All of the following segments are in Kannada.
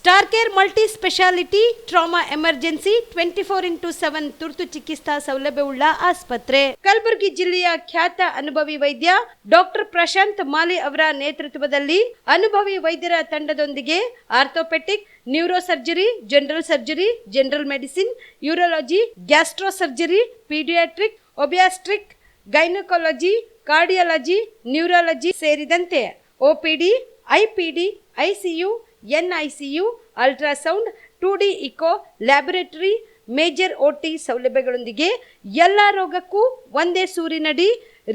Star care multi speciality trauma emergency 24x7 ತುರ್ತು ಚಿಕಿತ್ಸಾ ಸೌಲಭ್ಯವುಳ್ಳ ಆಸ್ಪತ್ರೆ. ಕಲಬುರಗಿ ಜಿಲ್ಲೆಯ ಖ್ಯಾತ ಅನುಭವಿ ವೈದ್ಯ ಡಾಕ್ಟರ್ ಪ್ರಶಾಂತ್ ಮಾಲಿ ಅವರ ನೇತೃತ್ವದಲ್ಲಿ ಅನುಭವಿ ವೈದ್ಯರ ತಂಡದೊಂದಿಗೆ orthopaedic, neuro surgery, general surgery, general medicine, urology, gastro surgery, paediatric, obstetric, gynaecology, cardiology, neurology ಸೇರಿದಂತೆ OPD, IPD, ICU, NICU, ultrasound, 2D echo, laboratory, major OT ಸೌಲಭ್ಯಗಳೊಂದಿಗೆ ಎಲ್ಲ ರೋಗಕ್ಕೂ ಒಂದೇ ಸೂರಿನಡಿ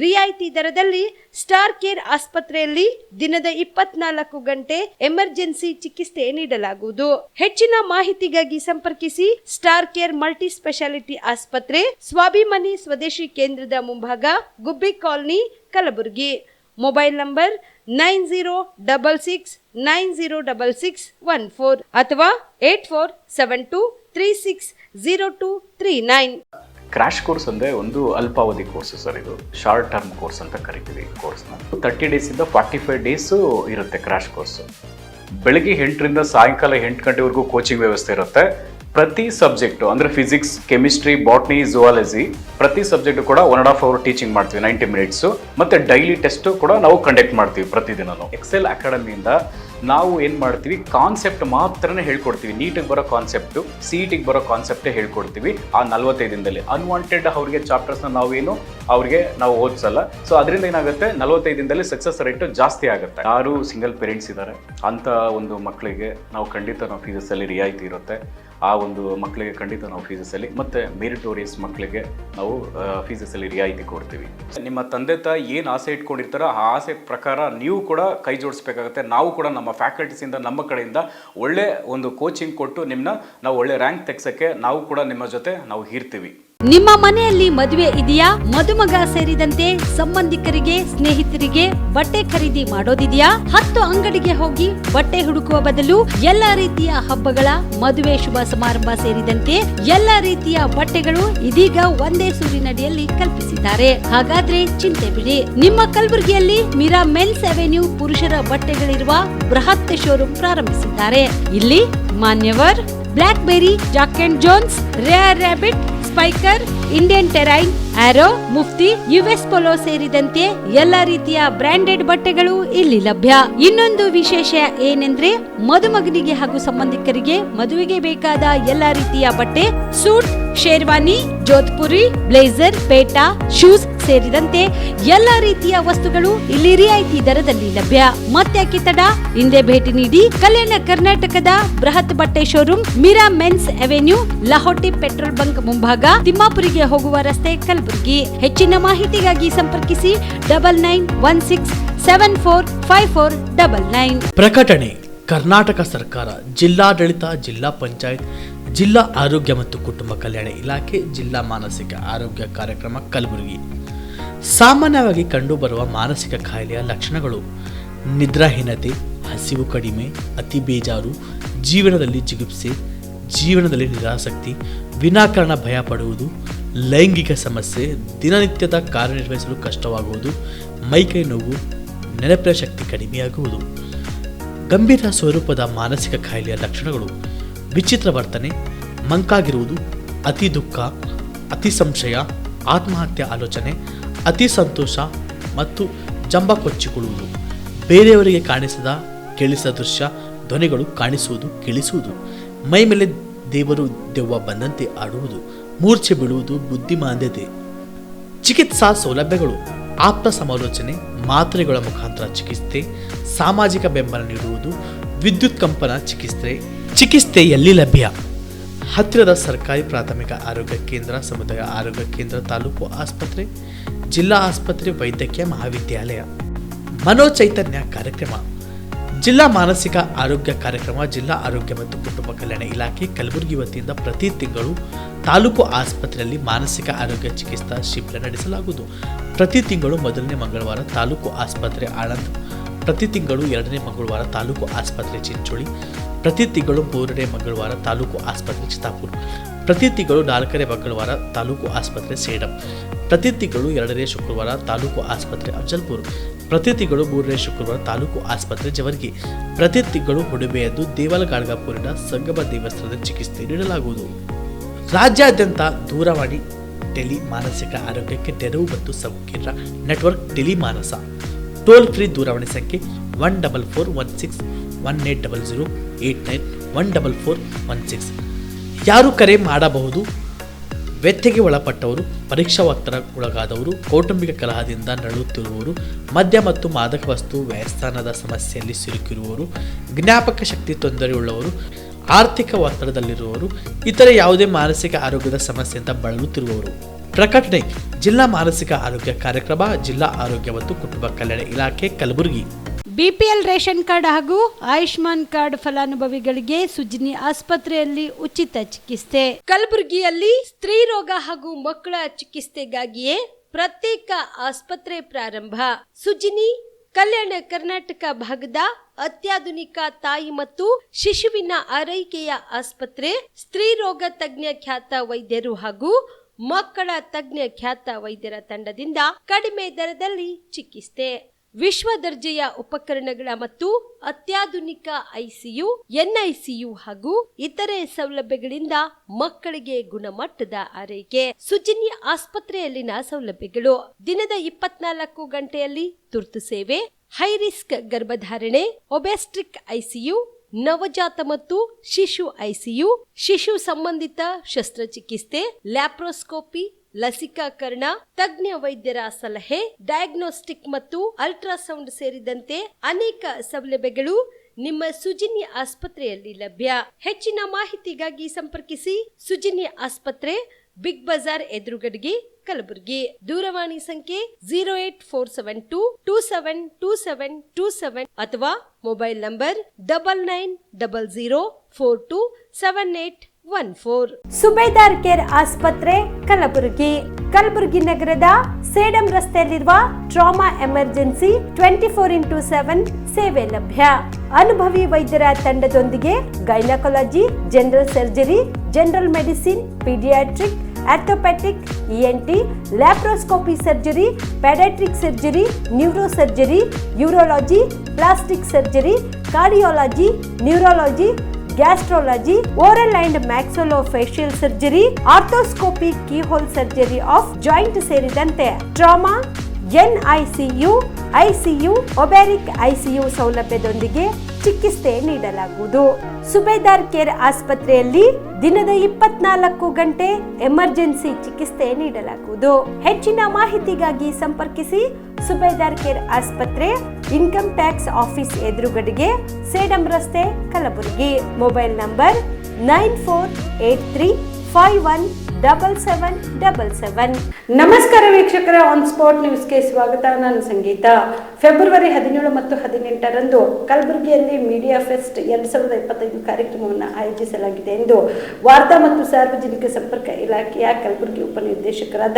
ರಿಯಾಯಿತಿ ದರದಲ್ಲಿ ಸ್ಟಾರ್ ಕೇರ್ ಆಸ್ಪತ್ರೆಯಲ್ಲಿ ದಿನದ 24 ಗಂಟೆ ಎಮರ್ಜೆನ್ಸಿ ಚಿಕಿತ್ಸೆ ನೀಡಲಾಗುವುದು. ಹೆಚ್ಚಿನ ಮಾಹಿತಿಗಾಗಿ ಸಂಪರ್ಕಿಸಿ ಸ್ಟಾರ್ ಕೇರ್ ಮಲ್ಟಿ ಸ್ಪೆಷಾಲಿಟಿ ಆಸ್ಪತ್ರೆ, ಸ್ವಾಭಿಮಾನಿ ಸ್ವದೇಶಿ ಕೇಂದ್ರದ ಮುಂಭಾಗ, ಗುಬ್ಬಿ ಕಾಲನಿ, ಕಲಬುರಗಿ. ಮೊಬೈಲ್ ನಂಬರ್ 9066906614 ಅಥವಾ 8472360239. ಕ್ರ್ಯಾಶ್ ಕೋರ್ಸ್ ಅಂದರೆ ಒಂದು ಅಲ್ಪಾವಧಿ ಕೋರ್ಸ್ ಸರ್. ಇದು ಶಾರ್ಟ್ ಟರ್ಮ್ ಕೋರ್ಸ್ ಅಂತ ಕರಿತೀವಿ. ಈ ಕೋರ್ಸ್ನ 30 ಡೇಸಿಂದ 45 ಡೇಸು ಇರುತ್ತೆ ಕ್ರ್ಯಾಶ್ ಕೋರ್ಸು. ಬೆಳಗ್ಗೆ 8ರಿಂದ ಸಾಯಂಕಾಲ 8 ಗಂಟೆವರೆಗೂ ಕೋಚಿಂಗ್ ವ್ಯವಸ್ಥೆ ಇರುತ್ತೆ. ಪ್ರತಿ ಸಬ್ಜೆಕ್ಟು ಅಂದರೆ ಫಿಸಿಕ್ಸ್, ಕೆಮಿಸ್ಟ್ರಿ, ಬಾಟ್ನಿ, ಝುವಾಲಜಿ ಪ್ರತಿ ಸಬ್ಜೆಕ್ಟು ಕೂಡ 1.5 ಅವರ್ ಟೀಚಿಂಗ್ ಮಾಡ್ತೀವಿ, 90 ಮಿನಿಟ್ಸು. ಮತ್ತು ಡೈಲಿ ಟೆಸ್ಟು ಕೂಡ ನಾವು ಕಂಡಕ್ಟ್ ಮಾಡ್ತೀವಿ ಪ್ರತಿದಿನನೂ. ಎಕ್ಸೆಲ್ ಅಕಾಡೆಮಿಯಿಂದ ನಾವು ಏನು ಮಾಡ್ತೀವಿ, ಕಾನ್ಸೆಪ್ಟ್ ಮಾತ್ರನೇ ಹೇಳ್ಕೊಡ್ತೀವಿ. ನೀಟಿಗೆ ಬರೋ ಕಾನ್ಸೆಪ್ಟು, CETಗೆ ಬರೋ ಕಾನ್ಸೆಪ್ಟೇ ಹೇಳ್ಕೊಡ್ತೀವಿ ಆ 45 ದಿನದಲ್ಲಿ. ಅನ್ವಾಂಟೆಡ್ ಅವ್ರಿಗೆ ಚಾಪ್ಟರ್ಸ್ನ ನಾವು ಓದಿಸಲ್ಲ. ಸೊ ಅದರಿಂದ ಏನಾಗುತ್ತೆ, 45 ದಿನದಲ್ಲಿ ಸಕ್ಸಸ್ ರೇಟು ಜಾಸ್ತಿ ಆಗುತ್ತೆ. ಯಾರು ಸಿಂಗಲ್ ಪೇರೆಂಟ್ಸ್ ಇದ್ದಾರೆ ಅಂಥ ಒಂದು ಮಕ್ಕಳಿಗೆ ನಾವು ಫೀಸಲ್ಲಿ ರಿಯಾಯಿತಿ ಇರುತ್ತೆ. ಆ ಒಂದು ಮಕ್ಕಳಿಗೆ ಖಂಡಿತ ನಾವು ಫೀಸಲ್ಲಿ, ಮತ್ತು ಮೆರಿಟೋರಿಯಸ್ ಮಕ್ಕಳಿಗೆ ನಾವು ಫೀಸಲ್ಲಿ ರಿಯಾಯಿತಿ ಕೊಡ್ತೀವಿ. ನಿಮ್ಮ ತಂದೆ ತಾಯಿ ಏನು ಆಸೆ ಇಟ್ಕೊಂಡಿರ್ತಾರೋ ಆ ಆಸೆ ಪ್ರಕಾರ ನೀವು ಕೂಡ ಕೈ ಜೋಡಿಸ್ಬೇಕಾಗುತ್ತೆ. ನಾವು ಕೂಡ ನಮ್ಮ ಫ್ಯಾಕಲ್ಟೀಸಿಂದ, ನಮ್ಮ ಕಡೆಯಿಂದ ಒಳ್ಳೆ ಒಂದು ಕೋಚಿಂಗ್ ಕೊಟ್ಟು ನಾವು ಒಳ್ಳೆ ರ್ಯಾಂಕ್ ತೆಗ್ಸೋಕ್ಕೆ ನಾವು ಕೂಡ ನಿಮ್ಮ ಜೊತೆ ನಾವು ಇರ್ತೀವಿ. ನಿಮ್ಮ ಮನೆಯಲ್ಲಿ ಮದುವೆ ಇದೆಯಾ? ಮದುಮಗ ಸೇರಿದಂತೆ ಸಂಬಂಧಿಕರಿಗೆ, ಸ್ನೇಹಿತರಿಗೆ ಬಟ್ಟೆ ಖರೀದಿ ಮಾಡೋದಿದೆಯಾ? 10 ಅಂಗಡಿಗೆ ಹೋಗಿ ಬಟ್ಟೆ ಹುಡುಕುವ ಬದಲು ಎಲ್ಲ ರೀತಿಯ ಹಬ್ಬಗಳ, ಮದುವೆ, ಶುಭ ಸಮಾರಂಭ ಸೇರಿದಂತೆ ಎಲ್ಲ ರೀತಿಯ ಬಟ್ಟೆಗಳು ಇದೀಗ ಒಂದೇ ಸೂರಿನಡಿಯಲ್ಲಿ ಕಲ್ಪಿಸಿದ್ದಾರೆ. ಹಾಗಾದ್ರೆ ಚಿಂತೆ ಬಿಡಿ. ನಿಮ್ಮ ಕಲಬುರಗಿಯಲ್ಲಿ ಮೀರಾ ಮೆನ್ಸ್ ಅವೆನ್ಯೂ ಪುರುಷರ ಬಟ್ಟೆಗಳಿರುವ ಬೃಹತ್ ಶೋರೂಮ್ ಪ್ರಾರಂಭಿಸಿದ್ದಾರೆ. ಇಲ್ಲಿ Manyavar, Blackberrys, Jack and Jones, Rare Rabbit, Spykar, Indian Terrain, Arrow, Mufti, US Polo ಸೇರಿದಂತೆ ಎಲ್ಲ ರೀತಿಯ ಬ್ರಾಂಡೆಡ್ ಬಟ್ಟೆಗಳು ಇಲ್ಲಿ ಲಭ್ಯ. ಇನ್ನೊಂದು ವಿಶೇಷ ಏನೆಂದ್ರೆ, ಮದುಮಗನಿಗೆ ಹಾಗೂ ಸಂಬಂಧಿಕರಿಗೆ ಮದುವೆಗೆ ಬೇಕಾದ ಎಲ್ಲ ರೀತಿಯ ಬಟ್ಟೆ, ಸೂಟ್, ಶೇರ್ವಾನಿ, ಜೋಧ್ಪುರಿ, ಬ್ಲೇಸರ್, ಪೇಟಾ, ಶೂಸ್ ಸೇರಿದಂತೆ ಎಲ್ಲ ರೀತಿಯ ವಸ್ತುಗಳು ಇಲ್ಲಿ ರಿಯಾಯಿತಿ ದರದಲ್ಲಿ ಲಭ್ಯ. ಮತ್ತ್ಯಾಕೆ ತಡ, ಹಿಂದೆ ಭೇಟಿ ನೀಡಿ. ಕಲ್ಯಾಣ ಕರ್ನಾಟಕದ ಬೃಹತ್ ಬಟ್ಟೆ showroom, Meera men's avenue, Lahoti petrol bunk ಮುಂಭಾಗ, ತಿಮ್ಮಾಪುರಿಗೆ ಹೋಗುವ ರಸ್ತೆ, ಕಲಬುರಗಿ. ಹೆಚ್ಚಿನ ಮಾಹಿತಿಗಾಗಿ ಸಂಪರ್ಕಿಸಿ 9916745499. ಪ್ರಕಟಣೆ: ಕರ್ನಾಟಕ ಸರ್ಕಾರ, ಜಿಲ್ಲಾಡಳಿತ, ಜಿಲ್ಲಾ ಪಂಚಾಯತ್, ಜಿಲ್ಲಾ ಆರೋಗ್ಯ ಮತ್ತು ಕುಟುಂಬ ಕಲ್ಯಾಣ ಇಲಾಖೆ, ಜಿಲ್ಲಾ ಮಾನಸಿಕ ಆರೋಗ್ಯ ಕಾರ್ಯಕ್ರಮ ಕಲಬುರಗಿ. ಸಾಮಾನ್ಯವಾಗಿ ಕಂಡುಬರುವ ಮಾನಸಿಕ ಕಾಯಿಲೆಯ ಲಕ್ಷಣಗಳು: ನಿದ್ರಾಹೀನತೆ, ಹಸಿವು ಕಡಿಮೆ, ಅತಿ ಬೇಜಾರು, ಜೀವನದಲ್ಲಿ ಜಿಗುಪ್ಸೆ, ಜೀವನದಲ್ಲಿ ನಿರಾಸಕ್ತಿ, ವಿನಾಕಾರಣ ಭಯ ಪಡುವುದು, ಲೈಂಗಿಕ ಸಮಸ್ಯೆ, ದಿನನಿತ್ಯದ ಕಾರ್ಯನಿರ್ವಹಿಸಲು ಕಷ್ಟವಾಗುವುದು, ಮೈಕೈ ನೋವು, ನೆನಪಿನ ಶಕ್ತಿ ಕಡಿಮೆಯಾಗುವುದು. ಗಂಭೀರ ಸ್ವರೂಪದ ಮಾನಸಿಕ ಕಾಯಿಲೆಯ ಲಕ್ಷಣಗಳು: ವಿಚಿತ್ರ ವರ್ತನೆ, ಮಂಕಾಗಿರುವುದು, ಅತಿ ದುಃಖ, ಅತಿ ಸಂಶಯ, ಆತ್ಮಹತ್ಯೆ ಆಲೋಚನೆ, ಅತಿ ಸಂತೋಷ ಮತ್ತು ಜಂಬ ಕೊಚ್ಚಿಕೊಳ್ಳುವುದು, ಬೇರೆಯವರಿಗೆ ಕಾಣಿಸದ ಕೇಳಿಸದ ದೃಶ್ಯ, ಧ್ವನಿಗಳು ಕಾಣಿಸುವುದು, ಕೇಳಿಸುವುದು, ಮೈ ಮೇಲೆ ದೇವರು ದೆವ್ವ ಬಂದಂತೆ ಆಡುವುದು, ಮೂರ್ಛೆ ಬೀಳುವುದು, ಬುದ್ಧಿಮಾಂದ್ಯತೆ. ಚಿಕಿತ್ಸಾ ಸೌಲಭ್ಯಗಳು: ಆಪ್ತ ಸಮಾಲೋಚನೆ, ಮಾತ್ರೆಗಳ ಮುಖಾಂತರ ಚಿಕಿತ್ಸೆ, ಸಾಮಾಜಿಕ ಬೆಂಬಲ ನೀಡುವುದು, ವಿದ್ಯುತ್ ಕಂಪನ ಚಿಕಿತ್ಸೆ ಎಲ್ಲಿ ಲಭ್ಯ? ಹತ್ತಿರದ ಸರ್ಕಾರಿ ಪ್ರಾಥಮಿಕ ಆರೋಗ್ಯ ಕೇಂದ್ರ, ಸಮುದಾಯ ಆರೋಗ್ಯ ಕೇಂದ್ರ, ತಾಲೂಕು ಆಸ್ಪತ್ರೆ, ಜಿಲ್ಲಾ ಆಸ್ಪತ್ರೆ, ವೈದ್ಯಕೀಯ ಮಹಾವಿದ್ಯಾಲಯ. ಮನೋಚೈತನ್ಯ ಕಾರ್ಯಕ್ರಮ: ಜಿಲ್ಲಾ ಮಾನಸಿಕ ಆರೋಗ್ಯ ಕಾರ್ಯಕ್ರಮ, ಜಿಲ್ಲಾ ಆರೋಗ್ಯ ಮತ್ತು ಕುಟುಂಬ ಕಲ್ಯಾಣ ಇಲಾಖೆ ಕಲಬುರಗಿ ವತಿಯಿಂದ ಪ್ರತಿ ತಿಂಗಳು ತಾಲೂಕು ಆಸ್ಪತ್ರೆಯಲ್ಲಿ ಮಾನಸಿಕ ಆರೋಗ್ಯ ಚಿಕಿತ್ಸಾ ಶಿಬಿರ ನಡೆಸಲಾಗುವುದು. ಪ್ರತಿ ತಿಂಗಳು ಮೊದಲನೇ ಮಂಗಳವಾರ ತಾಲೂಕು ಆಸ್ಪತ್ರೆ ಆಳಂದ್, ಪ್ರತಿ ತಿಂಗಳು 2ನೇ ಮಂಗಳವಾರ ತಾಲೂಕು ಆಸ್ಪತ್ರೆ ಚಿಂಚೋಳಿ, ಪ್ರತಿ ತಿಂಗಳು 3ನೇ ಮಂಗಳವಾರ ತಾಲೂಕು ಆಸ್ಪತ್ರೆ ಚಿತ್ತಾಪುರ, ಪ್ರತಿ ತಿಂಗಳು 4ನೇ ಮಂಗಳವಾರ ತಾಲೂಕು ಆಸ್ಪತ್ರೆ ಸೇಡಂ, ಪ್ರತಿ ತಿಂಗಳು 2ನೇ ಶುಕ್ರವಾರ ತಾಲೂಕು ಆಸ್ಪತ್ರೆ ಅಫಜಲ್ಪುರ್, ಪ್ರತಿ ತಿಂಗಳು 3ನೇ ಶುಕ್ರವಾರ ತಾಲೂಕು ಆಸ್ಪತ್ರೆ ಜವರ್ಗಿ, ಪ್ರತಿ ತಿಂಗಳು ಹುಡುಬೆಯದ್ದು ದೇವಲಗಾಡ್ಗಾಪುರಿನ ಸಂಗಮ ದೇವಸ್ಥಾನದ ಚಿಕಿತ್ಸೆ ನೀಡಲಾಗುವುದು. ರಾಜ್ಯಾದ್ಯಂತ ದೂರವಾಣಿ ಟೆಲಿ ಮಾನಸಿಕ ಆರೋಗ್ಯಕ್ಕೆ ನೆರವು ಮತ್ತು ಸಂಕೀರ್ಣ ನೆಟ್ವರ್ಕ್ ಟೆಲಿ ಮಾನಸ. ಟೋಲ್ ಫ್ರೀ ದೂರವಾಣಿ ಸಂಖ್ಯೆ 144161800891 14416. ಯಾರು ಕರೆ ಮಾಡಬಹುದು? ವ್ಯತ್ಯೆಗೆ ಒಳಪಟ್ಟವರು, ಪರೀಕ್ಷಾ ಒತ್ತಡಕ್ಕೊಳಗಾದವರು, ಕೌಟುಂಬಿಕ ಕಲಹದಿಂದ ನರಳುತ್ತಿರುವವರು, ಮದ್ಯ ಮತ್ತು ಮಾದಕ ವಸ್ತು ವ್ಯಸನದ ಸಮಸ್ಯೆಯಲ್ಲಿ ಸಿಲುಕಿರುವವರು, ಜ್ಞಾಪಕ ಶಕ್ತಿ ತೊಂದರೆಯುಳ್ಳವರು, ಆರ್ಥಿಕ ಒತ್ತಡದಲ್ಲಿರುವವರು, ಇತರೆ ಯಾವುದೇ ಮಾನಸಿಕ ಆರೋಗ್ಯದ ಸಮಸ್ಯೆಯಿಂದ ಬಳಲುತ್ತಿರುವವರು. ಪ್ರಕಟಣೆ: ಜಿಲ್ಲಾ ಮಾನಸಿಕ ಆರೋಗ್ಯ ಕಾರ್ಯಕ್ರಮ, ಜಿಲ್ಲಾ ಆರೋಗ್ಯ ಮತ್ತು ಕುಟುಂಬ ಕಲ್ಯಾಣ ಇಲಾಖೆ, ಕಲಬುರಗಿ. ಬಿಪಿಎಲ್ ರೇಷನ್ ಕಾರ್ಡ್ ಹಾಗೂ ಆಯುಷ್ಮಾನ್ ಕಾರ್ಡ್ ಫಲಾನುಭವಿಗಳಿಗೆ ಸುಜಿನಿ ಆಸ್ಪತ್ರೆಯಲ್ಲಿ ಉಚಿತ ಚಿಕಿತ್ಸೆ. ಕಲಬುರಗಿಯಲ್ಲಿ ಸ್ತ್ರೀ ರೋಗ ಹಾಗೂ ಮಕ್ಕಳ ಚಿಕಿತ್ಸೆಗಾಗಿಯೇ ಪ್ರತ್ಯೇಕ ಆಸ್ಪತ್ರೆ ಪ್ರಾರಂಭ. ಸುಜಿನಿ ಕಲ್ಯಾಣ ಕರ್ನಾಟಕ ಭಾಗದ ಅತ್ಯಾಧುನಿಕ ತಾಯಿ ಮತ್ತು ಶಿಶುವಿನ ಆರೈಕೆಯ ಆಸ್ಪತ್ರೆ. ಸ್ತ್ರೀ ರೋಗ ತಜ್ಞ ಖ್ಯಾತ ವೈದ್ಯರು ಹಾಗೂ ಮಕ್ಕಳ ತಜ್ಞ ಖ್ಯಾತ ವೈದ್ಯರ ತಂಡದಿಂದ ಕಡಿಮೆ ದರದಲ್ಲಿ ಚಿಕಿತ್ಸೆ. ವಿಶ್ವ ದರ್ಜೆಯ ಉಪಕರಣಗಳ ಮತ್ತು ಅತ್ಯಾಧುನಿಕ ಐಸಿಯು, ಎನ್ಐಸಿಯು ಹಾಗೂ ಇತರೆ ಸೌಲಭ್ಯಗಳಿಂದ ಮಕ್ಕಳಿಗೆ ಗುಣಮಟ್ಟದ ಆರೈಕೆ. ಸುಜಿನಿ ಆಸ್ಪತ್ರೆಯಲ್ಲಿನ ಸೌಲಭ್ಯಗಳು: ದಿನದ 24 ಗಂಟೆಯಲ್ಲಿ ತುರ್ತು ಸೇವೆ, ಹೈ ರಿಸ್ಕ್ ಗರ್ಭಧಾರಣೆ, ಒಬೆಸ್ಟ್ರಿಕ್ ಐಸಿಯು, ನವಜಾತ ಮತ್ತು ಶಿಶು ಐಸಿಯು, ಶಿಶು ಸಂಬಂಧಿತ ಶಸ್ತ್ರಚಿಕಿತ್ಸೆ, ಲ್ಯಾಪ್ರೋಸ್ಕೋಪಿ, ಲಸಿಕಾಕರಣ, ತಜ್ಞ ವೈದ್ಯರ ಸಲಹೆ, ಡಯಾಗ್ನೋಸ್ಟಿಕ್ ಮತ್ತು ಅಲ್ಟ್ರಾಸೌಂಡ್ ಸೇರಿದಂತೆ ಅನೇಕ ಸೌಲಭ್ಯಗಳು ನಿಮ್ಮ ಸುಜಿನಿ ಆಸ್ಪತ್ರೆಯಲ್ಲಿ ಲಭ್ಯ. ಹೆಚ್ಚಿನ ಮಾಹಿತಿಗಾಗಿ ಸಂಪರ್ಕಿಸಿ ಸುಜಿನಿ ಆಸ್ಪತ್ರೆ, ಬಿಗ್ ಬಜಾರ್ ಎದುರುಗಡೆಗೆ, ಕಲಬುರಗಿ. ದೂರವಾಣಿ ಸಂಖ್ಯೆ 08472727227 ಅಥವಾ ಮೊಬೈಲ್ ನಂಬರ್ 9900427814. ಸುಬೇದಾರ್ ಕೇರ್ ಆಸ್ಪತ್ರೆ, ಕಲಬುರಗಿ. ಕಲಬುರಗಿ ನಗರದ ಸೇಡಂ ರಸ್ತೆಯಲ್ಲಿರುವ ಟ್ರಾಮಾ ಎಮರ್ಜೆನ್ಸಿ 24x7 ಸೇವೆ ಲಭ್ಯ. ಅನುಭವಿ ವೈದ್ಯರ ತಂಡದೊಂದಿಗೆ gynaecology, general surgery, general medicine, paediatric, orthopaedic, ENT, laparoscopy surgery, paediatric surgery, neuro surgery, urology, plastic surgery, cardiology, neurology, gastrology, oral and maxillofacial surgery, arthroscopy, keyhole surgery of joint ಸೇರಿದಂತೆ trauma, NICU, ICU, obstetric ICU ಸೌಲಭ್ಯದೊಂದಿಗೆ ಚಿಕಿತ್ಸೆ ನೀಡಲಾಗುವುದು. ಸುಬೇದಾರ್ ಕೇರ್ ಆಸ್ಪತ್ರೆಯಲ್ಲಿ ದಿನದ 24 ಗಂಟೆ ಎಮರ್ಜೆನ್ಸಿ ಚಿಕಿತ್ಸೆ ನೀಡಲಾಗುವುದು. ಹೆಚ್ಚಿನ ಮಾಹಿತಿಗಾಗಿ ಸಂಪರ್ಕಿಸಿ ಸುಬೇದಾರ್ ಕೇರ್ ಆಸ್ಪತ್ರೆ, ಇನ್ಕಮ್ ಟ್ಯಾಕ್ಸ್ ಆಫೀಸ್ ಎದುರುಗಡೆಗೆ, ಸೇಡಂ ರಸ್ತೆ, ಕಲಬುರಗಿ. Mobile number 9483517777. ನಮಸ್ಕಾರ ವೀಕ್ಷಕರ, ಆನ್ ಸ್ಪಾಟ್ ನ್ಯೂಸ್ಗೆ ಸ್ವಾಗತ. ನಾನು ಸಂಗೀತ. ಫೆಬ್ರವರಿ 17 ಮತ್ತು 18ರಂದು ಕಲಬುರಗಿಯಲ್ಲಿ ಮೀಡಿಯಾ ಫೆಸ್ಟ್ 2025 ಕಾರ್ಯಕ್ರಮವನ್ನು ಆಯೋಜಿಸಲಾಗಿದೆ ಎಂದು ವಾರ್ತಾ ಮತ್ತು ಸಾರ್ವಜನಿಕ ಸಂಪರ್ಕ ಇಲಾಖೆಯ ಕಲಬುರಗಿ ಉಪನಿರ್ದೇಶಕರಾದ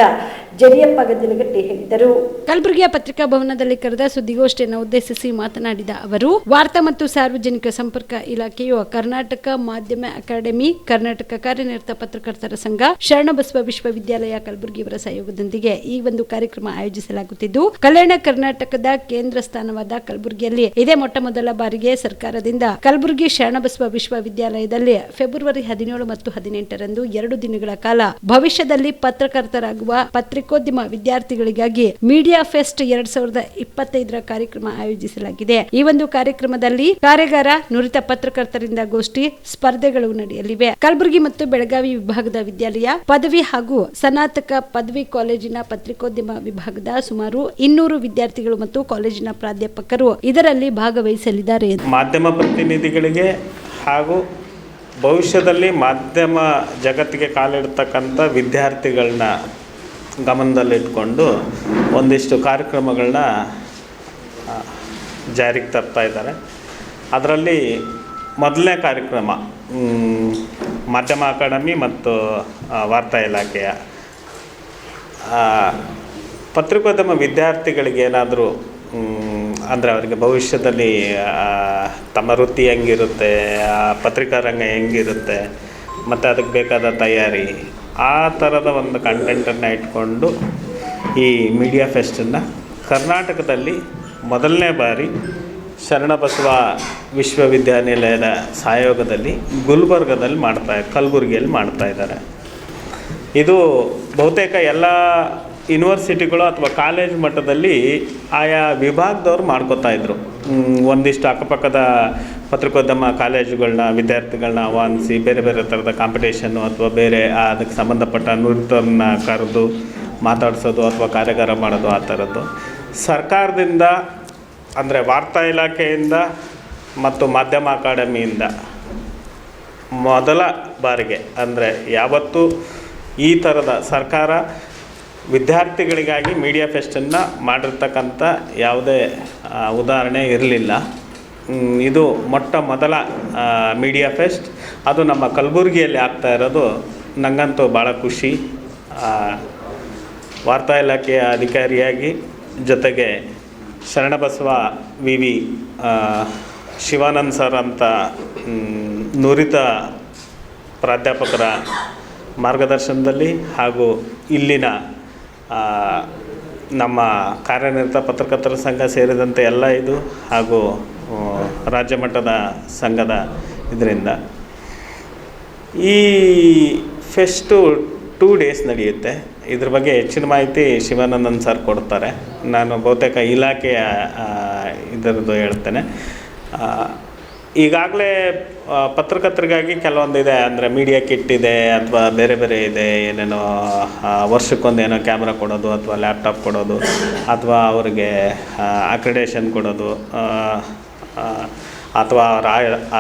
ಜರಿಯಪ್ಪ ಗದ್ದಲಗಟ್ಟಿ ಹೇಳಿದರು. ಕಲಬುರಗಿಯ ಪತ್ರಿಕಾ ಭವನದಲ್ಲಿ ಕರೆದ ಸುದ್ದಿಗೋಷ್ಠಿಯನ್ನು ಉದ್ದೇಶಿಸಿ ಮಾತನಾಡಿದ ಅವರು, ವಾರ್ತಾ ಮತ್ತು ಸಾರ್ವಜನಿಕ ಸಂಪರ್ಕ ಇಲಾಖೆಯು ಕರ್ನಾಟಕ ಮಾಧ್ಯಮ ಅಕಾಡೆಮಿ, ಕರ್ನಾಟಕ ಕಾರ್ಯನಿರತ ಪತ್ರಕರ್ತರ ಸಂಘ, ಶರಣಬಸವ ವಿಶ್ವವಿದ್ಯಾಲಯ ಕಲಬುರಗಿಯವರ ಸಹಯೋಗದೊಂದಿಗೆ ಈ ಒಂದು ಕಾರ್ಯಕ್ರಮ ಆಯೋಜಿಸಲಾಗುತ್ತಿದ್ದು, ಕಲ್ಯಾಣ ಕರ್ನಾಟಕದ ಕೇಂದ್ರ ಸ್ಥಾನವಾದ ಕಲಬುರಗಿಯಲ್ಲಿ ಇದೇ ಮೊಟ್ಟ ಮೊದಲ ಬಾರಿಗೆ ಸರ್ಕಾರದಿಂದ ಕಲಬುರಗಿ ಶರಣಬಸವ ವಿಶ್ವವಿದ್ಯಾಲಯದಲ್ಲಿ ಫೆಬ್ರವರಿ 17 ಮತ್ತು 18ರಂದು 2 ದಿನಗಳ ಕಾಲ ಭವಿಷ್ಯದಲ್ಲಿ ಪತ್ರಕರ್ತರಾಗುವ ಪತ್ರಿಕೋದ್ಯಮ ವಿದ್ಯಾರ್ಥಿಗಳಿಗಾಗಿ ಮೀಡಿಯಾ ಫೆಸ್ಟ್ 2025 ಕಾರ್ಯಕ್ರಮ ಆಯೋಜಿಸಲಾಗಿದೆ. ಈ ಒಂದು ಕಾರ್ಯಕ್ರಮದಲ್ಲಿ ಕಾರ್ಯಾಗಾರ, ನುರಿತ ಪತ್ರಕರ್ತರಿಂದ ಗೋಷ್ಠಿ, ಸ್ಪರ್ಧೆಗಳು ನಡೆಯಲಿವೆ. ಕಲಬುರಗಿ ಮತ್ತು ಬೆಳಗಾವಿ ವಿಭಾಗದ ವಿದ್ಯಾಲಯ, ಪದವಿ ಹಾಗೂ ಸ್ನಾತಕ ಪದವಿ ಕಾಲೇಜಿನ ಪತ್ರಿಕೋದ್ಯಮ ವಿಭಾಗದ ಸುಮಾರು 200 ವಿದ್ಯಾರ್ಥಿಗಳು ಮತ್ತು ಕಾಲೇಜಿನ ಪ್ರಾಧ್ಯಾಪಕರು ಇದರಲ್ಲಿ ಭಾಗವಹಿಸಲಿದ್ದಾರೆ. ಮಾಧ್ಯಮ ಪ್ರತಿನಿಧಿಗಳಿಗೆ ಹಾಗೂ ಭವಿಷ್ಯದಲ್ಲಿ ಮಾಧ್ಯಮ ಜಗತ್ತಿಗೆ ಕಾಲಿಡ್ತಕ್ಕಂಥ ವಿದ್ಯಾರ್ಥಿಗಳನ್ನ ಗಮನದಲ್ಲಿಟ್ಕೊಂಡು ಒಂದಿಷ್ಟು ಕಾರ್ಯಕ್ರಮಗಳನ್ನ ಜಾರಿಗೆ ತರ್ತಾ ಇದ್ದಾರೆ. ಅದರಲ್ಲಿ ಮೊದಲನೇ ಕಾರ್ಯಕ್ರಮ ಮಾಧ್ಯಮ ಅಕಾಡೆಮಿ ಮತ್ತು ವಾರ್ತಾ ಇಲಾಖೆಯ ಪತ್ರಿಕೋದ್ಯಮ ವಿದ್ಯಾರ್ಥಿಗಳಿಗೆ ಏನಾದರೂ ಅಂದರೆ ಅವರಿಗೆ ಭವಿಷ್ಯದಲ್ಲಿ ತಮ್ಮ ವೃತ್ತಿ ಹೆಂಗಿರುತ್ತೆ, ಪತ್ರಿಕಾ ರಂಗ ಹೆಂಗಿರುತ್ತೆ ಮತ್ತು ಅದಕ್ಕೆ ಬೇಕಾದ ತಯಾರಿ, ಆ ಥರದ ಒಂದು ಕಂಟೆಂಟನ್ನು ಇಟ್ಕೊಂಡು ಈ ಮೀಡಿಯಾ ಫೆಸ್ಟನ್ನು ಕರ್ನಾಟಕದಲ್ಲಿ ಮೊದಲನೇ ಬಾರಿ ಶರಣಬಸವ ವಿಶ್ವವಿದ್ಯಾನಿಲಯದ ಸಹಯೋಗದಲ್ಲಿ ಗುಲ್ಬರ್ಗದಲ್ಲಿ ಕಲಬುರಗಿಯಲ್ಲಿ ಮಾಡ್ತಾಯಿದ್ದಾರೆ. ಇದು ಬಹುತೇಕ ಎಲ್ಲ ಯೂನಿವರ್ಸಿಟಿಗಳು ಅಥವಾ ಕಾಲೇಜ್ ಮಟ್ಟದಲ್ಲಿ ಆಯಾ ವಿಭಾಗದವ್ರು ಮಾಡ್ಕೋತಾಯಿದ್ರು. ಒಂದಿಷ್ಟು ಅಕ್ಕಪಕ್ಕದ ಪತ್ರಿಕೋದ್ಯಮ ಕಾಲೇಜುಗಳನ್ನ ವಿದ್ಯಾರ್ಥಿಗಳನ್ನ ಆಹ್ವಾನಿಸಿ ಬೇರೆ ಬೇರೆ ಥರದ ಕಾಂಪಿಟೇಷನ್ನು ಅಥವಾ ಬೇರೆ ಅದಕ್ಕೆ ಸಂಬಂಧಪಟ್ಟ ನುರಿತರನ್ನ ಕರೆದು ಮಾತಾಡಿಸೋದು ಅಥವಾ ಕಾರ್ಯಾಗಾರ ಮಾಡೋದು ಆ ಥರದ್ದು. ಸರ್ಕಾರದಿಂದ ಅಂದರೆ ವಾರ್ತಾ ಇಲಾಖೆಯಿಂದ ಮತ್ತು ಮಾಧ್ಯಮ ಅಕಾಡೆಮಿಯಿಂದ ಮೊದಲ ಬಾರಿಗೆ, ಅಂದರೆ ಯಾವತ್ತೂ ಈ ಥರದ ಸರ್ಕಾರ ವಿದ್ಯಾರ್ಥಿಗಳಿಗಾಗಿ ಮೀಡಿಯಾ ಫೆಸ್ಟನ್ನು ಮಾಡಿರ್ತಕ್ಕಂಥ ಯಾವುದೇ ಉದಾಹರಣೆ ಇರಲಿಲ್ಲ. ಇದು ಮೊಟ್ಟ ಮೊದಲ ಮೀಡಿಯಾ ಫೆಸ್ಟ್. ಅದು ನಮ್ಮ ಕಲಬುರಗಿಯಲ್ಲಿ ಆಗ್ತಾ ಇರೋದು ನನಗಂತೂ ಭಾಳ ಖುಷಿ. ವಾರ್ತಾ ಇಲಾಖೆಯ ಅಧಿಕಾರಿಯಾಗಿ ಜೊತೆಗೆ ಶರಣಬಸವ ವಿ ಶಿವಾನಂದ್ ಸರ್ ಅಂತ ನುರಿತ ಪ್ರಾಧ್ಯಾಪಕರ ಮಾರ್ಗದರ್ಶನದಲ್ಲಿ ಹಾಗೂ ಇಲ್ಲಿನ ನಮ್ಮ ಕಾರ್ಯನಿರತ ಪತ್ರಕರ್ತರ ಸಂಘ ಸೇರಿದಂತೆ ಎಲ್ಲ ಇದು ಹಾಗೂ ರಾಜ್ಯ ಮಟ್ಟದ ಸಂಘದ ಇದರಿಂದ ಈ ಫೆಸ್ಟು 2 ಡೇಸ್ ನಡೆಯುತ್ತೆ. ಇದ್ರ ಬಗ್ಗೆ ಹೆಚ್ಚಿನ ಮಾಹಿತಿ ಶಿವಾನಂದನ್ ಸರ್ ಕೊಡ್ತಾರೆ. ನಾನು ಬಹುತೇಕ ಇಲಾಖೆಯ ಇದರದ್ದು ಹೇಳ್ತೇನೆ. ಈಗಾಗಲೇ ಪತ್ರಕರ್ತರಿಗಾಗಿ ಕೆಲವೊಂದಿದೆ, ಅಂದರೆ ಮೀಡಿಯಾ ಕಿಟ್ ಇದೆ ಅಥವಾ ಬೇರೆ ಬೇರೆ ಇದೆ, ಏನೇನೋ ವರ್ಷಕ್ಕೊಂದು ಏನೋ ಕ್ಯಾಮ್ರಾ ಕೊಡೋದು ಅಥವಾ ಲ್ಯಾಪ್ಟಾಪ್ ಕೊಡೋದು ಅಥವಾ ಅವರಿಗೆ ಅಕ್ರಿಡೇಷನ್ ಕೊಡೋದು ಅಥವಾ ಅವರ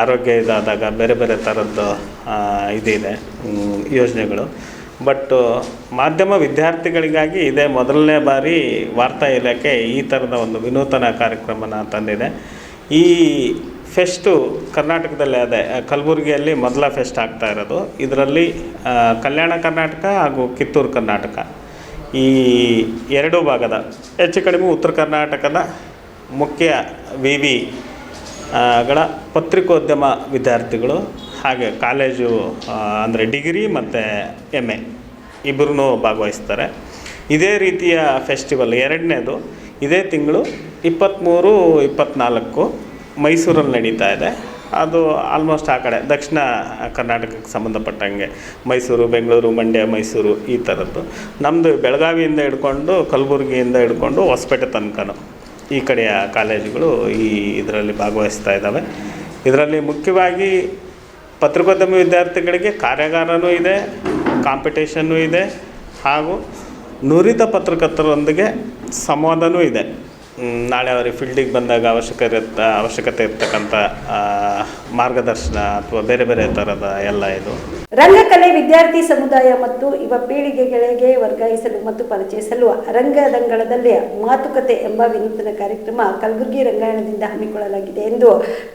ಆರೋಗ್ಯ ಇದಾದಾಗ ಬೇರೆ ಬೇರೆ ಥರದ್ದು ಇದಿದೆ ಯೋಜನೆಗಳು. ಬಟ್ ಮಾಧ್ಯಮ ವಿದ್ಯಾರ್ಥಿಗಳಿಗಾಗಿ ಇದೇ ಮೊದಲನೇ ಬಾರಿ ವಾರ್ತಾ ಇಲಾಖೆ ಈ ಥರದ ಒಂದು ವಿನೂತನ ಕಾರ್ಯಕ್ರಮನ ತಂದಿದೆ. ಈ ಫೆಸ್ಟು ಕರ್ನಾಟಕದಲ್ಲೇ ಅದೇ ಕಲಬುರಗಿಯಲ್ಲಿ ಮೊದಲ ಫೆಸ್ಟ್ ಆಗ್ತಾ ಇರೋದು. ಇದರಲ್ಲಿ ಕಲ್ಯಾಣ ಕರ್ನಾಟಕ ಹಾಗೂ ಕಿತ್ತೂರು ಕರ್ನಾಟಕ ಈ ಎರಡೂ ಭಾಗದ ಹೆಚ್ಚು ಕಡಿಮೆ ಉತ್ತರ ಕರ್ನಾಟಕದ ಮುಖ್ಯ ಗಳ ಪತ್ರಿಕೋದ್ಯಮ ವಿದ್ಯಾರ್ಥಿಗಳು ಹಾಗೆ ಕಾಲೇಜು ಅಂದರೆ ಡಿಗ್ರಿ ಮತ್ತು MA ಇಬ್ಬರೂ ಭಾಗವಹಿಸ್ತಾರೆ. ಇದೇ ರೀತಿಯ ಫೆಸ್ಟಿವಲ್ ಎರಡನೇದು ಇದೇ ತಿಂಗಳು 23, 24 ಮೈಸೂರಲ್ಲಿ ನಡೀತಾ ಇದೆ. ಅದು ಆಲ್ಮೋಸ್ಟ್ ಆ ಕಡೆ ದಕ್ಷಿಣ ಕರ್ನಾಟಕಕ್ಕೆ ಸಂಬಂಧಪಟ್ಟಂಗೆ ಮೈಸೂರು, ಬೆಂಗಳೂರು, ಮಂಡ್ಯ, ಮೈಸೂರು ಈ ಥರದ್ದು. ನಮ್ಮದು ಬೆಳಗಾವಿಯಿಂದ ಹಿಡ್ಕೊಂಡು ಕಲಬುರಗಿಯಿಂದ ಹಿಡ್ಕೊಂಡು ಹೊಸಪೇಟೆ ತನಕನೂ ಈ ಕಡೆಯ ಕಾಲೇಜುಗಳು ಈ ಇದರಲ್ಲಿ ಭಾಗವಹಿಸ್ತಾ ಇದ್ದಾವೆ. ಇದರಲ್ಲಿ ಮುಖ್ಯವಾಗಿ ಪತ್ರಿಕೋದ್ಯಮ ವಿದ್ಯಾರ್ಥಿಗಳಿಗೆ ಕಾರ್ಯಾಗಾರನೂ ಇದೆ, ಕಾಂಪಿಟೇಷನ್ನೂ ಇದೆ ಹಾಗೂ ನುರಿತ ಪತ್ರಕರ್ತರೊಂದಿಗೆ ಸಂವಾದನೂ ಇದೆ. ನಾಳೆ ಅವರಿಗೆ ಫೀಲ್ಡಿಗೆ ಬಂದಾಗ ಅವಶ್ಯಕತೆ ಇರ್ತಕ್ಕಂಥ ಮಾರ್ಗದರ್ಶನ ಅಥವಾ ಬೇರೆ ಬೇರೆ ಥರದ ಎಲ್ಲ ಇದು. ರಂಗಕಲೆ ವಿದ್ಯಾರ್ಥಿ ಸಮುದಾಯ ಮತ್ತು ಯುವ ಪೀಳಿಗೆಗಳಿಗೆ ವರ್ಗಾಯಿಸಲು ಮತ್ತು ಪರಿಚಯಿಸಲು ರಂಗದಂಗಳದಲ್ಲಿ ಮಾತುಕತೆ ಎಂಬ ವಿನೂತನ ಕಾರ್ಯಕ್ರಮ ಕಲಬುರಗಿ ರಂಗಾಯಣದಿಂದ ಹಮ್ಮಿಕೊಳ್ಳಲಾಗಿದೆ ಎಂದು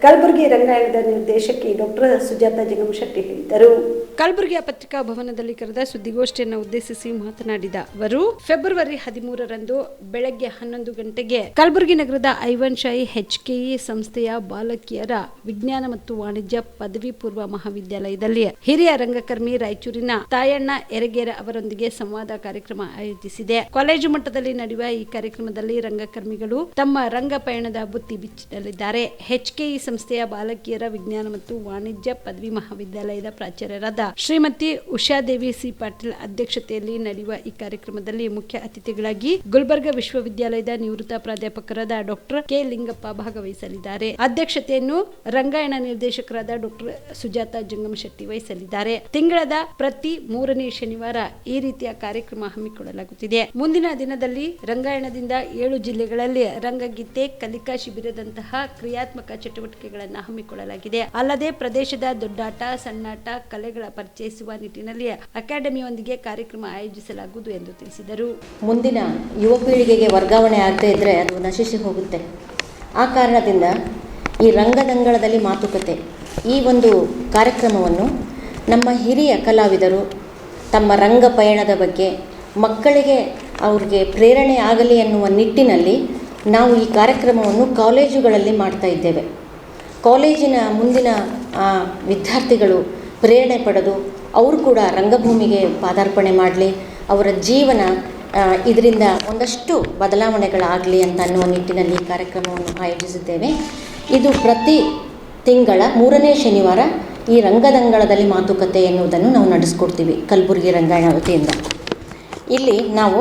ಕಲಬುರಗಿ ರಂಗಾಯಣದ ನಿರ್ದೇಶಕಿ ಡಾಕ್ಟರ್ ಸುಜಾತಾ ಜಂಗಮಶೆಟ್ಟಿ ಹೇಳಿದರು. ಕಲಬುರಗಿಯ ಪತ್ರಿಕಾ ಭವನದಲ್ಲಿ ಕರೆದ ಸುದ್ದಿಗೋಷ್ಠಿಯನ್ನು ಉದ್ದೇಶಿಸಿ ಮಾತನಾಡಿದ ಅವರು, ಫೆಬ್ರವರಿ 13ರಂದು ಬೆಳಗ್ಗೆ 11 ಗಂಟೆಗೆ ಕಲಬುರಗಿ ನಗರದ ಐವನ್ ಶಾಹಿ HKE ಸಂಸ್ಥೆಯ ಬಾಲಕಿಯರ ವಿಜ್ಞಾನ ಮತ್ತು ವಾಣಿಜ್ಯ ಪದವಿ ಪೂರ್ವ ಮಹಾವಿದ್ಯಾಲಯದಲ್ಲಿ ಹಿರಿಯ ರಂಗಕರ್ಮಿ ರಾಯಚೂರಿನ ತಾಯಣ್ಣ ಯರಗೇರ ಅವರೊಂದಿಗೆ ಸಂವಾದ ಕಾರ್ಯಕ್ರಮ ಆಯೋಜಿಸಿದೆ. ಕಾಲೇಜು ಮಟ್ಟದಲ್ಲಿ ನಡೆಯುವ ಈ ಕಾರ್ಯಕ್ರಮದಲ್ಲಿ ರಂಗಕರ್ಮಿಗಳು ತಮ್ಮ ರಂಗ ಪಯಣದ ಬುತ್ತಿ ಬಿಚ್ಚಲಿದ್ದಾರೆ. HKE ಸಂಸ್ಥೆಯ ಬಾಲಕಿಯರ ವಿಜ್ಞಾನ ಮತ್ತು ವಾಣಿಜ್ಯ ಪದವಿ ಮಹಾವಿದ್ಯಾಲಯದ ಪ್ರಾಚಾರ್ಯರಾದ ಶ್ರೀಮತಿ ಉಷಾದೇವಿ ಸಿ ಪಾಟೀಲ್ ಅಧ್ಯಕ್ಷತೆಯಲ್ಲಿ ನಡೆಯುವ ಈ ಕಾರ್ಯಕ್ರಮದಲ್ಲಿ ಮುಖ್ಯ ಅತಿಥಿಗಳಾಗಿ ಗುಲ್ಬರ್ಗಾ ವಿಶ್ವವಿದ್ಯಾಲಯದ ನಿವೃತ್ತ ಪ್ರಾಧ್ಯಾಪಕರಾದ ಡಾಕ್ಟರ್ ಕೆ ಲಿಂಗಪ್ಪ ಭಾಗವಹಿಸಲಿದ್ದಾರೆ. ಅಧ್ಯಕ್ಷತೆಯನ್ನು ರಂಗಾಯಣ ನಿರ್ದೇಶಕರಾದ ಡಾಕ್ಟರ್ ಸುಜಾತಾ ಜಂಗಮಶೆಟ್ಟಿ ವಹಿಸಲಿದ್ದಾರೆ. ತಿಂಗಳದ ಪ್ರತಿ 3ನೇ ಶನಿವಾರ ಈ ರೀತಿಯ ಕಾರ್ಯಕ್ರಮ ಹಮ್ಮಿಕೊಳ್ಳಲಾಗುತ್ತಿದೆ. ಮುಂದಿನ ದಿನದಲ್ಲಿ ರಂಗಾಯಣದಿಂದ 7 ಜಿಲ್ಲೆಗಳಲ್ಲಿ ರಂಗಗೀತೆ ಕಲಿಕಾ ಶಿಬಿರದಂತಹ ಕ್ರಿಯಾತ್ಮಕ ಚಟುವಟಿಕೆಗಳನ್ನು ಹಮ್ಮಿಕೊಳ್ಳಲಾಗಿದೆ. ಅಲ್ಲದೆ ಪ್ರದೇಶದ ದೊಡ್ಡಾಟ, ಸಣ್ಣಾಟ ಕಲೆಗಳ ಪರಿಚಯಿಸುವ ನಿಟ್ಟಿನಲ್ಲಿ ಅಕಾಡೆಮಿಯೊಂದಿಗೆ ಕಾರ್ಯಕ್ರಮ ಆಯೋಜಿಸಲಾಗುವುದು ಎಂದು ತಿಳಿಸಿದರು. ಮುಂದಿನ ಯುವ ಪೀಳಿಗೆಗೆ ವರ್ಗಾವಣೆ ಆಗದೇ ಇದ್ದರೆ ಅದು ನಶಿಸಿ ಹೋಗುತ್ತೆ. ಆ ಕಾರಣದಿಂದ ಈ ರಂಗದಂಗಳದಲ್ಲಿ ಮಾತುಕತೆ ಈ ಒಂದು ಕಾರ್ಯಕ್ರಮವನ್ನು ನಮ್ಮ ಹಿರಿಯ ಕಲಾವಿದರು ತಮ್ಮ ರಂಗ ಪಯಣದ ಬಗ್ಗೆ ಮಕ್ಕಳಿಗೆ ಅವ್ರಿಗೆ ಪ್ರೇರಣೆ ಆಗಲಿ ಎನ್ನುವ ನಿಟ್ಟಿನಲ್ಲಿ ನಾವು ಈ ಕಾರ್ಯಕ್ರಮವನ್ನು ಕಾಲೇಜುಗಳಲ್ಲಿ ಮಾಡ್ತಾ ಇದ್ದೇವೆ. ಕಾಲೇಜಿನ ಮುಂದಿನ ವಿದ್ಯಾರ್ಥಿಗಳು ಪ್ರೇರಣೆ ಪಡೆದು ಅವರು ಕೂಡ ರಂಗಭೂಮಿಗೆ ಪಾದಾರ್ಪಣೆ ಮಾಡಲಿ, ಅವರ ಜೀವನ ಇದರಿಂದ ಒಂದಷ್ಟು ಬದಲಾವಣೆಗಳಾಗಲಿ ಅಂತ ಅನ್ನುವ ನಿಟ್ಟಿನಲ್ಲಿ ಈ ಕಾರ್ಯಕ್ರಮವನ್ನು ಆಯೋಜಿಸಿದ್ದೇವೆ. ಇದು ಪ್ರತಿ ತಿಂಗಳ 3ನೇ ಶನಿವಾರ ಈ ರಂಗದಂಗಳದಲ್ಲಿ ಮಾತುಕತೆ ಎನ್ನುವುದನ್ನು ನಾವು ನಡೆಸ್ಕೊಡ್ತೀವಿ ಕಲಬುರಗಿ ರಂಗಾಯಣ ವತಿಯಿಂದ. ಇಲ್ಲಿ ನಾವು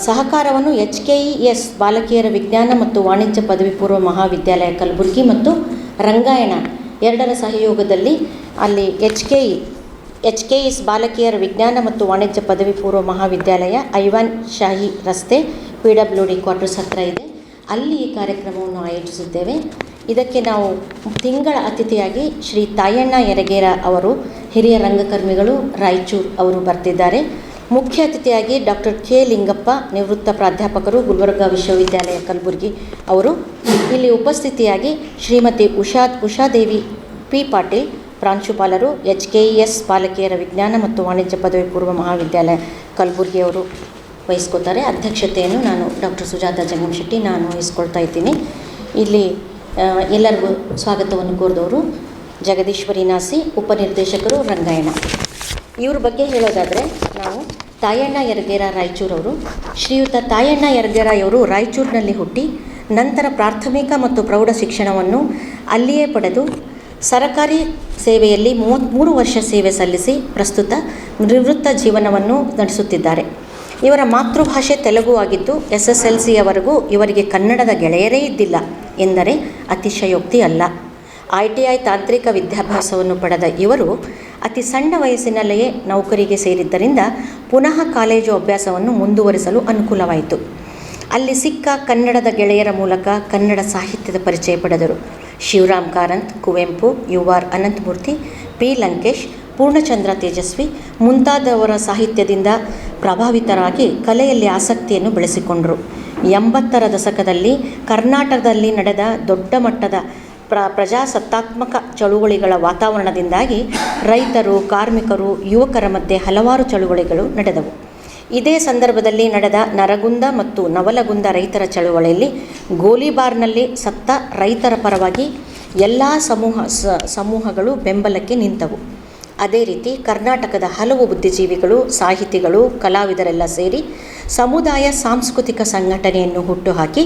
ಸಹಕಾರವನ್ನು HKES ಬಾಲಕಿಯರ ವಿಜ್ಞಾನ ಮತ್ತು ವಾಣಿಜ್ಯ ಪದವಿ ಪೂರ್ವ ಮಹಾವಿದ್ಯಾಲಯ ಕಲಬುರಗಿ ಮತ್ತು ರಂಗಾಯಣ ಎರಡರ ಸಹಯೋಗದಲ್ಲಿ ಅಲ್ಲಿ HKES ಬಾಲಕಿಯರ ವಿಜ್ಞಾನ ಮತ್ತು ವಾಣಿಜ್ಯ ಪದವಿ ಪೂರ್ವ ಮಹಾವಿದ್ಯಾಲಯ ಐವಾನ್ ಶಾಹಿ ರಸ್ತೆ PWD ಕ್ವಾರ್ಟರ್ಸ್ ಹತ್ತಿರ ಇದೆ. ಅಲ್ಲಿ ಈ ಕಾರ್ಯಕ್ರಮವನ್ನು ಆಯೋಜಿಸಿದ್ದೇವೆ. ಇದಕ್ಕೆ ನಾವು ತಿಂಗಳ ಅತಿಥಿಯಾಗಿ ಶ್ರೀ ತಾಯಣ್ಣ ಯರಗೇರ ಅವರು ಹಿರಿಯ ರಂಗಕರ್ಮಿಗಳು ರಾಯಚೂರು ಅವರು ಬರ್ತಿದ್ದಾರೆ. ಮುಖ್ಯ ಅತಿಥಿಯಾಗಿ ಡಾಕ್ಟರ್ K ಲಿಂಗಪ್ಪ ನಿವೃತ್ತ ಪ್ರಾಧ್ಯಾಪಕರು ಗುಲ್ಬರ್ಗಾ ವಿಶ್ವವಿದ್ಯಾಲಯ ಕಲಬುರಗಿ ಅವರು ಇಲ್ಲಿ ಉಪಸ್ಥಿತಿಯಾಗಿ ಶ್ರೀಮತಿ ಉಷಾದೇವಿ P ಪಾಟೀಲ್ ಪ್ರಾಂಶುಪಾಲರು HKES ಬಾಲಕಿಯರ ವಿಜ್ಞಾನ ಮತ್ತು ವಾಣಿಜ್ಯ ಪದವಿ ಪೂರ್ವ ಮಹಾವಿದ್ಯಾಲಯ ಕಲಬುರಗಿ ಅವರು ವಹಿಸ್ಕೋತಾರೆ. ಅಧ್ಯಕ್ಷತೆಯನ್ನು ನಾನು ಡಾಕ್ಟರ್ ಸುಜಾತ ಜಂಗಮಶೆಟ್ಟಿ ನಾನು ವಹಿಸ್ಕೊಳ್ತಾ ಇದ್ದೀನಿ. ಇಲ್ಲಿ ಎಲ್ಲರಿಗೂ ಸ್ವಾಗತವನ್ನು ಕೋರಿದವರು ಜಗದೀಶ್ವರಿ ನಾಸಿ, ಉಪನಿರ್ದೇಶಕರು ರಂಗಾಯಣ. ಇವ್ರ ಬಗ್ಗೆ ಹೇಳೋದಾದರೆ ನಾವು ತಾಯಣ್ಣ ಯರಗೇರ ರಾಯಚೂರವರು. ಶ್ರೀಯುತ ತಾಯಣ್ಣ ಯರಗೇರ ಇವರು ರಾಯಚೂರಿನಲ್ಲಿ ಹುಟ್ಟಿ ನಂತರ ಪ್ರಾಥಮಿಕ ಮತ್ತು ಪ್ರೌಢ ಶಿಕ್ಷಣವನ್ನು ಅಲ್ಲಿಯೇ ಪಡೆದು ಸರಕಾರಿ ಸೇವೆಯಲ್ಲಿ 33 ವರ್ಷ ಸೇವೆ ಸಲ್ಲಿಸಿ ಪ್ರಸ್ತುತ ನಿವೃತ್ತ ಜೀವನವನ್ನು ನಡೆಸುತ್ತಿದ್ದಾರೆ. ಇವರ ಮಾತೃಭಾಷೆ ತೆಲುಗು ಆಗಿದ್ದು SSLCಯವರೆಗೂ ಇವರಿಗೆ ಕನ್ನಡದ ಗೆಳೆಯರೇ ಇದ್ದಿಲ್ಲ ಎಂದರೆ ಅತಿಶಯೋಕ್ತಿ ಅಲ್ಲ. ITI ತಾಂತ್ರಿಕ ವಿದ್ಯಾಭ್ಯಾಸವನ್ನು ಪಡೆದ ಇವರು ಅತಿ ಸಣ್ಣ ವಯಸ್ಸಿನಲ್ಲಿಯೇ ನೌಕರಿಗೆ ಸೇರಿದ್ದರಿಂದ ಪುನಃ ಕಾಲೇಜು ಅಭ್ಯಾಸವನ್ನು ಮುಂದುವರಿಸಲು ಅನುಕೂಲವಾಯಿತು. ಅಲ್ಲಿ ಸಿಕ್ಕ ಕನ್ನಡದ ಗೆಳೆಯರ ಮೂಲಕ ಕನ್ನಡ ಸಾಹಿತ್ಯದ ಪರಿಚಯ ಪಡೆದರು. ಶಿವರಾಮ್ ಕಾರಂತ್, ಕುವೆಂಪು, UR ಅನಂತಮೂರ್ತಿ, P ಲಂಕೇಶ್, ಪೂರ್ಣಚಂದ್ರ ತೇಜಸ್ವಿ ಮುಂತಾದವರ ಸಾಹಿತ್ಯದಿಂದ ಪ್ರಭಾವಿತರಾಗಿ ಕಲೆಯಲ್ಲಿ ಆಸಕ್ತಿಯನ್ನು ಬೆಳೆಸಿಕೊಂಡರು. 80ರ ದಶಕದಲ್ಲಿ ಕರ್ನಾಟಕದಲ್ಲಿ ನಡೆದ ದೊಡ್ಡ ಮಟ್ಟದ ಪ್ರಜಾಸತ್ತಾತ್ಮಕ ಚಳುವಳಿಗಳ ವಾತಾವರಣದಿಂದಾಗಿ ರೈತರು, ಕಾರ್ಮಿಕರು, ಯುವಕರ ಮಧ್ಯೆ ಹಲವಾರು ಚಳುವಳಿಗಳು ನಡೆದವು. ಇದೇ ಸಂದರ್ಭದಲ್ಲಿ ನಡೆದ ನರಗುಂದ ಮತ್ತು ನವಲಗುಂದ ರೈತರ ಚಳುವಳಿಯಲ್ಲಿ ಗೋಲಿಬಾರ್ನಲ್ಲಿ ಸತ್ತ ರೈತರ ಪರವಾಗಿ ಎಲ್ಲ ಸಮೂಹಗಳು ಬೆಂಬಲಕ್ಕೆ ನಿಂತವು. ಅದೇ ರೀತಿ ಕರ್ನಾಟಕದ ಹಲವು ಬುದ್ಧಿಜೀವಿಗಳು, ಸಾಹಿತಿಗಳು, ಕಲಾವಿದರೆಲ್ಲ ಸೇರಿ ಸಮುದಾಯ ಸಾಂಸ್ಕೃತಿಕ ಸಂಘಟನೆಯನ್ನು ಹುಟ್ಟುಹಾಕಿ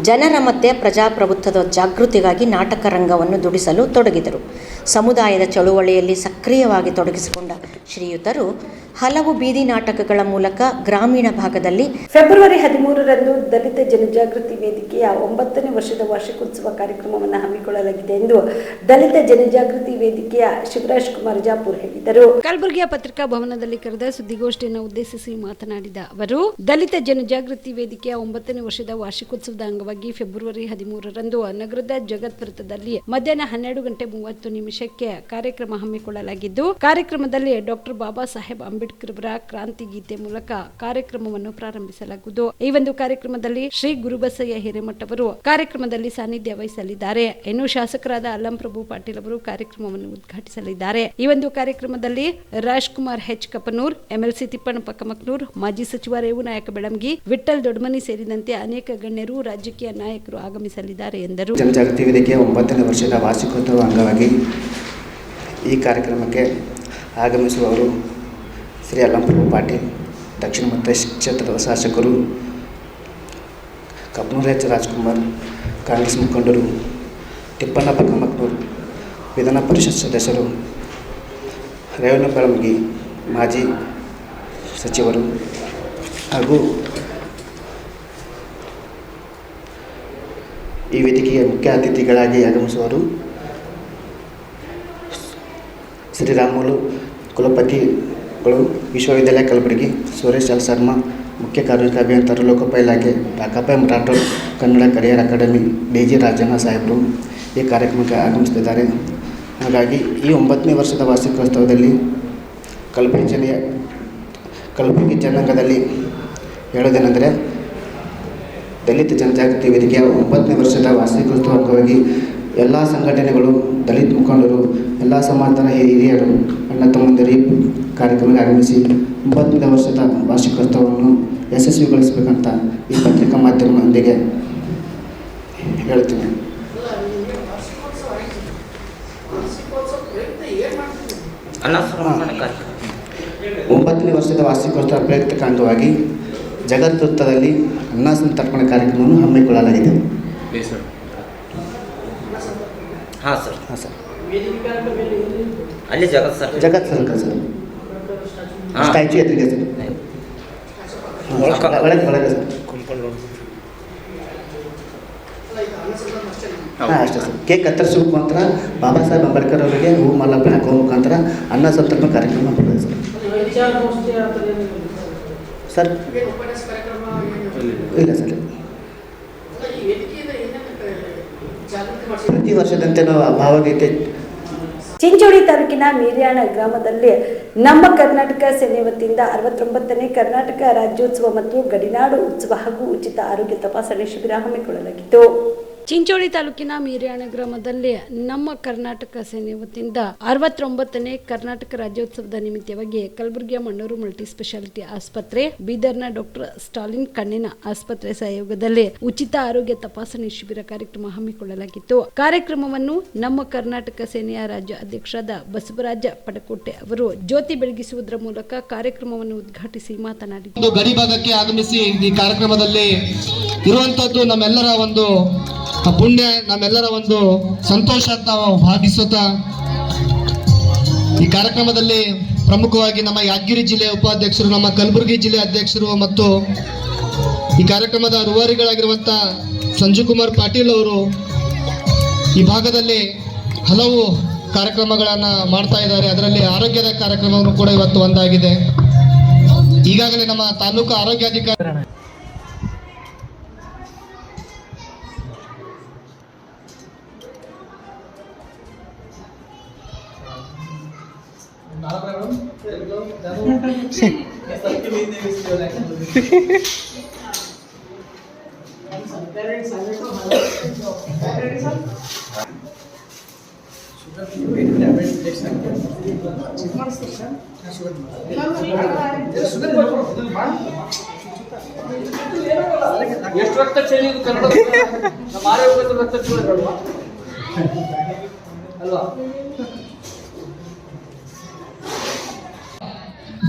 ಜನರ ಮಧ್ಯೆ ಪ್ರಜಾಪ್ರಭುತ್ವದ ಜಾಗೃತಿಗಾಗಿ ನಾಟಕ ರಂಗವನ್ನು ದುಡಿಸಲು ತೊಡಗಿದರು. ಸಮುದಾಯದ ಚಳುವಳಿಯಲ್ಲಿ ಸಕ್ರಿಯವಾಗಿ ತೊಡಗಿಸಿಕೊಂಡ ಶ್ರೀಯುತರು ಹಲವು ಬೀದಿ ನಾಟಕಗಳ ಮೂಲಕ ಗ್ರಾಮೀಣ ಭಾಗದಲ್ಲಿ ಫೆಬ್ರವರಿ 13ರಂದು ದಲಿತ ಜನಜಾಗೃತಿ ವೇದಿಕೆಯ 9ನೇ ವರ್ಷದ ವಾರ್ಷಿಕೋತ್ಸವ ಕಾರ್ಯಕ್ರಮವನ್ನು ಹಮ್ಮಿಕೊಳ್ಳಲಾಗಿದೆ ಎಂದು ದಲಿತ ಜನಜಾಗೃತಿ ವೇದಿಕೆಯ ಶಿವರಾಜ್ ಕುಮಾರ್ ಜಾಪುರ್ ಹೇಳಿದರು. ಕಲಬುರಗಿಯ ಪತ್ರಿಕಾ ಭವನದಲ್ಲಿ ಕರೆದ ಸುದ್ದಿಗೋಷ್ಠಿಯನ್ನು ಉದ್ದೇಶಿಸಿ ಮಾತನಾಡಿದ ಅವರು, ದಲಿತ ಜನಜಾಗೃತಿ ವೇದಿಕೆಯ 9ನೇ ವರ್ಷದ ವಾರ್ಷಿಕೋತ್ಸವದ ಅಂಗವಾಗಿ ಫೆಬ್ರವರಿ 13ರಂದು ನಗರದ ಜಗತ್ ವೃತ್ತದಲ್ಲಿ ಮಧ್ಯಾಹ್ನ 12:30 ಕಾರ್ಯಕ್ರಮ ಹಮ್ಮಿಕೊಳ್ಳಲಾಗಿದ್ದು, ಕಾರ್ಯಕ್ರಮದಲ್ಲಿ ಡಾಕ್ಟರ್ ಬಾಬಾ ಸಾಹೇಬ್ ಅಂಬೇಡ್ಕರ್ ಅವರ ಕ್ರಾಂತಿ ಗೀತೆ ಮೂಲಕ ಕಾರ್ಯಕ್ರಮವನ್ನು ಪ್ರಾರಂಭಿಸಲಾಗುವುದು. ಈ ಒಂದು ಕಾರ್ಯಕ್ರಮದಲ್ಲಿ ಶ್ರೀ ಗುರುಬಸಯ್ಯ ಹಿರೇಮಠ ಅವರು ಕಾರ್ಯಕ್ರಮದಲ್ಲಿ ಸಾನ್ನಿಧ್ಯ ವಹಿಸಲಿದ್ದಾರೆ. ಇನ್ನು ಶಾಸಕರಾದ ಅಲ್ಲಂಪ್ರಭು ಪಾಟೀಲ್ ಅವರು ಕಾರ್ಯಕ್ರಮವನ್ನು ಉದ್ಘಾಟಿಸಲಿದ್ದಾರೆ. ಈ ಒಂದು ಕಾರ್ಯಕ್ರಮದಲ್ಲಿ ರಾಜ್ಕುಮಾರ್ H ಕಪನೂರ್, MLC ತಿಪ್ಪಣ್ಣ ಕಮಕ್ನೂರ್, ಮಾಜಿ ಸಚಿವ ರೇವುನಾಯಕ ಬೆಳಂಗಿ, ವಿಠ್ಠಲ್ ದೊಡ್ಮನಿ ಸೇರಿದಂತೆ ಅನೇಕ ಗಣ್ಯರು, ರಾಜಕೀಯ ನಾಯಕರು ಆಗಮಿಸಲಿದ್ದಾರೆ ಎಂದರು. ಜನಜಾಗೃತಿ ವೇದಿಕೆಯ 9ನೇ ವರ್ಷದ ವಾರ್ಷಿಕೋತ್ಸವ ಅಂಗವಾಗಿ ಈ ಕಾರ್ಯಕ್ರಮಕ್ಕೆ ಆಗಮಿಸುವವರು ಶ್ರೀ ಅಲ್ಲಂಪ್ರಭು ಪಾಟೀಲ್, ದಕ್ಷಿಣ ಮತ ಕ್ಷೇತ್ರದ ಶಾಸಕರು, ಕಪನೂರ್ H ರಾಜ್ಕುಮಾರ್, ಕಾಂಗ್ರೆಸ್ ಮುಖಂಡರು, ತಿಪ್ಪಣ್ಣ ಕಮಕ್ನೂರ್, ವಿಧಾನ ಪರಿಷತ್ ಸದಸ್ಯರು, ರೇವಣ್ಣ ಬೆಳಂಗಿ ಮಾಜಿ ಸಚಿವರು ಹಾಗೂ ಈ ವೇದಿಕೆಯ ಮುಖ್ಯ ಅತಿಥಿಗಳಾಗಿ ಆಗಮಿಸುವರು ಶ್ರೀರಾಮುಲು ಕುಲಪತಿಗಳು, ವಿಶ್ವವಿದ್ಯಾಲಯ ಕಲಬುರಗಿ, ಸುರೇಶ್ ಎಲ್ ಶರ್ಮಾ, ಮುಖ್ಯ ಕಾರ್ಮಿಕ ಅಭಿಯಂತರು, ಲೋಕೋಪಯೋಗಿ ಇಲಾಖೆ, ಡಾಕಾಪಾಯ್ Rathod, Kannada Career Academy, DG Rajanna ಸಾಹೇಬರು ಈ ಕಾರ್ಯಕ್ರಮಕ್ಕೆ ಆಗಮಿಸುತ್ತಿದ್ದಾರೆ. ಹಾಗಾಗಿ ಈ 9ನೇ ವರ್ಷದ ವಾರ್ಷಿಕೋತ್ಸವದಲ್ಲಿ ಕಲಬುರಗಿ ಜನಾಂಗದಲ್ಲಿ ಹೇಳೋದೇನೆಂದರೆ, ದಲಿತ ಜನಜಾಗೃತಿ ವೇದಿಕೆಯ 9ನೇ ವರ್ಷದ ವಾರ್ಷಿಕೋತ್ಸವ ಅಂಗವಾಗಿ ಎಲ್ಲ ಸಂಘಟನೆಗಳು, ದಲಿತ ಮುಖಂಡರು, ಎಲ್ಲ ಸಮಾಜದ ಹಿರಿಯರು, ಅಣ್ಣ ತಮ್ಮಂದಿರು ಈ ಕಾರ್ಯಕ್ರಮಕ್ಕೆ ಆಗಮಿಸಿ 9ನೇ ವರ್ಷದ ವಾರ್ಷಿಕೋತ್ಸವವನ್ನು ಯಶಸ್ವಿಗೊಳಿಸಬೇಕಂತ ಈ ಪತ್ರಿಕಾ ಮಾಧ್ಯಮದೊಂದಿಗೆ ಹೇಳ್ತೀನಿ. ಅಲ್ಲ 9ನೇ ವರ್ಷದ ವಾರ್ಷಿಕೋತ್ಸವ ಪ್ರಯುಕ್ತ ಅಂಗವಾಗಿ ಜಗತ್ ವೃತ್ತದಲ್ಲಿ ಅನ್ನ ಸಂತರ್ಪಣೆ ಕಾರ್ಯಕ್ರಮವನ್ನು ಹಮ್ಮಿಕೊಳ್ಳಲಾಗಿದೆ. ಹಾಂ ಸರ್. ಹಾಂ ಸರ್. ಅಲ್ಲಿ ಜಗತ್ ಸರ್. ಜಗತ್ ಸರ್ಕಲ್ ಸರ್. ಸ್ಟ್ಯಾಚ್ಯೂ ಎದುರಿಗೆ ಸರ್. ಒಳಗೆ ಸರ್. ಹಾಂ ಅಷ್ಟೇ ಸರ್. ಕೇಕ್ ಕತ್ತರಿಸುವ ಮುಖಾಂತರ ಬಾಬಾ ಸಾಹೇಬ್ ಅಂಬೇಡ್ಕರ್ ಅವರಿಗೆ ಹೂ ಮಾಲಾರ್ಪಣೆ ಹಾಕುವ ಮುಖಾಂತರ ಅನ್ನ ಸಂತರ್ಪಣೆ ಕಾರ್ಯಕ್ರಮ ಬರ್ತದೆ ಸರ್. ಸರ್ ಇಲ್ಲ ಸರ್, ಪ್ರತಿ ವರ್ಷದಂತೆ ನಾವು ಭಾವಗೀತೆ ಚಿಂಚೋಳಿ ತಾಲೂಕಿನ ಮೀರ್ಯಾಣ ಗ್ರಾಮದಲ್ಲಿ ನಮ್ಮ ಕರ್ನಾಟಕ ಸೇನೆ ವತಿಯಿಂದ 69ನೇ ಕರ್ನಾಟಕ ರಾಜ್ಯೋತ್ಸವ ಮತ್ತು ಗಡಿನಾಡು ಉತ್ಸವ ಹಾಗೂ ಉಚಿತ ಆರೋಗ್ಯ ತಪಾಸಣೆ ಶಿಬಿರ ಹಮ್ಮಿಕೊಳ್ಳಲಾಗಿತ್ತು. ಚಿಂಚೋಳಿ ತಾಲೂಕಿನ ಮೀರ್ಯಾಣ ಗ್ರಾಮದಲ್ಲಿ ನಮ್ಮ ಕರ್ನಾಟಕ ಸೇನೆ ವತಿಯಿಂದ 69ನೇ ಕರ್ನಾಟಕ ರಾಜ್ಯೋತ್ಸವದ ನಿಮಿತ್ತವಾಗಿ ಕಲಬುರಗಿಯ ಮಣ್ಣೂರು ಮಲ್ಟಿ ಸ್ಪೆಷಾಲಿಟಿ ಆಸ್ಪತ್ರೆ, ಬೀದರ್ನ ಡಾಕ್ಟರ್ ಸ್ಟಾಲಿನ್ ಕಣ್ಣಿನ ಆಸ್ಪತ್ರೆ ಸಹಯೋಗದಲ್ಲಿ ಉಚಿತ ಆರೋಗ್ಯ ತಪಾಸಣೆ ಶಿಬಿರ ಕಾರ್ಯಕ್ರಮ ಹಮ್ಮಿಕೊಳ್ಳಲಾಗಿತ್ತು. ಕಾರ್ಯಕ್ರಮವನ್ನು ನಮ್ಮ ಕರ್ನಾಟಕ ಸೇನೆಯ ರಾಜ್ಯ ಅಧ್ಯಕ್ಷರಾದ ಬಸವರಾಜ ಪಡಕೋಟೆ ಅವರು ಜ್ಯೋತಿ ಬೆಳಗಿಸುವುದರ ಮೂಲಕ ಕಾರ್ಯಕ್ರಮವನ್ನು ಉದ್ಘಾಟಿಸಿ ಮಾತನಾಡಿದರು. ಗಡಿ ಭಾಗಕ್ಕೆ ಆಗಮಿಸಿ ಈ ಕಾರ್ಯಕ್ರಮದಲ್ಲಿ ಇರುವಂತದ್ದು ನಮ್ಮೆಲ್ಲರ ಒಂದು ಪುಣ್ಯ, ನಮ್ಮೆಲ್ಲರ ಒಂದು ಸಂತೋಷ ಅಂತ ಭಾವಿಸುತ್ತಾ ಈ ಕಾರ್ಯಕ್ರಮದಲ್ಲಿ ಪ್ರಮುಖವಾಗಿ ನಮ್ಮ ಯಾದಗಿರಿ ಜಿಲ್ಲೆಯ ಉಪಾಧ್ಯಕ್ಷರು, ನಮ್ಮ ಕಲಬುರಗಿ ಜಿಲ್ಲೆಯ ಅಧ್ಯಕ್ಷರು ಮತ್ತು ಈ ಕಾರ್ಯಕ್ರಮದ ರೂವಾರಿಗಳಾಗಿರುವಂಥ ಸಂಜು ಕುಮಾರ್ ಪಾಟೀಲ್ ಅವರು ಈ ಭಾಗದಲ್ಲಿ ಹಲವು ಕಾರ್ಯಕ್ರಮಗಳನ್ನು ಮಾಡ್ತಾ ಇದ್ದಾರೆ. ಅದರಲ್ಲಿ ಆರೋಗ್ಯದ ಕಾರ್ಯಕ್ರಮವನ್ನು ಕೂಡ ಇವತ್ತು ಒಂದಾಗಿದೆ. ಈಗಾಗಲೇ ನಮ್ಮ ತಾಲೂಕು ಆರೋಗ್ಯಾಧಿಕಾರಿ ಎಷ್ಟು ರಕ್ತ ಚೆಲ್ಲಿದ್ದು ಕನ್ನಡ ನಮ್ಮ ಆರೋಗ್ಯದ ರಕ್ತ ಚೆಲ್ಲೋದಲ್ವಾ ಅಲ್ವಾ?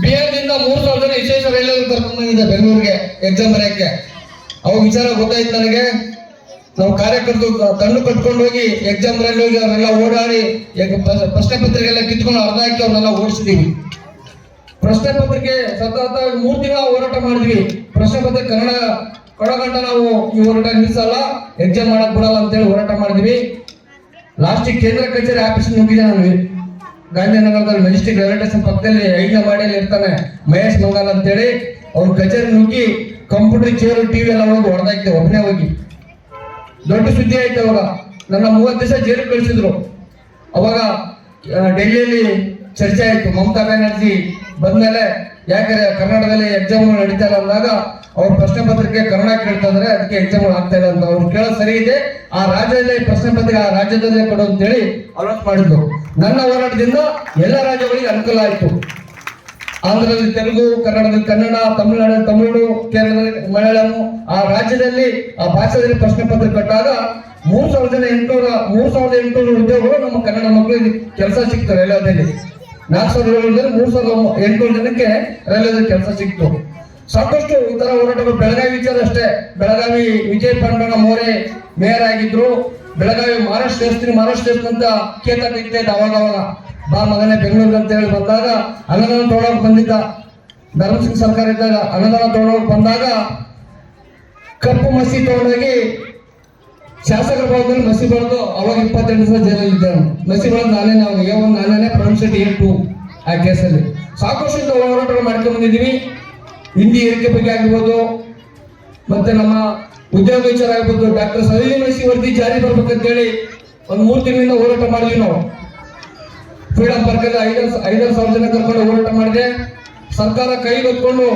ಬಿಹಾರದಿಂದ 3,000 ಜನ ವಿಶೇಷ ರೈಲಲ್ಲಿ ಕರ್ಕೊಂಡು ಬಂದಿದ್ದೆ ಬೆಂಗಳೂರಿಗೆ ಎಕ್ಸಾಮ್ ಬರೆಯಕ್ಕೆ. ಅವಾಗ ವಿಚಾರ ಗೊತ್ತಾಯ್ತು ನನಗೆ. ನಾವು ಕಾರ್ಯಕರ್ತರು ಕಣ್ಣು ಕಟ್ಕೊಂಡು ಹೋಗಿ ಎಕ್ಸಾಮ್ ಬರೆಯಲ್ಲಿ ಹೋಗಿ ಅವರೆಲ್ಲ ಓಡಾಡಿ ಪ್ರಶ್ನೆ ಪತ್ರಿಕೆ ಎಲ್ಲ ಕಿತ್ಕೊಂಡು ಅರ್ಧ ಹಾಕಿ ಅವ್ರನ್ನೆಲ್ಲ ಓಡಿಸಿದೀವಿ. ಪ್ರಶ್ನೆ ಪತ್ರಿಕೆ ಸತತ 3 ತಿಂಗಳ ಹೋರಾಟ ಮಾಡಿದ್ವಿ. ಪ್ರಶ್ನೆ ಪತ್ರಿಕೆ ಕನ್ನಡ ಕೊಡಗಂಟ ನಾವು ಈ ಹೋರಾಟ ನಿಲ್ಲಿಸಲ್ಲ, ಎಕ್ಸಾಮ್ ಮಾಡಕ್ ಬಿಡಲ್ಲ ಅಂತೇಳಿ ಹೋರಾಟ ಮಾಡಿದ್ವಿ. ಲಾಸ್ಟಿಗೆ ಕೇಂದ್ರ ಕಚೇರಿ ಆಫೀಸ್ ನುಗ್ಗಿದೆ. ನಾನು ಗಾಂಧಿನಗರದಲ್ಲಿ ಮೆಜೆಸ್ಟಿಕ್ ರೈಲ್ವೆ ಸ್ಟೇಷನ್ ಪಕ್ಕದಲ್ಲಿ 5ನೇ ಮಾಡಿಯಲ್ಲಿ ಇರ್ತಾನೆ ಮಹೇಶ್ ಮಂಗಾಲ್ ಅಂತೇಳಿ. ಅವ್ರ ಕಚೇರಿ ನುಗ್ಗಿ ಕಂಪ್ಯೂಟರ್, ಚೇರು, ಟಿವಿ ಎಲ್ಲ ಹೋಗಿ ಹೊಡೆದಾಕ್ತೆ ಒಬ್ಬನೇ ಹೋಗಿ. ದೊಡ್ಡ ಸುದ್ದಿ ಆಯ್ತು. ಅವಾಗ ನನ್ನ 30 ದಿವಸ ಜೈಲಿಗೆ ಕಳಿಸಿದ್ರು. ಅವಾಗ ಡೆಲ್ಲಿಯಲ್ಲಿ ಚರ್ಚೆ ಆಯ್ತು. ಮಮತಾ ಬ್ಯಾನರ್ಜಿ ಬಂದ್ಮೇಲೆ ಯಾಕೆ ಕರ್ನಾಟಕದಲ್ಲಿ ಎಕ್ಸಾಮ್ಗಳು ನಡೀತಾ ಇಲ್ಲ ಅಂದಾಗ ಅವ್ರ ಪ್ರಶ್ನೆ ಪತ್ರಿಕೆ ಕನ್ನಡ ಕೇಳ್ತಾ ಇದಾರೆ, ಅದಕ್ಕೆ ಎಕ್ಸಾಮ್ಗಳು ಆಗ್ತಾ ಇಲ್ಲ ಅಂತ. ಅವ್ರು ಕೇಳೋದು ಸರಿ ಇದೆ, ಆ ರಾಜ್ಯದಲ್ಲೇ ಪ್ರಶ್ನೆ ಪತ್ರಿಕೆ ಆ ರಾಜ್ಯದಲ್ಲೇ ಕೊಡು ಅಂತೇಳಿ ಅಲೌಟ್ ಮಾಡಿದ್ರು. ನನ್ನ ಹೋರಾಟದಿಂದ ಎಲ್ಲ ರಾಜ್ಯಗಳಿಗೆ ಅನುಕೂಲ ಆಯ್ತು. ಆಂಧ್ರದಲ್ಲಿ ತೆಲುಗು, ಕನ್ನಡದಲ್ಲಿ ಕನ್ನಡ, ತಮಿಳುನಾಡಲ್ಲಿ ತಮಿಳು, ಕೇರಳದಲ್ಲಿ ಮಲಯಾಳಂ, ಆ ರಾಜ್ಯದಲ್ಲಿ ಆ ಭಾಷೆಯಲ್ಲಿ ಪ್ರಶ್ನೆ ಪತ್ರಿಕೆ ಕೊಟ್ಟಾಗ 3,800 ಉದ್ಯೋಗಗಳು ನಮ್ಮ ಕನ್ನಡ ಮಕ್ಕಳಿಗೆ ಕೆಲಸ ಸಿಕ್ತು. ರೈಲ್ವೆದಲ್ಲಿ 4,000 3,800 ಜನಕ್ಕೆ ರೈಲ್ವೆದಲ್ಲಿ ಕೆಲಸ ಸಿಕ್ತು. ಸಾಕಷ್ಟು ಈ ತರ ಹೋರಾಟಗಳು. ಬೆಳಗಾವಿ ವಿಚಾರ ಅಷ್ಟೇ. ಬೆಳಗಾವಿ ವಿಜಯ್ ಪಾಂಡವನ ಮೋರೆ ಮೇಯರ್ ಆಗಿದ್ರು. ಬೆಳಗಾವಿ ಮಹಾರಾಷ್ಟ್ರ ಅಂತ ಕೇತ ತೆಗಿತಾ ಇದ್ದ. ಅವಾಗ ಬಾ ಮಗನೇ ಬೆಂಗಳೂರು ಅಂತ ಹೇಳಿ ಬಂದಾಗ ಅನುದಾನ ತಗೊಳಕ್ ಬಂದಿದ್ದ. ಧರ್ಮಸಿಂಗ್ ಸರ್ಕಾರ ಇದ್ದಾಗ ಅನುದಾನ ತಗೊಳಕ್ ಬಂದಾಗ ಕಪ್ಪು ಮಸಿ ತಗೊಂಡೋಗಿ ಶಾಸಕರ ಭಾಗದಲ್ಲಿ ಮಸಿ ಬೆಳೆದು ಅವಾಗ 28 ದಿವಸ ಜೈಲಲ್ಲಿ ಇದ್ದೆ. ಮಸಿ ಬೆಳೆದು ನಾನೇ ಪ್ರೊಫೆಸರ್ A2 ಆ ಕೇಸಲ್ಲಿ. ಸಾಕಷ್ಟು ಹೋರಾಟಗಳು ಮಾಡ್ಕೊಂಡು ಬಂದಿದ್ದೀವಿ. ಹಿಂದಿ ಏರಿಕೆ ಬಗ್ಗೆ ಆಗಿರ್ಬೋದು, ಮತ್ತೆ ನಮ್ಮ ಉದ್ಯೋಗ ವಿಚಾರ ಆಗಿರ್ಬೋದು. ಡಾಕ್ಟರ್ ಸಲೀಮಸಿ ವರದಿ ಜಾರಿ ಬರ್ಬೇಕಂತೇಳಿ 3 ತಿಂಗಳಿಂದ ಹೋರಾಟ ಮಾಡಿದ್ವಿ ನಾವು. ಫ್ರೀಡಂ ಪಾರ್ಕ್ ಅಲ್ಲಿ 5,000 ಜನ ಕರ್ಕೊಂಡು ಹೋರಾಟ ಮಾಡಿದೆ. ಸರ್ಕಾರ ಕೈಗೊತ್ಕೊಂಡು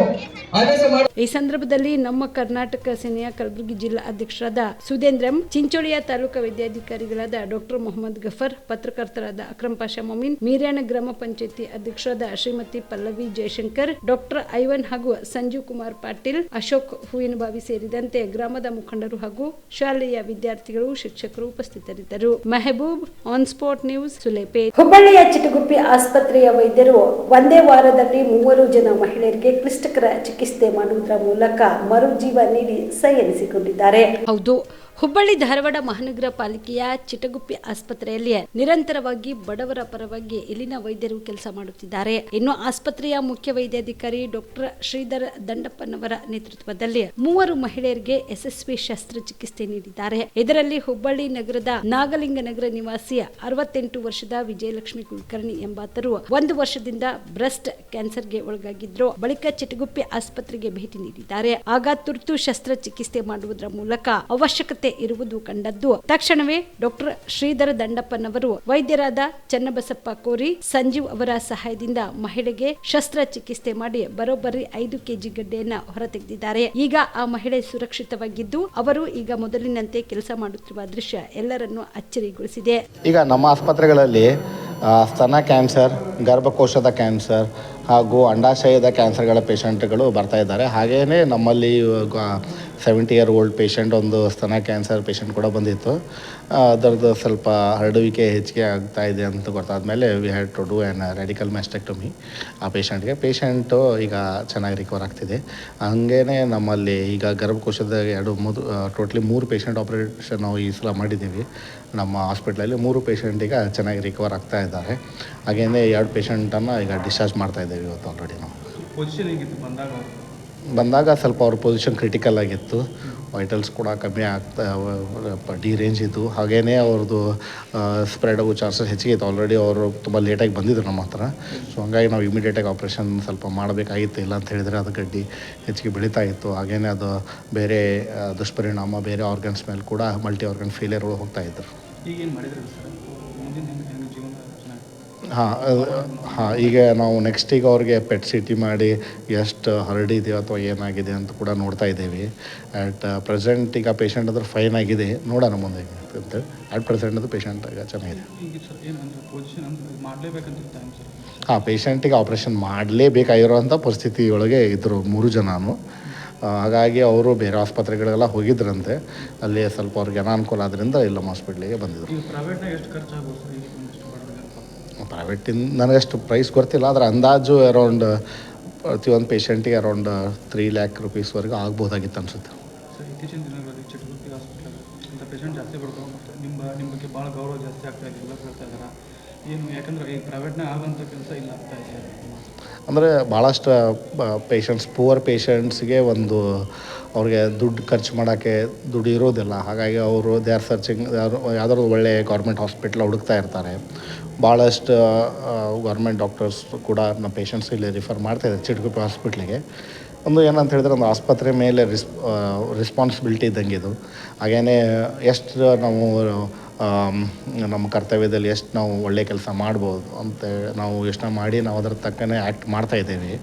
ಆದೇಶ ಮಾಡಿ. ಈ ಸಂದರ್ಭದಲ್ಲಿ ನಮ್ಮ ಕರ್ನಾಟಕ ಸೇನೆಯ ಕಲಬುರಗಿ ಜಿಲ್ಲಾ ಅಧ್ಯಕ್ಷರಾದ ಸುಧೇಂದ್ರಂ, ಚಿಂಚೋಳಿಯ ತಾಲೂಕಾ ವೈದ್ಯಾಧಿಕಾರಿಗಳಾದ ಡಾಕ್ಟರ್ ಮೊಹಮ್ಮದ್ ಗಫರ್, ಪತ್ರಕರ್ತರಾದ ಅಕ್ರಮ್ ಪಾಷಾ ಮೊಮಿನ್, ಮೀರ್ಯಾಣ ಗ್ರಾಮ ಪಂಚಾಯತಿ ಅಧ್ಯಕ್ಷರಾದ ಶ್ರೀಮತಿ ಪಲ್ಲವಿ ಜಯಶಂಕರ್, ಡಾಕ್ಟರ್ ಐವನ್ ಹಾಗೂ ಸಂಜೀವ್ ಕುಮಾರ್ ಪಾಟೀಲ್, ಅಶೋಕ್ ಹೂವಿನಬಾವಿ ಸೇರಿದಂತೆ ಗ್ರಾಮದ ಮುಖಂಡರು ಹಾಗೂ ಶಾಲೆಯ ವಿದ್ಯಾರ್ಥಿಗಳು, ಶಿಕ್ಷಕರು ಉಪಸ್ಥಿತರಿದ್ದರು. Mehboob, on spot news, Sulepet. ಹುಬ್ಬಳ್ಳಿಯ ಚಿಟಗುಪ್ಪಿ ಆಸ್ಪತ್ರೆಯ ವೈದ್ಯರು ಒಂದೇ ವಾರದಲ್ಲಿ 3 ಜನ ಮಹಿಳೆಯರಿಗೆ ಕ್ಲಿಷ್ಟಕರ ಚಿಕಿತ್ಸೆ ಚಿಕಿತ್ಸೆ ಮಾಡುವುದರ ಮೂಲಕ ಮರುಜೀವ ನೀಡಿ ಸೈ ಎನಿಸಿಕೊಂಡಿದ್ದಾರೆ. ಹೌದು, ಹುಬ್ಬಳ್ಳಿ ಧಾರವಾಡ ಮಹಾನಗರ ಪಾಲಿಕೆಯ ಚಿಟಗುಪ್ಪಿ ಆಸ್ಪತ್ರೆಯಲ್ಲಿ ನಿರಂತರವಾಗಿ ಬಡವರ ಪರವಾಗಿ ಇಲ್ಲಿನ ವೈದ್ಯರು ಕೆಲಸ ಮಾಡುತ್ತಿದ್ದಾರೆ. ಇನ್ನು ಆಸ್ಪತ್ರೆಯ ಮುಖ್ಯ ವೈದ್ಯಾಧಿಕಾರಿ ಡಾಕ್ಟರ್ ಶ್ರೀಧರ್ ದಂಡಪ್ಪನವರ ನೇತೃತ್ವದಲ್ಲಿ 3 ಮಹಿಳೆಯರಿಗೆ ಯಶಸ್ವಿ ಶಸ್ತ್ರಚಿಕಿತ್ಸೆ ನೀಡಿದ್ದಾರೆ. ಇದರಲ್ಲಿ ಹುಬ್ಬಳ್ಳಿ ನಗರದ ನಾಗಲಿಂಗನಗರ ನಿವಾಸಿ 68 ವರ್ಷದ ವಿಜಯಲಕ್ಷ್ಮಿ ಕುಲಕರ್ಣಿ ಎಂಬಾತರು 1 ವರ್ಷದಿಂದ ಬ್ರೆಸ್ಟ್ ಕ್ಯಾನ್ಸರ್ಗೆ ಒಳಗಾಗಿದ್ರು. ಬಳಿಕ ಚಿಟಗುಪ್ಪಿ ಆಸ್ಪತ್ರೆಗೆ ಭೇಟಿ ನೀಡಿದ್ದಾರೆ. ಆಗ ತುರ್ತು ಶಸ್ತ್ರಚಿಕಿತ್ಸೆ ಮಾಡುವುದರ ಮೂಲಕ ಅವಶ್ಯಕತೆ ಇರುವುದು ಕಂಡದ್ದು ತಕ್ಷಣವೇ ಡಾಕ್ಟರ್ ಶ್ರೀಧರ ದಂಡಪ್ಪನವರು ವೈದ್ಯರಾದ ಚನ್ನಬಸಪ್ಪ ಕೋರಿ ಸಂಜೀವ್ ಅವರ ಸಹಾಯದಿಂದ ಮಹಿಳೆಗೆ ಶಸ್ತ್ರಚಿಕಿತ್ಸೆ ಮಾಡಿ ಬರೋಬ್ಬರಿ 5 kg ಗಡ್ಡೆಯನ್ನ ಹೊರತೆಗೆದಿದ್ದಾರೆ. ಈಗ ಆ ಮಹಿಳೆ ಸುರಕ್ಷಿತವಾಗಿದ್ದು ಅವರು ಈಗ ಮೊದಲಿನಂತೆ ಕೆಲಸ ಮಾಡುತ್ತಿರುವ ದೃಶ್ಯ ಎಲ್ಲರನ್ನೂ ಅಚ್ಚರಿಗೊಳಿಸಿದೆ. ಈಗ ನಮ್ಮ ಆಸ್ಪತ್ರೆಗಳಲ್ಲಿ ಸ್ತನ ಕ್ಯಾನ್ಸರ್, ಗರ್ಭಕೋಶದ ಕ್ಯಾನ್ಸರ್ ಹಾಗೂ ಅಂಡಾಶಯದ ಕ್ಯಾನ್ಸರ್ಗಳ ಪೇಷಂಟ್ಗಳು ಬರ್ತಾ ಇದ್ದಾರೆ. ಹಾಗೆಯೇ ನಮ್ಮಲ್ಲಿ 70 year old ಪೇಷಂಟ್ ಒಂದು ಸ್ತನ ಕ್ಯಾನ್ಸರ್ ಪೇಷಂಟ್ ಕೂಡ ಬಂದಿತ್ತು. ಅದರದ್ದು ಸ್ವಲ್ಪ ಹರಡುವಿಕೆ ಹೆಚ್ಚಿಗೆ ಆಗ್ತಾ ಇದೆ ಅಂತ ಗೊತ್ತಾದಮೇಲೆ we had to do an radical mastectomy ಆ ಪೇಷಂಟು ಈಗ ಚೆನ್ನಾಗಿ ರಿಕವರ್ ಆಗ್ತಿದೆ. ಹಾಗೇ ನಮ್ಮಲ್ಲಿ ಈಗ ಗರ್ಭಕೋಶದ ಟೋಟ್ಲಿ 3 ಪೇಷಂಟ್ ಆಪ್ರೇಷನ್ ನಾವು ಈ ಸಲ ಮಾಡಿದ್ದೀವಿ. ನಮ್ಮ ಹಾಸ್ಪಿಟ್ಲಲ್ಲಿ 3 ಪೇಷಂಟ್ ಈಗ ಚೆನ್ನಾಗಿ ರಿಕವರ್ ಆಗ್ತಾ ಇದ್ದಾರೆ. ಹಾಗೇ 2 ಪೇಷಂಟನ್ನು ಈಗ ಡಿಸ್ಚಾರ್ಜ್ ಮಾಡ್ತಾ ಇದ್ದೇವೆ ಇವತ್ತು ಆಲ್ರೆಡಿ. ನಾವು ಪೊಸಿಷನ್ ಹೇಗಿತ್ತು ಬಂದಾಗ ಸ್ವಲ್ಪ ಅವ್ರ ಪೊಸಿಷನ್ ಕ್ರಿಟಿಕಲ್ ಆಗಿತ್ತು. ವೈಟಲ್ಸ್ ಕೂಡ ಕಮ್ಮಿ ಆಗ್ತಾ ಡಿ ರೇಂಜ್ ಇದ್ದು. ಹಾಗೆಯೇ ಅವ್ರದ್ದು ಸ್ಪ್ರೆಡ್ ಆಗೋ ಚಾನ್ಸಸ್ ಹೆಚ್ಚಿಗೆ ಇತ್ತು. ಆಲ್ರೆಡಿ ಅವರು ತುಂಬ ಲೇಟಾಗಿ ಬಂದಿದ್ರು ನಮ್ಮ ಹತ್ರ. ಸೊ ಹಂಗಾಗಿ ನಾವು ಇಮಿಡಿಯೇಟಾಗಿ ಆಪ್ರೇಷನ್ ಸ್ವಲ್ಪ ಮಾಡಬೇಕಾಗಿತ್ತು. ಇಲ್ಲ ಅಂತ ಹೇಳಿದರೆ ಅದು ಗಡ್ಡಿ ಹೆಚ್ಚಿಗೆ ಬೆಳೀತಾ ಇತ್ತು. ಹಾಗೆಯೇ ಅದು ಬೇರೆ ದುಷ್ಪರಿಣಾಮ ಬೇರೆ ಆರ್ಗನ್ಸ್ ಮೇಲೆ ಕೂಡ ಮಲ್ಟಿ ಆರ್ಗನ್ ಫೇಲಿಯರ್ಗಳು ಹೋಗ್ತಾಯಿದ್ರು. ಈಗೇನು ಮಾಡಿದ್ರು ಸರ್? ಈಗ ನಾವು ನೆಕ್ಸ್ಟ್ ಈಗ ಅವ್ರಿಗೆ ಪೆಟ್ ಸಿಟಿ ಮಾಡಿ ಎಷ್ಟು ಹರಡಿದೆಯೋ ಅಥವಾ ಏನಾಗಿದೆ ಅಂತ ಕೂಡ ನೋಡ್ತಾ ಇದ್ದೀವಿ. ಅಟ್ ಪ್ರೆಸೆಂಟ್ ಈಗ ಪೇಷಂಟ್ ಅದ್ರ ಫೈನ್ ಆಗಿದೆ. ನೋಡೋಣ ಮುಂದೆ ಅಂತೇಳಿ. ಅಟ್ ಪ್ರೆಸೆಂಟ್ ಅದು ಪೇಷಂಟ್ ಈಗ ಚೆನ್ನಾಗಿದೆ. ಪೇಷಂಟಿಗೆ ಆಪ್ರೇಷನ್ ಮಾಡಲೇಬೇಕಾಗಿರೋಂಥ ಪರಿಸ್ಥಿತಿಯೊಳಗೆ ಇದ್ದರು 3 ಜನನು. ಹಾಗಾಗಿ ಅವರು ಬೇರೆ ಆಸ್ಪತ್ರೆಗಳಿಗೆಲ್ಲ ಹೋಗಿದ್ರಂತೆ. ಅಲ್ಲಿ ಸ್ವಲ್ಪ ಅವ್ರಿಗೆ ಅನಾನುಕೂಲ ಆದ್ದರಿಂದ ಇಲ್ಲ ಹಾಸ್ಪಿಟ್ಲಿಗೆ ಬಂದಿದ್ದರು. ಪ್ರೈವೇಟಿಂದ ನನಗಷ್ಟು ಪ್ರೈಸ್ ಗೊತ್ತಿಲ್ಲ, ಆದರೆ ಅಂದಾಜು ಅರೌಂಡ್ ಪ್ರತಿಯೊಂದು ಪೇಷಂಟಿಗೆ ಅರೌಂಡ್ 3 lakh rupeesವರೆಗೂ ಆಗ್ಬೋದಾಗಿತ್ತು ಅನಿಸುತ್ತೆ. ಸರ್, ಇತ್ತೀಚಿನ ದಿನಗಳಲ್ಲಿ ಚಿಟಗುಪ್ಪಿ ಹಾಸ್ಪಿಟಲ್ ಅಂತ ಪೇಷಂಟ್ ಜಾಸ್ತಿ ಬರ್ತಾರೆ. ನಿಮ್ಮ ಬಗ್ಗೆ ಭಾಳ ಗೌರವ ಜಾಸ್ತಿ ಆಗ್ತಾ ಇದೆ, ಎಲ್ಲ ಹೇಳ್ತಾ ಇದ್ದಾರೆ. ಏನು ಯಾಕಂದರೆ ಈ ಪ್ರೈವೇಟ್ನಾಗ ಆಗೋಂಥ ಕೆಲಸ ಇಲ್ಲ ಆಗ್ತಾ ಇದೆ. ಅಂದರೆ ಭಾಳಷ್ಟು ಪೇಷಂಟ್ಸ್ ಪೂವರ್ ಪೇಷಂಟ್ಸ್ಗೆ ಅವ್ರಿಗೆ ದುಡ್ಡು ಖರ್ಚು ಮಾಡೋಕ್ಕೆ ದುಡ್ಡು ಇರೋದಿಲ್ಲ. ಹಾಗಾಗಿ ಅವರು ದೇ ಆರ್ ಸರ್ಚಿಂಗ್ ಯಾವುದಾದ್ರು ಒಳ್ಳೆಯ ಗೌರ್ಮೆಂಟ್ ಹಾಸ್ಪಿಟ್ಲ್ ಹುಡುಕ್ತಾ ಇರ್ತಾರೆ. ಭಾಳಷ್ಟು ಗೌರ್ಮೆಂಟ್ ಡಾಕ್ಟರ್ಸ್ ಕೂಡ ನಮ್ಮ ಪೇಷಂಟ್ಸ್ ಇಲ್ಲಿ ರಿಫರ್ ಮಾಡ್ತಾಯಿದ್ದಾರೆ ಚಿಟಗುಪ್ಪಿ ಹಾಸ್ಪಿಟ್ಲಿಗೆ. ಒಂದು ಏನಂತ ಹೇಳಿದ್ರೆ ಒಂದು ಆಸ್ಪತ್ರೆ ಮೇಲೆ ರೆಸ್ಪಾನ್ಸಿಬಿಲಿಟಿ ಇದ್ದಂಗೆ ಇದು. ಹಾಗೆಯೇ ಎಷ್ಟು ನಾವು ನಮ್ಮ ಕರ್ತವ್ಯದಲ್ಲಿ ಎಷ್ಟು ನಾವು ಒಳ್ಳೆಯ ಕೆಲಸ ಮಾಡ್ಬೋದು ಅಂತ ನಾವು ಯೋಚನೆ ಮಾಡಿ ನಾವು ಅದರ ತಕ್ಕನೇ ಆ್ಯಕ್ಟ್ ಮಾಡ್ತಾಯಿದ್ದೀವಿ.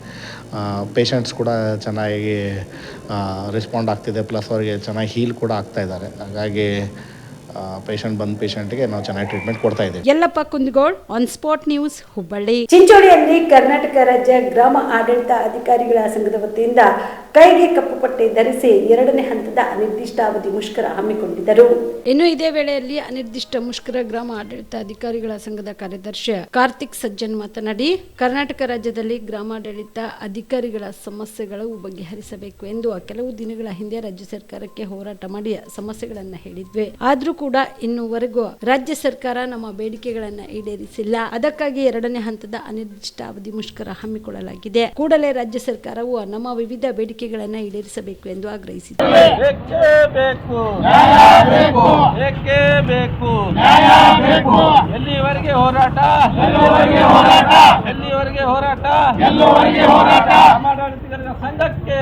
ಪೇಷಂಟ್ಸ್ ಕೂಡ ಚೆನ್ನಾಗಿ ರೆಸ್ಪಾಂಡ್ ಆಗ್ತಿದೆ, ಪ್ಲಸ್ ಅವರಿಗೆ ಚೆನ್ನಾಗಿ ಹೀಲ್ ಕೂಡ ಆಗ್ತಾಯಿದ್ದಾರೆ. ಹಾಗಾಗಿ ಪೇಷಂಟ್ಗೆ ನಾವು ಚೆನ್ನಾಗಿ ಟ್ರೀಟ್ಮೆಂಟ್ ಕೊಡ್ತಾ ಇದ್ದೀವಿ. Yallappa Kundagol, on spot news, Hubballi. ಚಿಂಚೋಳಿಯಲ್ಲಿ ಕರ್ನಾಟಕ ರಾಜ್ಯ ಗ್ರಾಮ ಆಡಳಿತ ಅಧಿಕಾರಿಗಳ ಸಂಘದ ವತಿಯಿಂದ ಕೈಗೆ ಕಪ್ಪು ಪಟ್ಟೆ ಧರಿಸಿ 2ನೇ ಹಂತದ ಅನಿರ್ದಿಷ್ಟಾವಧಿ ಮುಷ್ಕರ ಹಮ್ಮಿಕೊಂಡಿದ್ದರು. ಇನ್ನು ಇದೇ ವೇಳೆಯಲ್ಲಿ ಅನಿರ್ದಿಷ್ಟ ಮುಷ್ಕರ ಗ್ರಾಮ ಆಡಳಿತ ಅಧಿಕಾರಿಗಳ ಸಂಘದ ಕಾರ್ಯದರ್ಶಿ ಕಾರ್ತಿಕ್ ಸಜ್ಜನ್ ಮಾತನಾಡಿ, ಕರ್ನಾಟಕ ರಾಜ್ಯದಲ್ಲಿ ಗ್ರಾಮಾಡಳಿತ ಅಧಿಕಾರಿಗಳ ಸಮಸ್ಯೆಗಳು ಬಗೆಹರಿಸಬೇಕು ಎಂದು ಕೆಲವು ದಿನಗಳ ಹಿಂದೆ ರಾಜ್ಯ ಸರ್ಕಾರಕ್ಕೆ ಹೋರಾಟ ಮಾಡಿ ಸಮಸ್ಯೆಗಳನ್ನು ಹೇಳಿದ್ವಿ. ಆದ್ರೂ ಕೂಡ ಇನ್ನೂವರೆಗೂ ರಾಜ್ಯ ಸರ್ಕಾರ ನಮ್ಮ ಬೇಡಿಕೆಗಳನ್ನು ಈಡೇರಿಸಿಲ್ಲ. ಅದಕ್ಕಾಗಿ 2ನೇ ಹಂತದ ಅನಿರ್ದಿಷ್ಟಾವಧಿ ಮುಷ್ಕರ ಹಮ್ಮಿಕೊಳ್ಳಲಾಗಿದೆ. ಕೂಡಲೇ ರಾಜ್ಯ ಸರ್ಕಾರವು ನಮ್ಮ ವಿವಿಧ ಬೇಡಿಕೆಗಳನ್ನು ಈಡೇರಿಸಬೇಕು ಎಂದು ಆಗ್ರಹಿಸಿದರು. ಎಲ್ಲಿವರೆಗೆ ಹೋರಾಟ? ಎಲ್ಲಿವರೆಗೆ ಹೋರಾಟ? ಆಡಳಿತಗಾರರ ಸಂಘಕ್ಕೆ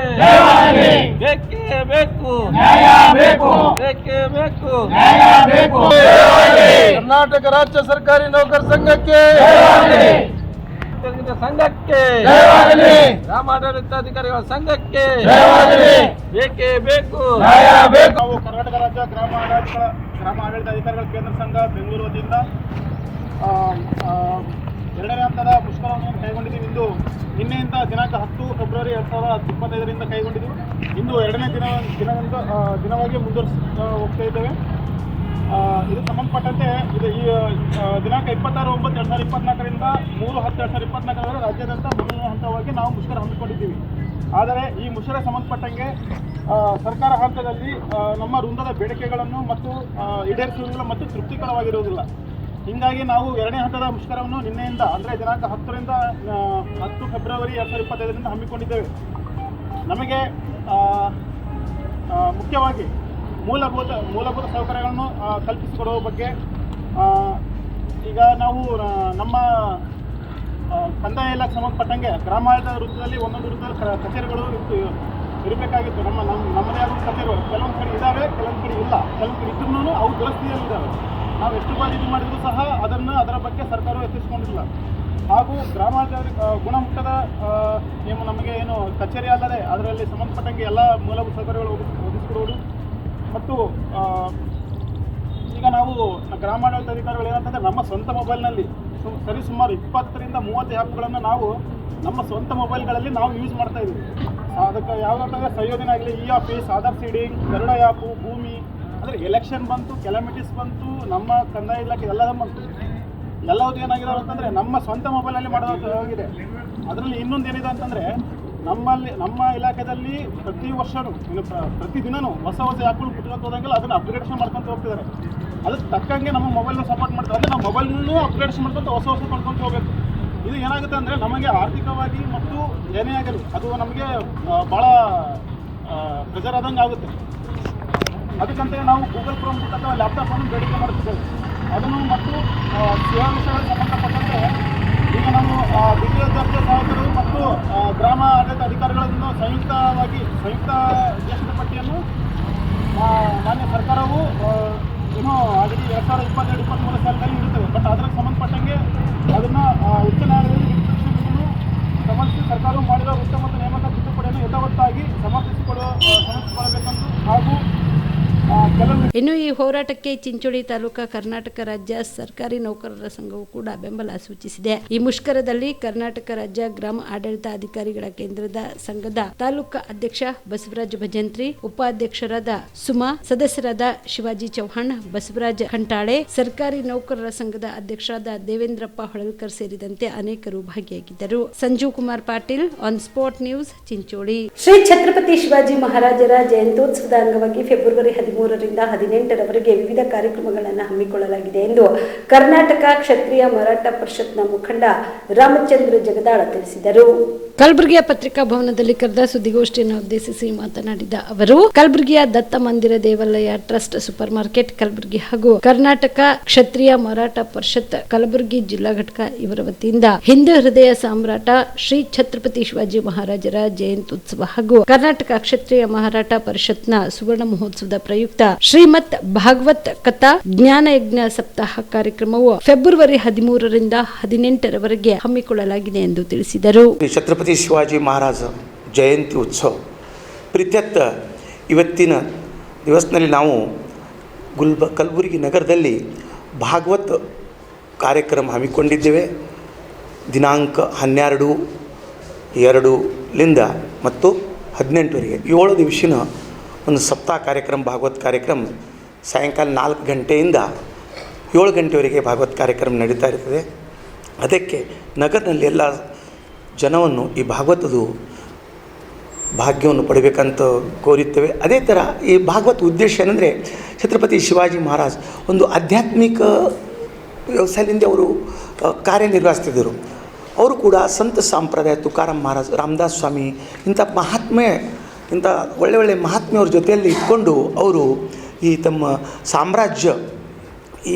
ಬೇಕೇ ಬೇಕು, ಬೇಕೇ ಬೇಕು. ಕರ್ನಾಟಕ ರಾಜ್ಯ ಸರ್ಕಾರಿ ನೌಕರ ಸಂಘಕ್ಕೆ, ಸಂಘಕ್ಕೆ, ಗ್ರಾಮಾಡಳಿತಾಧಿಕಾರಿಗಳ ಸಂಘಕ್ಕೆ ಬೇಕೇ ಬೇಕು. ನಾವು ಕರ್ನಾಟಕ ರಾಜ್ಯ ಗ್ರಾಮ ಆಡಳಿತ ಅಧಿಕಾರಿಗಳ ಕೇಂದ್ರ ಸಂಘ ಬೆಂಗಳೂರು ವತಿಯಿಂದ 2ನೇ ಹಂತದ ಮುಷ್ಕರವನ್ನು ಕೈಗೊಂಡಿದ್ದೀವಿ. ಇಂದು ನಿನ್ನೆಯಿಂದ ದಿನಾಂಕ 10 ಫೆಬ್ರವರಿ 2025 ಕೈಗೊಂಡಿದ್ದೀವಿ. ಇಂದು 2ನೇ ದಿನವಾಗಿ ಮುಂದುವರಿಸ್ತಾ ಹೋಗ್ತಾ ಇದ್ದೇವೆ. ಇದಕ್ಕೆ ಸಂಬಂಧಪಟ್ಟಂತೆ ಇದು ಈ ದಿನಾಂಕ 26/9/2024ರಿಂದ 3/10/2024 ರಾಜ್ಯಾದ್ಯಂತ ಮೊದಲನೇ ಹಂತವಾಗಿ ನಾವು ಮುಷ್ಕರ ಹಮ್ಮಿಕೊಂಡಿದ್ದೀವಿ. ಆದರೆ ಈ ಮುಷ್ಕರ ಸಂಬಂಧಪಟ್ಟಂಗೆ ಸರ್ಕಾರ ಹಂತದಲ್ಲಿ ನಮ್ಮ ವೃಂದದ ಬೇಡಿಕೆಗಳನ್ನು ಮತ್ತು ಈಡೇರಿಸುವುದಿಲ್ಲ ಮತ್ತು ತೃಪ್ತಿಕರವಾಗಿರುವುದಿಲ್ಲ. ಹೀಗಾಗಿ ನಾವು 2ನೇ ಹಂತದ ಮುಷ್ಕರವನ್ನು ನಿನ್ನೆಯಿಂದ ಅಂದರೆ ದಿನಾಂಕ 10 ಫೆಬ್ರವರಿ 2025ರಿಂದ ಹಮ್ಮಿಕೊಂಡಿದ್ದೇವೆ. ನಮಗೆ ಮುಖ್ಯವಾಗಿ ಮೂಲಭೂತ ಸೌಕರ್ಯಗಳನ್ನು ಕಲ್ಪಿಸಿಕೊಡುವ ಬಗ್ಗೆ ಈಗ ನಾವು ನಮ್ಮ ಕಂದಾಯ ಇಲಾಖೆ ಸಂಬಂಧಪಟ್ಟಂಗೆ ಗ್ರಾಮಾಡಳಿತ ವೃತ್ತದಲ್ಲಿ ಒಂದೊಂದು ವೃತ್ತದಲ್ಲಿ ಕಚೇರಿಗಳು ಇರಬೇಕಾಗಿತ್ತು. ನಮ್ಮದೇ ಆದ ಕಚೇರಿಗಳು ಕೆಲವೊಂದು ಕಡೆ ಇದ್ದಾವೆ, ಕೆಲವೊಂದು ಕಡೆ ಇಲ್ಲ. ಕೆಲವೊಂದು ಕಡೆ ಇದ್ರೂ ಅವು ದುರಸ್ತಿಯಲ್ಲಿದ್ದಾವೆ. ನಾವು ಎಷ್ಟು ಬಾರಿ ಇದು ಮಾಡಿದರೂ ಸಹ ಅದರ ಬಗ್ಗೆ ಸರ್ಕಾರವು ಎತ್ತಿಸಿಕೊಂಡಿಲ್ಲ. ಹಾಗೂ ಗ್ರಾಮಾಡಳಿತ ಗುಣಮಟ್ಟದ ನಮಗೆ ಏನು ಕಚೇರಿ ಅಲ್ಲದೆ ಅದರಲ್ಲಿ ಸಂಬಂಧಪಟ್ಟಂಗೆ ಎಲ್ಲ ಮೂಲಭೂತ ಸೌಕರ್ಯಗಳು ಒದಗಿಸಿಕೊಡುವುದು ಮತ್ತು ಈಗ ನಾವು ಗ್ರಾಮಾಡಳಿತ ಅಧಿಕಾರಿಗಳು ಏನಂತಂದರೆ ನಮ್ಮ ಸ್ವಂತ ಮೊಬೈಲ್ನಲ್ಲಿ ಸರಿಸುಮಾರು 20ರಿಂದ 30 ಆ್ಯಪ್ಗಳನ್ನು ನಾವು ನಮ್ಮ ಸ್ವಂತ ಮೊಬೈಲ್ಗಳಲ್ಲಿ ನಾವು ಯೂಸ್ ಮಾಡ್ತಾ ಇದ್ದೀವಿ. ಅದಕ್ಕೆ ಯಾವುದಂತಂದರೆ ಸಂಯೋಜನೆ ಆಗಲಿ, E-office, Aadhaar seeding, Garuda app, ಭೂಮಿ, ಅಂದರೆ ಎಲೆಕ್ಷನ್ ಬಂತು, ಕೆಲಾಮಿಟೀಸ್ ಬಂತು, ನಮ್ಮ ಕಂದಾಯ ಇಲಾಖೆ ಎಲ್ಲದೂ ಬಂತು. ಎಲ್ಲವೂ ಏನಾಗಿದಾವೆ ಅಂತಂದರೆ ನಮ್ಮ ಸ್ವಂತ ಮೊಬೈಲಲ್ಲಿ ಮಾಡೋದಾಗಿದೆ. ಅದರಲ್ಲಿ ಇನ್ನೊಂದು ಏನಿದೆ ಅಂತಂದರೆ ನಮ್ಮ ಇಲಾಖೆಯಲ್ಲಿ ಪ್ರತಿ ವರ್ಷವೂ ಪ್ರತಿದಿನವೂ ಹೊಸ ಆ್ಯಪ್ಗಳು ಬಿಟ್ಕೊಂತ ಹೋದಂಗೆಲ್ಲ ಅದನ್ನು ಅಪ್ಗ್ರೇಡೇಷನ್ ಮಾಡ್ಕೊತ ಹೋಗ್ತಿದ್ದಾರೆ. ಅದಕ್ಕೆ ತಕ್ಕಂಗೆ ನಮ್ಮ ಮೊಬೈಲ್ನ ಸಪೋರ್ಟ್ ಮಾಡ್ತಾರೆ. ಅಂದರೆ ನಮ್ಮ ಮೊಬೈಲ್ನೂ ಅಪ್ಗ್ರೇಡೇಷನ್ ಮಾಡ್ಕೊತ ಹೊಸ ಮಾಡ್ಕೊತ ಹೋಗಬೇಕು. ಇದು ಏನಾಗುತ್ತೆ ಅಂದರೆ ನಮಗೆ ಆರ್ಥಿಕವಾಗಿ ಮತ್ತು ಏನೇ ಆಗಲಿ ಅದು ನಮಗೆ ಭಾಳ ಪ್ರೆಜರ್ ಆದಂಗೆ ಆಗುತ್ತೆ. ಅದಕ್ಕಂತೇಳಿ ನಾವು ಗೂಗಲ್ ಕ್ರೋಮ್ ಅಥವಾ ಲ್ಯಾಪ್ಟಾಪನ್ನು ಬೇಡಿಕೆ ಮಾಡ್ತಿದ್ದೇವೆ. ಅದನ್ನು ಮತ್ತು ಸೇವಾ ವಿಷಯಗಳಿಗೆ ಸಂಬಂಧಪಟ್ಟಂತೆ ಈಗ ನಾವು ದ್ವಿತೀಯ ದರ್ಜೆ ಸಹಾಯಕರು ಮತ್ತು ಗ್ರಾಮ ಆಡಳಿತ ಅಧಿಕಾರಿಗಳನ್ನು ಸಂಯುಕ್ತ ಜ್ಯೇಷ್ಠ ಪಟ್ಟಿಯನ್ನು ಮಾನ್ಯ ಸರ್ಕಾರವು ಇನ್ನೂ ಆಲ್ರೆಡಿ 2022-23 ಸಾಲಿನಲ್ಲಿ ಇರುತ್ತದೆ. ಬಟ್ ಅದಕ್ಕೆ ಸಂಬಂಧಪಟ್ಟಂಗೆ ಅದನ್ನು ಉಚ್ಚ ನ್ಯಾಯಾಲಯದಲ್ಲಿ ರಿಜಿಸ್ಟ್ರೇಷನ್ ಸಮರ್ಪಿಸಿ ಸರ್ಕಾರವು ಮಾಡಿದ ವೃತ್ತ ಮತ್ತು ನೇಮಕ ತಿದ್ದುಪಡಿಯನ್ನು ಯಥಾವತ್ತಾಗಿ ಸಮರ್ಪಿಸಿಕೊಳ್ಳಬೇಕೆಂದು ಹಾಗೂ ಇನ್ನು ಈ ಹೋರಾಟಕ್ಕೆ ಚಿಂಚೋಳಿ ತಾಲೂಕಾ ಕರ್ನಾಟಕ ರಾಜ್ಯ ಸರ್ಕಾರಿ ನೌಕರರ ಸಂಘವು ಕೂಡ ಬೆಂಬಲ ಸೂಚಿಸಿದೆ. ಈ ಮುಷ್ಕರದಲ್ಲಿ ಕರ್ನಾಟಕ ರಾಜ್ಯ ಗ್ರಾಮ ಆಡಳಿತ ಅಧಿಕಾರಿಗಳ ಕೇಂದ್ರದ ಸಂಘದ ತಾಲೂಕಾ ಅಧ್ಯಕ್ಷ ಬಸವರಾಜ ಭಜಂತ್ರಿ, ಉಪಾಧ್ಯಕ್ಷರಾದ ಸುಮಾ, ಸದಸ್ಯರಾದ ಶಿವಾಜಿ ಚೌಹಾಣ್, ಬಸವರಾಜ ಖಂಟಾಳೆ, ಸರ್ಕಾರಿ ನೌಕರರ ಸಂಘದ ಅಧ್ಯಕ್ಷರಾದ ದೇವೇಂದ್ರಪ್ಪ ಹೊಳಲ್ಕರ್ ಸೇರಿದಂತೆ ಅನೇಕರು ಭಾಗಿಯಾಗಿದ್ದರು. Sanjeev Kumar Patil, on spot news, Chincholi. Shri Chhatrapati Shivaji ಮಹಾರಾಜರ ಜಯಂತ್ಯೋತ್ಸವದ ಅಂಗವಾಗಿ ಫೆಬ್ರವರಿ 13ರಿಂದ 18ರವರೆಗೆ ವಿವಿಧ ಕಾರ್ಯಕ್ರಮಗಳನ್ನು ಹಮ್ಮಿಕೊಳ್ಳಲಾಗಿದೆ ಎಂದು ಕರ್ನಾಟಕ ಕ್ಷತ್ರಿಯ ಮರಾಠ ಪರಿಷತ್ನ ಮುಖಂಡ ರಾಮಚಂದ್ರ ಜಗದಾಳ ತಿಳಿಸಿದರು. ಕಲಬುರಗಿಯ ಪತ್ರಿಕಾ ಭವನದಲ್ಲಿ ಕರೆದ ಸುದ್ದಿಗೋಷ್ಠಿಯನ್ನು ಉದ್ದೇಶಿಸಿ ಮಾತನಾಡಿದ ಅವರು, ಕಲಬುರಗಿಯ ದತ್ತ ಮಂದಿರ ದೇವಾಲಯ ಟ್ರಸ್ಟ್, ಸೂಪರ್ ಮಾರ್ಕೆಟ್ ಕಲಬುರಗಿ ಹಾಗೂ ಕರ್ನಾಟಕ ಕ್ಷತ್ರಿಯ ಮರಾಠ ಪರಿಷತ್ ಕಲಬುರಗಿ ಜಿಲ್ಲಾ ಘಟಕ ಇವರ ವತಿಯಿಂದ ಹಿಂದೂ ಹೃದಯ ಸಾಮ್ರಾಟ ಶ್ರೀ ಛತ್ರಪತಿ ಶಿವಾಜಿ ಮಹಾರಾಜರ ಜಯಂತ್ಯುತ್ಸವ ಹಾಗೂ ಕರ್ನಾಟಕ ಕ್ಷತ್ರಿಯ ಮರಾಠ ಪರಿಷತ್ನ ಸುವರ್ಣ ಮಹೋತ್ಸವದ ಪ್ರಯುಕ್ತ ಶ್ರೀಮತ್ ಭಾಗವತ್ ಕಥಾ ಜ್ಞಾನ ಯಜ್ಞ ಸಪ್ತಾಹ ಕಾರ್ಯಕ್ರಮವು ಫೆಬ್ರವರಿ 13ರಿಂದ 18ರವರೆಗೆ ಹಮ್ಮಿಕೊಳ್ಳಲಾಗಿದೆ ಎಂದು ತಿಳಿಸಿದರು. ಛತ್ರಪತಿ ಶಿವಾಜಿ ಮಹಾರಾಜ ಜಯಂತಿ ಉತ್ಸವ ಪ್ರೀತ್ಯರ್ಥ ಇವತ್ತಿನ ದಿವಸದಲ್ಲಿ ನಾವು ಕಲಬುರಗಿ ನಗರದಲ್ಲಿ ಭಾಗವತ್ ಕಾರ್ಯಕ್ರಮ ಹಮ್ಮಿಕೊಂಡಿದ್ದೇವೆ. ದಿನಾಂಕ 12/2 ಮತ್ತು 18ವರೆಗೆ 7 ದಿವಸಿನ ಒಂದು ಸಪ್ತಾಹ ಕಾರ್ಯಕ್ರಮ, ಭಾಗವತ್ ಕಾರ್ಯಕ್ರಮ ಸಾಯಂಕಾಲ 4 ಗಂಟೆಯಿಂದ 7 ಗಂಟೆವರೆಗೆ ಭಾಗವತ್ ಕಾರ್ಯಕ್ರಮ ನಡೀತಾ ಇರ್ತದೆ. ಅದಕ್ಕೆ ನಗರದಲ್ಲಿ ಎಲ್ಲ ಜನವನ್ನು ಈ ಭಾಗವತದ ಭಾಗ್ಯವನ್ನು ಪಡಿಬೇಕಂತ ಕೋರುತ್ತೇವೆ. ಅದೇ ಥರ ಈ ಭಾಗವತ್ ಉದ್ದೇಶ ಏನಂದರೆ, ಛತ್ರಪತಿ ಶಿವಾಜಿ ಮಹಾರಾಜ್ ಒಂದು ಆಧ್ಯಾತ್ಮಿಕ ವ್ಯವಸಾಯದಿಂದ ಅವರು ಕಾರ್ಯನಿರ್ವಹಿಸ್ತಿದ್ದರು. ಅವರು ಕೂಡ ಸಂತ ಸಂಪ್ರದಾಯ, ತುಕಾರಾಮ್ ಮಹಾರಾಜ್, ರಾಮದಾಸ್ ಸ್ವಾಮಿ ಇಂಥ ಒಳ್ಳೆ ಮಹಾತ್ಮೆಯವ್ರ ಜೊತೆಯಲ್ಲಿ ಇಟ್ಕೊಂಡು ಅವರು ಈ ತಮ್ಮ ಸಾಮ್ರಾಜ್ಯ, ಈ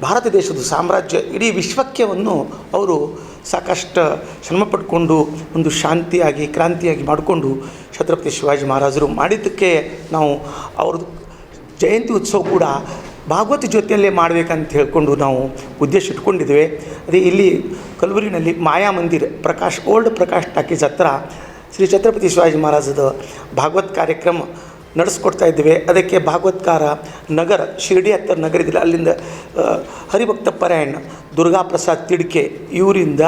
ಭಾರತ ದೇಶದ ಸಾಮ್ರಾಜ್ಯ ಇಡೀ ವಿಶ್ವಕ್ಕೆವನ್ನು ಅವರು ಸಾಕಷ್ಟು ಶ್ರಮ ಪಟ್ಕೊಂಡು ಒಂದು ಶಾಂತಿಯಾಗಿ ಕ್ರಾಂತಿಯಾಗಿ ಮಾಡಿಕೊಂಡು ಛತ್ರಪತಿ ಶಿವಾಜಿ ಮಹಾರಾಜರು ಮಾಡಿದ್ದಕ್ಕೆ ನಾವು ಅವ್ರದ್ದು ಜಯಂತಿ ಉತ್ಸವ ಕೂಡ ಭಾಗವತ ಜೊತೆಯಲ್ಲೇ ಮಾಡಬೇಕಂತ ಹೇಳ್ಕೊಂಡು ನಾವು ಉದ್ದೇಶ ಇಟ್ಕೊಂಡಿದ್ದೇವೆ. ಅದೇ ಇಲ್ಲಿ ಕಲಬುರಗಿನಲ್ಲಿ ಮಾಯಾ ಮಂದಿರ ಓಲ್ಡ್ ಪ್ರಕಾಶ್ ಟಾಕೀಸ್ ಹತ್ರ ಶ್ರೀ ಛತ್ರಪತಿ ಶಿವಾಜಿ ಮಹಾರಾಜದ ಭಾಗವತ್ ಕಾರ್ಯಕ್ರಮ ನಡೆಸ್ಕೊಡ್ತಾ ಇದ್ದೇವೆ. ಅದಕ್ಕೆ ಭಾಗವತ್ಕಾರ ನಗರ ಶಿರ್ಡಿ ಹತ್ತಿರ ನಗರ ಇದ್ದಿಲ್ಲ, ಅಲ್ಲಿಂದ ಹರಿಭಕ್ತ ಪರಾಯಣ ದುರ್ಗಾ ಪ್ರಸಾದ್ ತಿಡ್ಕೆ ಇವರಿಂದ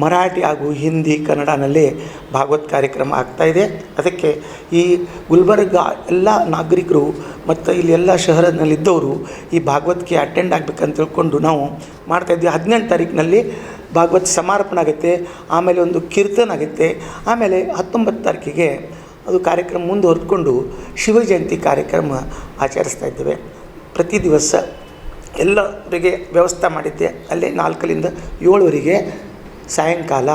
ಮರಾಠಿ ಹಾಗೂ ಹಿಂದಿ ಕನ್ನಡನಲ್ಲಿ ಭಾಗವತ್ ಕಾರ್ಯಕ್ರಮ ಆಗ್ತಾಯಿದೆ. ಅದಕ್ಕೆ ಈ ಗುಲ್ಬರ್ಗ ಎಲ್ಲ ನಾಗರಿಕರು ಮತ್ತು ಇಲ್ಲಿ ಎಲ್ಲ ಶಹರದಲ್ಲಿದ್ದವರು ಈ ಭಾಗವತ್ಗೆ ಅಟೆಂಡ್ ಆಗಬೇಕಂತ ತಿಳ್ಕೊಂಡು ನಾವು ಮಾಡ್ತಾಯಿದ್ವಿ. 18 ತಾರೀಕಿನಲ್ಲಿ ಭಾಗವತ್ ಸಮರ್ಪಣೆ ಆಗುತ್ತೆ, ಆಮೇಲೆ ಒಂದು ಕೀರ್ತನ ಆಗುತ್ತೆ, ಆಮೇಲೆ 19 ತಾರೀಕಿಗೆ ಅದು ಕಾರ್ಯಕ್ರಮ ಮುಂದುವರೆದುಕೊಂಡು ಶಿವಜಯಂತಿ ಕಾರ್ಯಕ್ರಮ ಆಚರಿಸ್ತಾ ಇದ್ದೇವೆ. ಪ್ರತಿ ದಿವಸ ಎಲ್ಲರಿಗೆ ವ್ಯವಸ್ಥೆ ಮಾಡಿದ್ದೆ. ಅಲ್ಲೇ 4ರಿಂದ 7ವರೆಗೆ ಸಾಯಂಕಾಲ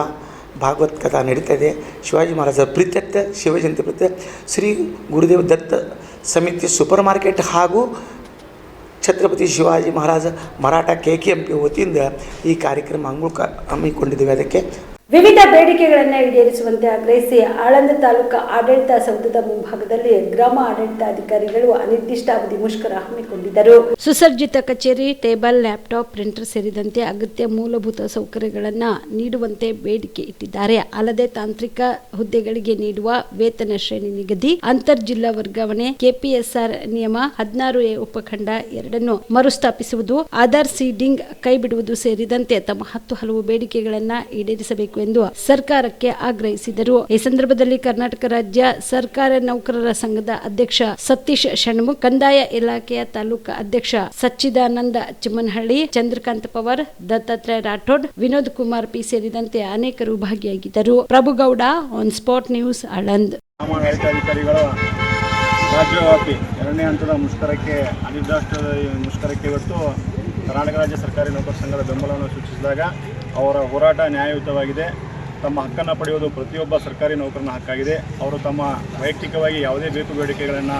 ಭಾಗವತ್ ಕಥಾ ನಡೀತಾ ಇದೆ. ಶಿವಾಜಿ ಮಹಾರಾಜರ ಪ್ರೀತ್ಯರ್ಥ ಶಿವಜಯಂತಿ ಪ್ರೀತ್ಯರ್ಥ ಶ್ರೀ ಗುರುದೇವ್ ದತ್ತ ಸಮಿತಿ ಸೂಪರ್ ಮಾರ್ಕೆಟ್ ಹಾಗೂ ಛತ್ರಪತಿ ಶಿವಾಜಿ ಮಹಾರಾಜ ಮರಾಠ KKMP ವತಿಯಿಂದ ಈ ಕಾರ್ಯಕ್ರಮ ಹಮ್ಮಿಕೊಂಡಿದ್ದೇವೆ. ಅದಕ್ಕೆ ವಿವಿಧ ಬೇಡಿಕೆಗಳನ್ನು ಈಡೇರಿಸುವಂತೆ ಆಗ್ರಹಿಸಿ ಆಳಂದ ತಾಲೂಕು ಆಡಳಿತ ಸೌಧದ ಮುಂಭಾಗದಲ್ಲಿ ಗ್ರಾಮ ಆಡಳಿತಾಧಿಕಾರಿಗಳು ಅನಿರ್ದಿಷ್ಟಾವಧಿ ಮುಷ್ಕರ ಹಮ್ಮಿಕೊಂಡಿದ್ದರು. ಸುಸಜ್ಜಿತ ಕಚೇರಿ, ಟೇಬಲ್, ಲ್ಯಾಪ್ಟಾಪ್, ಪ್ರಿಂಟರ್ ಸೇರಿದಂತೆ ಅಗತ್ಯ ಮೂಲಭೂತ ಸೌಕರ್ಯಗಳನ್ನು ನೀಡುವಂತೆ ಬೇಡಿಕೆ ಇಟ್ಟಿದ್ದಾರೆ. ಅಲ್ಲದೆ ತಾಂತ್ರಿಕ ಹುದ್ದೆಗಳಿಗೆ ನೀಡುವ ವೇತನ ಶ್ರೇಣಿ ನಿಗದಿ, ಅಂತರ್ ಜಿಲ್ಲಾ ವರ್ಗಾವಣೆ, KPSR ನಿಯಮ 16A ಉಪಖಂಡ 2 ಮರುಸ್ಥಾಪಿಸುವುದು, ಆಧಾರ್ ಸೀಡಿಂಗ್ ಕೈಬಿಡುವುದು ಸೇರಿದಂತೆ ತಮ್ಮ 10 ಹಲವು ಬೇಡಿಕೆಗಳನ್ನು ಈಡೇರಿಸಬೇಕು ಎಂದು ಸರ್ಕಾರಕ್ಕೆ ಆಗ್ರಹಿಸಿದರು. ಈ ಸಂದರ್ಭದಲ್ಲಿ ಕರ್ನಾಟಕ ರಾಜ್ಯ ಸರ್ಕಾರ ನೌಕರರ ಸಂಘದ ಅಧ್ಯಕ್ಷ ಸತೀಶ್ ಷಣ್ಮುಖ್, ಕಂದಾಯ ಇಲಾಖೆಯ ತಾಲೂಕಾ ಅಧ್ಯಕ್ಷ ಸಚ್ಚಿದಾನಂದ ಚಿಮ್ಮನಹಳ್ಳಿ, ಚಂದ್ರಕಾಂತ್ ಪವಾರ್, ದತ್ತಾತ್ರೇಯ ರಾಠೋಡ್, ವಿನೋದ್ ಕುಮಾರ್ P ಸೇರಿದಂತೆ ಅನೇಕರು ಭಾಗಿಯಾಗಿದ್ದರು. Prabhugouda, on spot news, Aland. ಆಡಳಿತಾಧಿಕಾರಿಗಳು ರಾಜ್ಯವ್ಯಾಪಿ 2ನೇ ಹಂತದ ಮುಷ್ಕರಕ್ಕೆ ಅನಿರ್ದಿಷ್ಟ ಮುಷ್ಕರಕ್ಕೆ ಇವತ್ತು ಕರ್ನಾಟಕ ರಾಜ್ಯ ಸರ್ಕಾರಿ ನೌಕರ ಸಂಘದ ಬೆಂಬಲವನ್ನು ಸೂಚಿಸಿದಾಗ ಅವರ ಹೋರಾಟ ನ್ಯಾಯಯುತವಾಗಿದೆ. ತಮ್ಮ ಹಕ್ಕನ್ನು ಪಡೆಯುವುದು ಪ್ರತಿಯೊಬ್ಬ ಸರ್ಕಾರಿ ನೌಕರನ ಹಕ್ಕಾಗಿದೆ. ಅವರು ತಮ್ಮ ವೈಯಕ್ತಿಕವಾಗಿ ಯಾವುದೇ ಬೇಡಿಕೆಗಳನ್ನು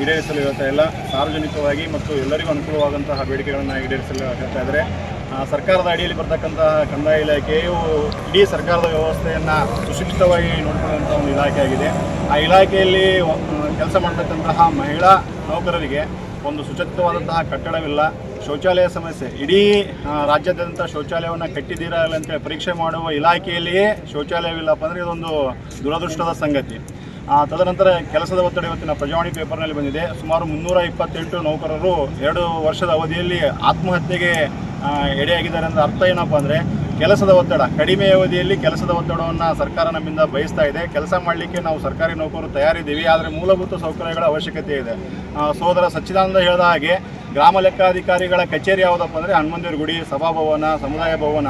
ಈಡೇರಿಸಲು ಹೇಳ್ತಾ ಇಲ್ಲ, ಸಾರ್ವಜನಿಕವಾಗಿ ಮತ್ತು ಎಲ್ಲರಿಗೂ ಅನುಕೂಲವಾದಂತಹ ಬೇಡಿಕೆಗಳನ್ನು ಈಡೇರಿಸಲು ಹೇಳ್ತಾ ಇದ್ದಾರೆ. ಸರ್ಕಾರದ ಅಡಿಯಲ್ಲಿ ಬರ್ತಕ್ಕಂತಹ ಕಂದಾಯ ಇಲಾಖೆಯು ಇಡೀ ಸರ್ಕಾರದ ವ್ಯವಸ್ಥೆಯನ್ನು ಸುಶಿಕ್ಷಿತವಾಗಿ ನೋಡಿಕೊಳ್ಳುವಂಥ ಒಂದು ಇಲಾಖೆ ಆಗಿದೆ. ಆ ಇಲಾಖೆಯಲ್ಲಿ ಕೆಲಸ ಮಾಡ್ತಕ್ಕಂತಹ ಮಹಿಳಾ ನೌಕರರಿಗೆ ಒಂದು ಸುಸಜ್ಜಿತವಾದಂತಹ ಕಟ್ಟಡವಿಲ್ಲ, ಶೌಚಾಲಯ ಸಮಸ್ಯೆ, ಇಡೀ ರಾಜ್ಯಾದ್ಯಂತ ಶೌಚಾಲಯವನ್ನು ಕಟ್ಟಿದ್ದೀರಾ ಇಲ್ಲ ಅಂತೇಳಿ ಪರೀಕ್ಷೆ ಮಾಡುವ ಇಲಾಖೆಯಲ್ಲಿಯೇ ಶೌಚಾಲಯವಿಲ್ಲಪ್ಪ ಅಂದರೆ ಇದೊಂದು ದುರದೃಷ್ಟದ ಸಂಗತಿ. ತದನಂತರ ಕೆಲಸದ ಒತ್ತಡ ಇವತ್ತಿನ ಪ್ರಜಾವಾಣಿ ಪೇಪರ್ನಲ್ಲಿ ಬಂದಿದೆ. ಸುಮಾರು 328 ನೌಕರರು 2 ವರ್ಷದ ಅವಧಿಯಲ್ಲಿ ಆತ್ಮಹತ್ಯೆಗೆ ಎಡೆಯಾಗಿದ್ದಾರೆ ಅಂತ ಅರ್ಥ ಏನಪ್ಪ ಅಂದರೆ ಕೆಲಸದ ಒತ್ತಡ, ಕಡಿಮೆ ಅವಧಿಯಲ್ಲಿ ಕೆಲಸದ ಒತ್ತಡವನ್ನು ಸರ್ಕಾರ ನಮ್ಮಿಂದ ಬಯಸ್ತಾ ಇದೆ. ಕೆಲಸ ಮಾಡಲಿಕ್ಕೆ ನಾವು ಸರ್ಕಾರಿ ನೌಕರರು ತಯಾರಿದ್ದೀವಿ, ಆದರೆ ಮೂಲಭೂತ ಸೌಕರ್ಯಗಳ ಅವಶ್ಯಕತೆ ಇದೆ. ಸೋದರ ಸಚ್ಚಿದಾನಂದ ಹೇಳಿದ ಹಾಗೆ ಗ್ರಾಮ ಲೆಕ್ಕಾಧಿಕಾರಿಗಳ ಕಚೇರಿ ಯಾವುದಪ್ಪ ಅಂದರೆ ಹನುಮಂದಿರ ಗುಡಿ, ಸಭಾಭವನ, ಸಮುದಾಯ ಭವನ,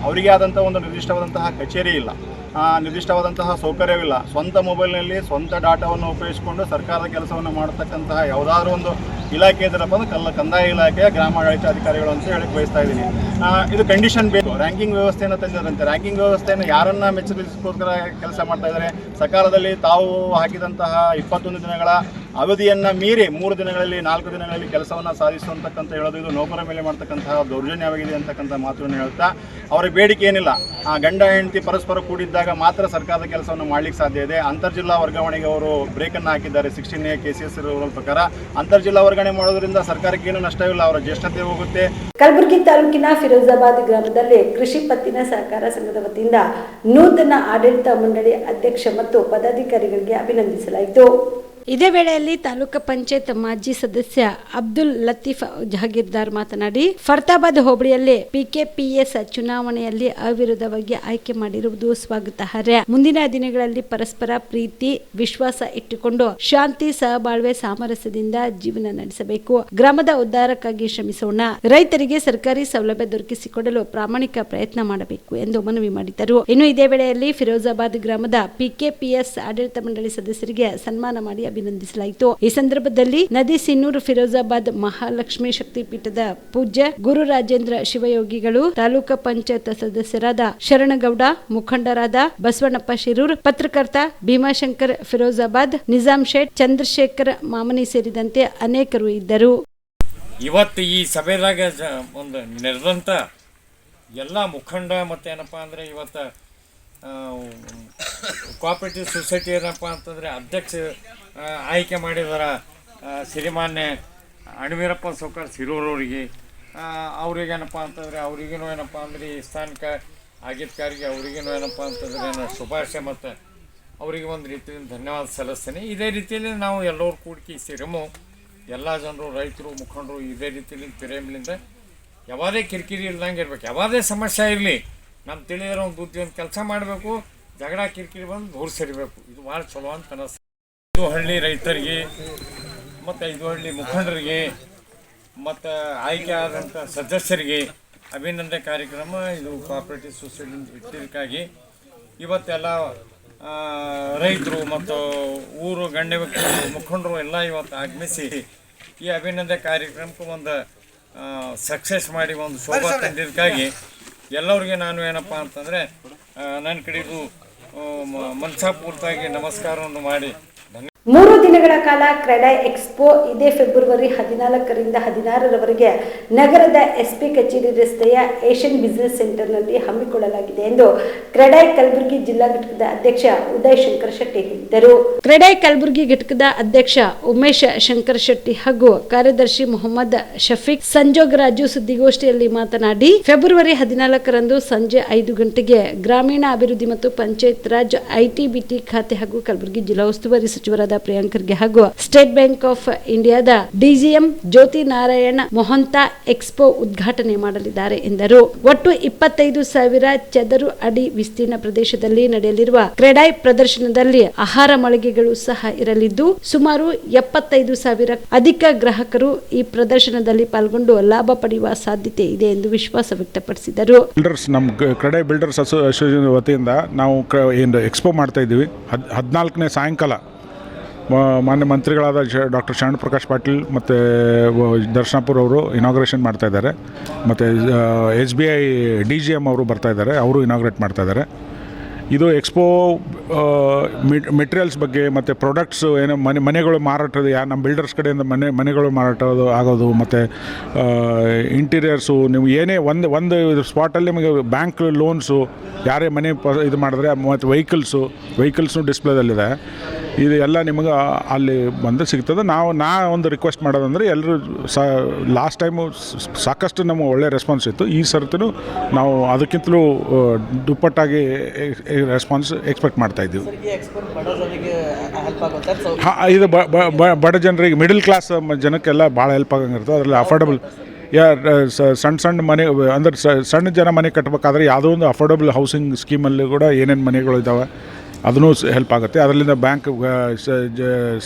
ಅವರಿಗೆ ಆದಂಥ ಒಂದು ನಿರ್ದಿಷ್ಟವಾದಂತಹ ಕಚೇರಿ ಇಲ್ಲ, ನಿರ್ದಿಷ್ಟವಾದಂತಹ ಸೌಕರ್ಯವಿಲ್ಲ. ಸ್ವಂತ ಮೊಬೈಲ್ನಲ್ಲಿ ಸ್ವಂತ ಡಾಟಾವನ್ನು ಉಪಯೋಗಿಸಿಕೊಂಡು ಸರ್ಕಾರದ ಕೆಲಸವನ್ನು ಮಾಡತಕ್ಕಂತಹ ಯಾವುದಾದ್ರೂ ಒಂದು ಇಲಾಖೆ ಇದ್ರಪ್ಪ ಅಂದ್ರೆ ಕಂದಾಯ ಇಲಾಖೆಯ ಗ್ರಾಮ ಆಡಳಿತಾಧಿಕಾರಿಗಳು ಅಂತ ಹೇಳಿ ಬಯಸ್ತಾ ಇದ್ದೀನಿ. ಇದು ಕಂಡೀಷನ್ ಬೇಕು. ರ್ಯಾಂಕಿಂಗ್ ವ್ಯವಸ್ಥೆಯನ್ನು ತಂದಿರಂತೆ. ರ್ಯಾಂಕಿಂಗ್ ವ್ಯವಸ್ಥೆಯನ್ನು ಯಾರನ್ನ ಮೆಚ್ಚರಿಸೋಸ್ಕರ ಕೆಲಸ ಮಾಡ್ತಾ ಇದ್ದಾರೆ? ಸಕಾಲದಲ್ಲಿ ತಾವು ಹಾಕಿದಂತಹ 21 ದಿನಗಳ ಅವಧಿಯನ್ನು ಮೀರಿ 3 ದಿನಗಳಲ್ಲಿ 4 ದಿನಗಳಲ್ಲಿ ಕೆಲಸವನ್ನು ಸಾಧಿಸುವಂತಕ್ಕಂಥ ಹೇಳೋದು ಇದು ನೌಕರ ಮೇಲೆ ಮಾಡ್ತಕ್ಕಂತಹ ದೌರ್ಜನ್ಯವಾಗಿದೆ ಅಂತಕ್ಕಂಥ ಮಾತನ್ನು ಹೇಳ್ತಾ ಅವರ ಬೇಡಿಕೆ ಏನಿಲ್ಲ, ಗಂಡ ಹೆಂಡತಿ ಪರಸ್ಪರ ಕೂಡಿದ್ದಾಗ ಮಾತ್ರ ಸರ್ಕಾರದ ಕೆಲಸವನ್ನು ಮಾಡಲಿಕ್ಕೆ ಸಾಧ್ಯ ಇದೆ. ಅಂತರ್ಜಿಲ್ಲಾ ವರ್ಗಾವಣೆಗೆ ಅವರು ಬ್ರೇಕನ್ನು ಹಾಕಿದ್ದಾರೆ. 16A KCS ರೂಲ್ ಪ್ರಕಾರ ಅಂತರ್ಜಿಲ್ಲಾ ವರ್ಗಾವಣೆ ಮಾಡೋದ್ರಿಂದ ಸರ್ಕಾರಕ್ಕೆ ಏನು ನಷ್ಟವಿಲ್ಲ, ಅವರ ಜ್ಯೇಷ್ಠತೆ ಹೋಗುತ್ತೆ. ಕಲಬುರಗಿ ತಾಲೂಕಿನ ಫಿರೋಜಾಬಾದ್ ಗ್ರಾಮದಲ್ಲಿ ಕೃಷಿ ಪತ್ತಿನ ಸಹಕಾರ ಸಂಘದ ವತಿಯಿಂದ ನೂತನ ಆಡಳಿತ ಮಂಡಳಿ ಅಧ್ಯಕ್ಷ ಮತ್ತು ಪದಾಧಿಕಾರಿಗಳಿಗೆ ಅಭಿನಂದಿಸಲಾಯಿತು. ಇದೇ ವೇಳೆಯಲ್ಲಿ ತಾಲೂಕು ಪಂಚಾಯತ್ ಮಾಜಿ ಸದಸ್ಯ ಅಬ್ದುಲ್ ಲತೀಫ್ ಜಹಗೀರ್ದಾರ್ ಮಾತನಾಡಿ, ಫರ್ತಾಬಾದ್ ಹೋಬಳಿಯಲ್ಲಿ PKPS ಚುನಾವಣೆಯಲ್ಲಿ ಅವಿರೋಧವಾಗಿ ಆಯ್ಕೆ ಮಾಡಿರುವುದು ಸ್ವಾಗತಾರ್ಹ. ಮುಂದಿನ ದಿನಗಳಲ್ಲಿ ಪರಸ್ಪರ ಪ್ರೀತಿ ವಿಶ್ವಾಸ ಇಟ್ಟುಕೊಂಡು ಶಾಂತಿ ಸಹಬಾಳ್ವೆ ಸಾಮರಸ್ಯದಿಂದ ಜೀವನ ನಡೆಸಬೇಕು. ಗ್ರಾಮದ ಉದ್ಧಾರಕ್ಕಾಗಿ ಶ್ರಮಿಸೋಣ. ರೈತರಿಗೆ ಸರ್ಕಾರಿ ಸೌಲಭ್ಯ ದೊರಕಿಸಿಕೊಡಲು ಪ್ರಾಮಾಣಿಕ ಪ್ರಯತ್ನ ಮಾಡಬೇಕು ಎಂದು ಮನವಿ ಮಾಡಿದರು. ಇನ್ನು ಇದೇ ವೇಳೆಯಲ್ಲಿ ಫಿರೋಜಾಬಾದ್ ಗ್ರಾಮದ PKPS ಆಡಳಿತ ಮಂಡಳಿ ಸದಸ್ಯರಿಗೆ ಸನ್ಮಾನ ಮಾಡಿ ಅಭಿನಂದಿಸಲಾಯಿತು. ಈ ಸಂದರ್ಭದಲ್ಲಿ ನದಿ ಸಿನ್ನೂರು ಫಿರೋಜಾಬಾದ್ ಮಹಾಲಕ್ಷ್ಮಿ ಶಕ್ತಿಪೀಠದ ಪೂಜ್ಯ ಗುರು ರಾಜೇಂದ್ರ ಶಿವಯೋಗಿಗಳು, ತಾಲೂಕು ಪಂಚಾಯತ್ ಸದಸ್ಯರಾದ ಶರಣಗೌಡ, ಮುಖಂಡರಾದ ಬಸವಣ್ಣಪ್ಪ ಶಿರೂರ್, ಪತ್ರಕರ್ತ ಭೀಮಾಶಂಕರ್ ಫಿರೋಜಾಬಾದ್, ನಿಜಾಮ್ ಶೇಟ್, ಚಂದ್ರಶೇಖರ್ ಮಾಮನಿ ಸೇರಿದಂತೆ ಅನೇಕರು ಇದ್ದರು. ಇವತ್ತು ಈ ಸಭೆದಾಗ ಒಂದು ನಡೆದಂಥ ಎಲ್ಲ ಮುಖಂಡ ಮತ್ತೇನಪ್ಪ ಅಂದರೆ ಇವತ್ತು ಕೋಆಪರೇಟಿವ್ ಸೊಸೈಟಿ ಏನಪ್ಪ ಅಂತಂದರೆ ಅಧ್ಯಕ್ಷ ಆಯ್ಕೆ ಮಾಡಿದಾರ ಶ್ರೀಮಾನ್ಯ ಅಣವೀರಪ್ಪ ಸೌಕರ್ ಸಿರೂರವರಿಗೆ. ಅವ್ರಿಗೇನಪ್ಪ ಅಂತಂದರೆ ಅವ್ರಿಗೇನು ಏನಪ್ಪ ಅಂದರೆ ಈ ಸ್ಥಾನಿಕ ಆಗಿದ್ಕಾರಿಗೆ ಅವ್ರಿಗೇನು ಏನಪ್ಪ ಅಂತಂದರೆ ಶುಭಾಶಯ ಮತ್ತು ಅವರಿಗೆ ಒಂದು ರೀತಿಯಿಂದ ಧನ್ಯವಾದ ಸಲ್ಲಿಸ್ತೇನೆ. ಇದೇ ರೀತಿಯಲ್ಲಿ ನಾವು ಎಲ್ಲರೂ ಕೂಡಿಕೆ ಸೇರಿಮು ಎಲ್ಲ ಜನರು, ರೈತರು, ಮುಖಂಡರು ಇದೇ ರೀತಿಯಲ್ಲಿ ಪಿರೇಮಿಲಿಂದ ಯಾವುದೇ ಕಿರಿಕಿರಿ ಇಲ್ದಂಗೆ ಇರ್ಬೇಕು. ಯಾವುದೇ ಸಮಸ್ಯೆ ಇರಲಿ ನಮ್ಮ ತಿಳಿದಿರೋ ಒಂದು ಬುದ್ಧಿ ಒಂದು ಕೆಲಸ ಮಾಡಬೇಕು, ಜಗಳ ಕಿರಿಕಿರಿ ಬಂದು ದೂರ ಸರಿಬೇಕು. ಇದು ಭಾಳ ಚಲೋ ಅಂತ ಅನಿಸ್ತದೆ. 5 ಹಳ್ಳಿ ರೈತರಿಗೆ ಮತ್ತು 5 ಹಳ್ಳಿ ಮುಖಂಡರಿಗೆ ಮತ್ತು ಆಯ್ಕೆ ಆದಂಥ ಸದಸ್ಯರಿಗೆ ಅಭಿನಂದನೆ ಕಾರ್ಯಕ್ರಮ ಇದು ಕೋಆಪರೇಟಿವ್ ಸೊಸೈಟಿಯಿಂದ ಇಟ್ಟಿದ್ದಕ್ಕಾಗಿ ಇವತ್ತೆಲ್ಲ ರೈತರು ಮತ್ತು ಊರು ಗಣ್ಯ ವ್ಯಕ್ತಿಗಳು, ಮುಖಂಡರು ಎಲ್ಲ ಇವತ್ತು ಆಗಮಿಸಿ ಈ ಅಭಿನಂದನೆ ಕಾರ್ಯಕ್ರಮಕ್ಕೆ ಒಂದು ಸಕ್ಸಸ್ ಮಾಡಿ ಒಂದು ಶೋಭಾ ತಂದಿದ್ದಕ್ಕಾಗಿ ಎಲ್ಲರಿಗೆ ನಾನು ಏನಪ್ಪ ಅಂತಂದರೆ ನನ್ನ ಕಡೆದು ಮನಸಾಪೂರ್ತಿಯಾಗಿ ನಮಸ್ಕಾರವನ್ನು ಮಾಡಿ 3 ದಿನಗಳ ಕಾಲ ಕ್ರೆಡೈ ಎಕ್ಸ್ಪೋ ಇದೇ ಫೆಬ್ರವರಿ 14ರಿಂದ 16ರವರೆಗೆ ನಗರದ ಎಸ್ಪಿ ಕಚೇರಿ ರಸ್ತೆಯ ಏಷ್ಯನ್ ಬಿಸಿನೆಸ್ ಸೆಂಟರ್ನಲ್ಲಿ ಹಮ್ಮಿಕೊಳ್ಳಲಾಗಿದೆ ಎಂದು ಕ್ರೆಡೈ ಕಲಬುರಗಿ ಜಿಲ್ಲಾ ಘಟಕದ ಅಧ್ಯಕ್ಷ ಉದಯ್ ಶಂಕರ್ ಶೆಟ್ಟಿ ಹೇಳಿದರು. ಕ್ರೆಡೈ ಕಲಬುರಗಿ ಘಟಕದ ಅಧ್ಯಕ್ಷ ಉಮೇಶ್ ಶಂಕರ್ ಶೆಟ್ಟಿ ಹಾಗೂ ಕಾರ್ಯದರ್ಶಿ ಮೊಹಮ್ಮದ್ ಶಫೀಕ್ ಸಂಜೋಗರಾಜು ಸುದ್ದಿಗೋಷ್ಠಿಯಲ್ಲಿ ಮಾತನಾಡಿ, ಫೆಬ್ರವರಿ 14ರಂದು ಸಂಜೆ 5 ಗಂಟೆಗೆ ಗ್ರಾಮೀಣ ಅಭಿವೃದ್ಧಿ ಮತ್ತು ಪಂಚಾಯತ್ ರಾಜ್ ಐಟಿ-ಬಿಟಿ ಖಾತೆ ಹಾಗೂ ಕಲಬುರಗಿ ಜಿಲ್ಲಾ ಉಸ್ತುವಾರಿ ಸಚಿವರಾದ ಪ್ರಿಯಾಂಕ್ ಖರ್ಗೆ ಹಾಗೂ ಸ್ಟೇಟ್ ಬ್ಯಾಂಕ್ ಆಫ್ ಇಂಡಿಯಾದ ಡಿಜಿಎಂ ಜ್ಯೋತಿ ನಾರಾಯಣ ಮೊಹಂತಾ ಎಕ್ಸ್ಪೋ ಉದ್ಘಾಟನೆ ಮಾಡಲಿದ್ದಾರೆ ಎಂದರು. ಒಟ್ಟು 25,000 ಚದರ ಅಡಿ ವಿಸ್ತೀರ್ಣ ಪ್ರದೇಶದಲ್ಲಿ ನಡೆಯಲಿರುವ ಕ್ರೆಡೈ ಪ್ರದರ್ಶನದಲ್ಲಿ ಆಹಾರ ಮಳಿಗೆಗಳು ಸಹ ಇರಲಿದ್ದು ಸುಮಾರು 75,000 ಅಧಿಕ ಗ್ರಾಹಕರು ಈ ಪ್ರದರ್ಶನದಲ್ಲಿ ಪಾಲ್ಗೊಂಡು ಲಾಭ ಪಡೆಯುವ ಸಾಧ್ಯತೆ ಇದೆ ಎಂದು ವಿಶ್ವಾಸ ವ್ಯಕ್ತಪಡಿಸಿದರು. ನಮ್ಮ ಕ್ರೆಡೈ ಬಿಲ್ಡರ್ಸ್ ಅಸೋಸಿಯೇಷನ್ ವತಿಯಿಂದ ನಾವು ಏನು ಎಕ್ಸ್ಪೋ ಮಾಡ್ತಾ ಇದ್ದೀವಿ. 14ನೇ ಸಾಯಂಕಾಲ ಮಾನ್ಯ ಮಂತ್ರಿಗಳಾದ ಡಾಕ್ಟರ್ ಶರಣ್ ಪ್ರಕಾಶ್ ಪಾಟೀಲ್ ಮತ್ತು ದರ್ಶನಾಪುರ್ ಅವರು ಇನಾಗ್ರೇಷನ್ ಮಾಡ್ತಾ ಇದ್ದಾರೆ. ಮತ್ತು SBI DGM ಅವರು ಬರ್ತಾ ಇದ್ದಾರೆ, ಅವರು ಇನಾಗ್ರೇಟ್ ಮಾಡ್ತಾ ಇದ್ದಾರೆ. ಇದು ಎಕ್ಸ್ಪೋ ಮೆಟೀರಿಯಲ್ಸ್ ಬಗ್ಗೆ ಮತ್ತು ಪ್ರಾಡಕ್ಟ್ಸು ಏನೋ ಮನೆಗಳು ಮಾರಾಟದ ನಮ್ಮ ಬಿಲ್ಡರ್ಸ್ ಕಡೆಯಿಂದ ಮನೆಗಳು ಮಾರಾಟ ಆಗೋದು ಮತ್ತು ಇಂಟೀರಿಯರ್ಸು ನೀವು ಏನೇ ಒಂದು ಸ್ಪಾಟಲ್ಲಿ ನಿಮಗೆ ಬ್ಯಾಂಕ್ ಲೋನ್ಸು ಯಾರೇ ಮನೆ ಇದು ಮಾಡಿದ್ರೆ ಮತ್ತು ವೆಹಿಕಲ್ಸು ಡಿಸ್ಪ್ಲೇದಲ್ಲಿದೆ. ಇದು ಎಲ್ಲ ನಿಮಗೆ ಅಲ್ಲಿ ಬಂದು ಸಿಗ್ತದೆ. ನಾ ಒಂದು ರಿಕ್ವೆಸ್ಟ್ ಮಾಡೋದಂದರೆ ಎಲ್ಲರೂ ಲಾಸ್ಟ್ ಟೈಮು ಸಾಕಷ್ಟು ನಮಗೆ ಒಳ್ಳೆ ರೆಸ್ಪಾನ್ಸ್ ಇತ್ತು. ಈ ಸರ್ತಿನೂ ನಾವು ಅದಕ್ಕಿಂತಲೂ ದುಪ್ಪಟ್ಟಾಗಿ ರೆಸ್ಪಾನ್ಸ್ ಎಕ್ಸ್ಪೆಕ್ಟ್ ಮಾಡ್ತಾ ಇದ್ದೀವಿ. ಹಾಂ, ಇದು ಬಡ ಜನರಿಗೆ, ಮಿಡಲ್ ಕ್ಲಾಸ್ ಜನಕ್ಕೆಲ್ಲ ಭಾಳ ಹೆಲ್ಪ್ ಆಗಂಗಿರ್ತದೆ. ಅದರಲ್ಲಿ ಅಫೋರ್ಡಬಲ್ ಸಣ್ಣ ಮನೆ ಅಂದರೆ ಸಣ್ಣ ಜನ ಮನೆ ಕಟ್ಟಬೇಕಾದ್ರೆ ಯಾವುದೋ ಒಂದು ಅಫೋರ್ಡಬಲ್ ಹೌಸಿಂಗ್ ಸ್ಕೀಮಲ್ಲಿ ಕೂಡ ಏನೇನು ಮನೆಗಳು ಇದ್ದಾವೆ ಅದೂ ಹೆಲ್ಪ್ ಆಗುತ್ತೆ. ಅದರಿಂದ ಬ್ಯಾಂಕ್